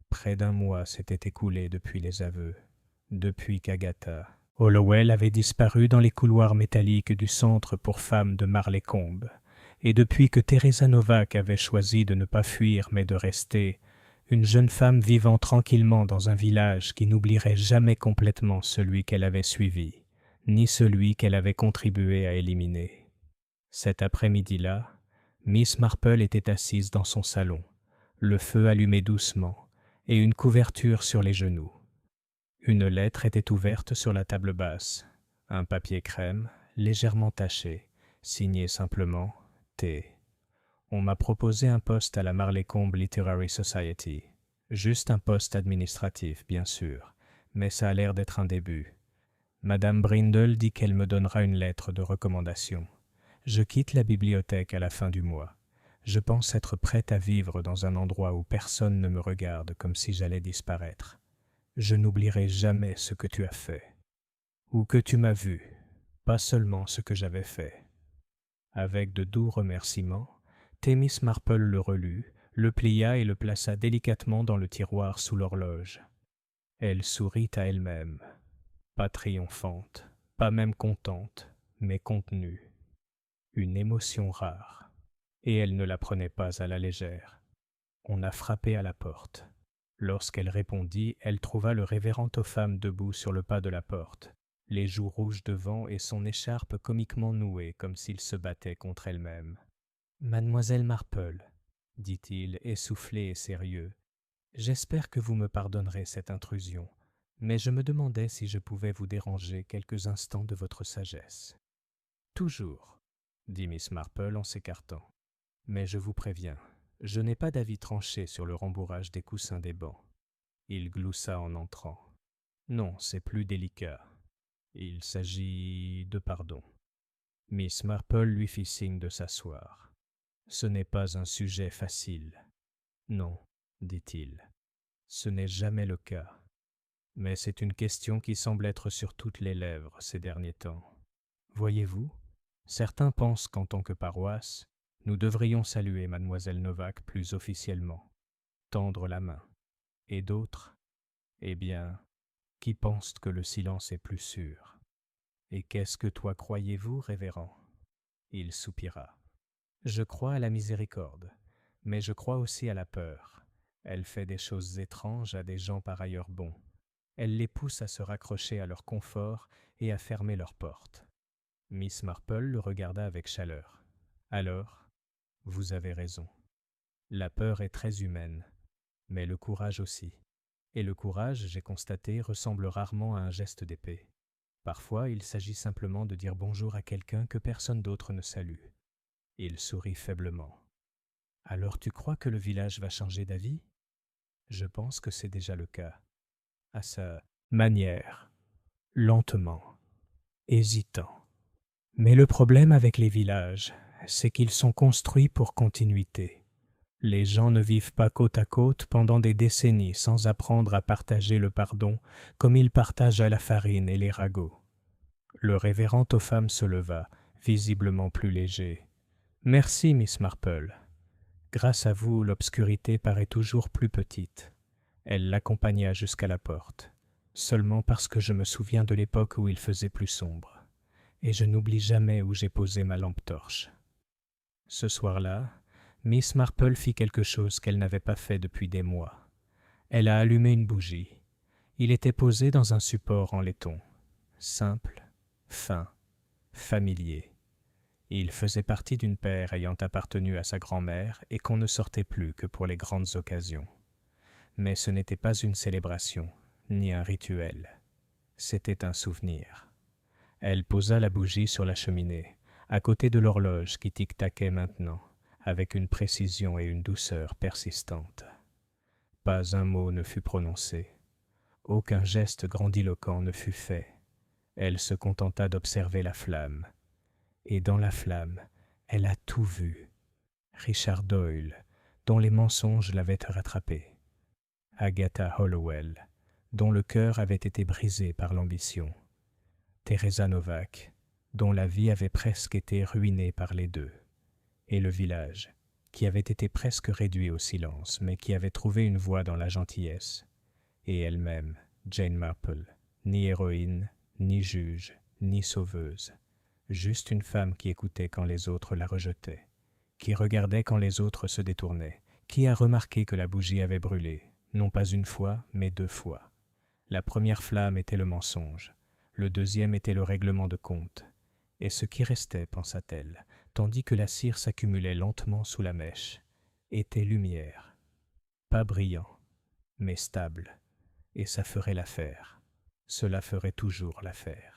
Près d'1 mois s'était écoulé depuis les aveux, depuis qu'Agatha Hollowell avait disparu dans les couloirs métalliques du centre pour femmes de Marleycombe, et depuis que Teresa Novak avait choisi de ne pas fuir mais de rester, une jeune femme vivant tranquillement dans un village qui n'oublierait jamais complètement celui qu'elle avait suivi, ni celui qu'elle avait contribué à éliminer. Cet après-midi-là, Miss Marple était assise dans son salon, le feu allumé doucement, et une couverture sur les genoux. Une lettre était ouverte sur la table basse, un papier crème, légèrement taché, signé simplement « T ». On m'a proposé un poste à la Marleycombe Literary Society. Juste un poste administratif, bien sûr, mais ça a l'air d'être un début. Madame Brindle dit qu'elle me donnera une lettre de recommandation. Je quitte la bibliothèque à la fin du mois. Je pense être prête à vivre dans un endroit où personne ne me regarde comme si j'allais disparaître. Je n'oublierai jamais ce que tu as fait, ou que tu m'as vu, pas seulement ce que j'avais fait. Avec de doux remerciements, Miss Marple le relut, le plia et le plaça délicatement dans le tiroir sous l'horloge. Elle sourit à elle-même, pas triomphante, pas même contente, mais contenue. Une émotion rare, et elle ne la prenait pas à la légère. On a frappé à la porte. Lorsqu'elle répondit, elle trouva le révérend Topham debout sur le pas de la porte, les joues rouges devant et son écharpe comiquement nouée comme s'il se battait contre elle-même. « Mademoiselle Marple, » dit-il, essoufflé et sérieux, « j'espère que vous me pardonnerez cette intrusion, mais je me demandais si je pouvais vous déranger quelques instants de votre sagesse. »« Toujours, » dit Miss Marple en s'écartant, « mais je vous préviens, je n'ai pas d'avis tranché sur le rembourrage des coussins des bancs. » Il gloussa en entrant. « Non, c'est plus délicat. Il s'agit de pardon. » Miss Marple lui fit signe de s'asseoir. « Ce n'est pas un sujet facile. »« Non, dit-il, ce n'est jamais le cas. Mais c'est une question qui semble être sur toutes les lèvres ces derniers temps. Voyez-vous, certains pensent qu'en tant que paroisse, nous devrions saluer mademoiselle Novak plus officiellement, tendre la main. Et d'autres, eh bien, qui pensent que le silence est plus sûr. Et qu'est-ce que toi croyez-vous, révérend ? » Il soupira. « Je crois à la miséricorde, mais je crois aussi à la peur. Elle fait des choses étranges à des gens par ailleurs bons. Elle les pousse à se raccrocher à leur confort et à fermer leurs portes. » Miss Marple le regarda avec chaleur. « Alors, vous avez raison. La peur est très humaine, mais le courage aussi. Et le courage, j'ai constaté, ressemble rarement à un geste d'épée. Parfois, il s'agit simplement de dire bonjour à quelqu'un que personne d'autre ne salue. » Il sourit faiblement. « Alors tu crois que le village va changer d'avis ? » « Je pense que c'est déjà le cas. À sa manière, lentement, hésitant. Mais le problème avec les villages, c'est qu'ils sont construits pour continuité. Les gens ne vivent pas côte à côte pendant des décennies sans apprendre à partager le pardon comme ils partagent la farine et les ragots. » Le révérend aux femmes se leva, visiblement plus léger. « Merci, Miss Marple. Grâce à vous, l'obscurité paraît toujours plus petite. » Elle l'accompagna jusqu'à la porte, seulement parce que je me souviens de l'époque où il faisait plus sombre, et je n'oublie jamais où j'ai posé ma lampe torche. Ce soir-là, Miss Marple fit quelque chose qu'elle n'avait pas fait depuis des mois. Elle a allumé une bougie. Il était posé dans un support en laiton, simple, fin, familier. Il faisait partie d'une paire ayant appartenu à sa grand-mère et qu'on ne sortait plus que pour les grandes occasions. Mais ce n'était pas une célébration, ni un rituel. C'était un souvenir. Elle posa la bougie sur la cheminée, à côté de l'horloge qui tic-taquait maintenant, avec une précision et une douceur persistantes. Pas un mot ne fut prononcé. Aucun geste grandiloquent ne fut fait. Elle se contenta d'observer la flamme. Et dans la flamme, elle a tout vu. Richard Doyle, dont les mensonges l'avaient rattrapé. Agatha Hollowell, dont le cœur avait été brisé par l'ambition. Teresa Novak, dont la vie avait presque été ruinée par les deux. Et le village, qui avait été presque réduit au silence, mais qui avait trouvé une voie dans la gentillesse. Et elle-même, Jane Marple, ni héroïne, ni juge, ni sauveuse. Juste une femme qui écoutait quand les autres la rejetaient, qui regardait quand les autres se détournaient, qui a remarqué que la bougie avait brûlé, non pas une fois, mais 2 fois. La première flamme était le mensonge, le deuxième était le règlement de compte, et ce qui restait, pensa-t-elle, tandis que la cire s'accumulait lentement sous la mèche, était lumière. Pas brillant, mais stable, et ça ferait l'affaire. Cela ferait toujours l'affaire.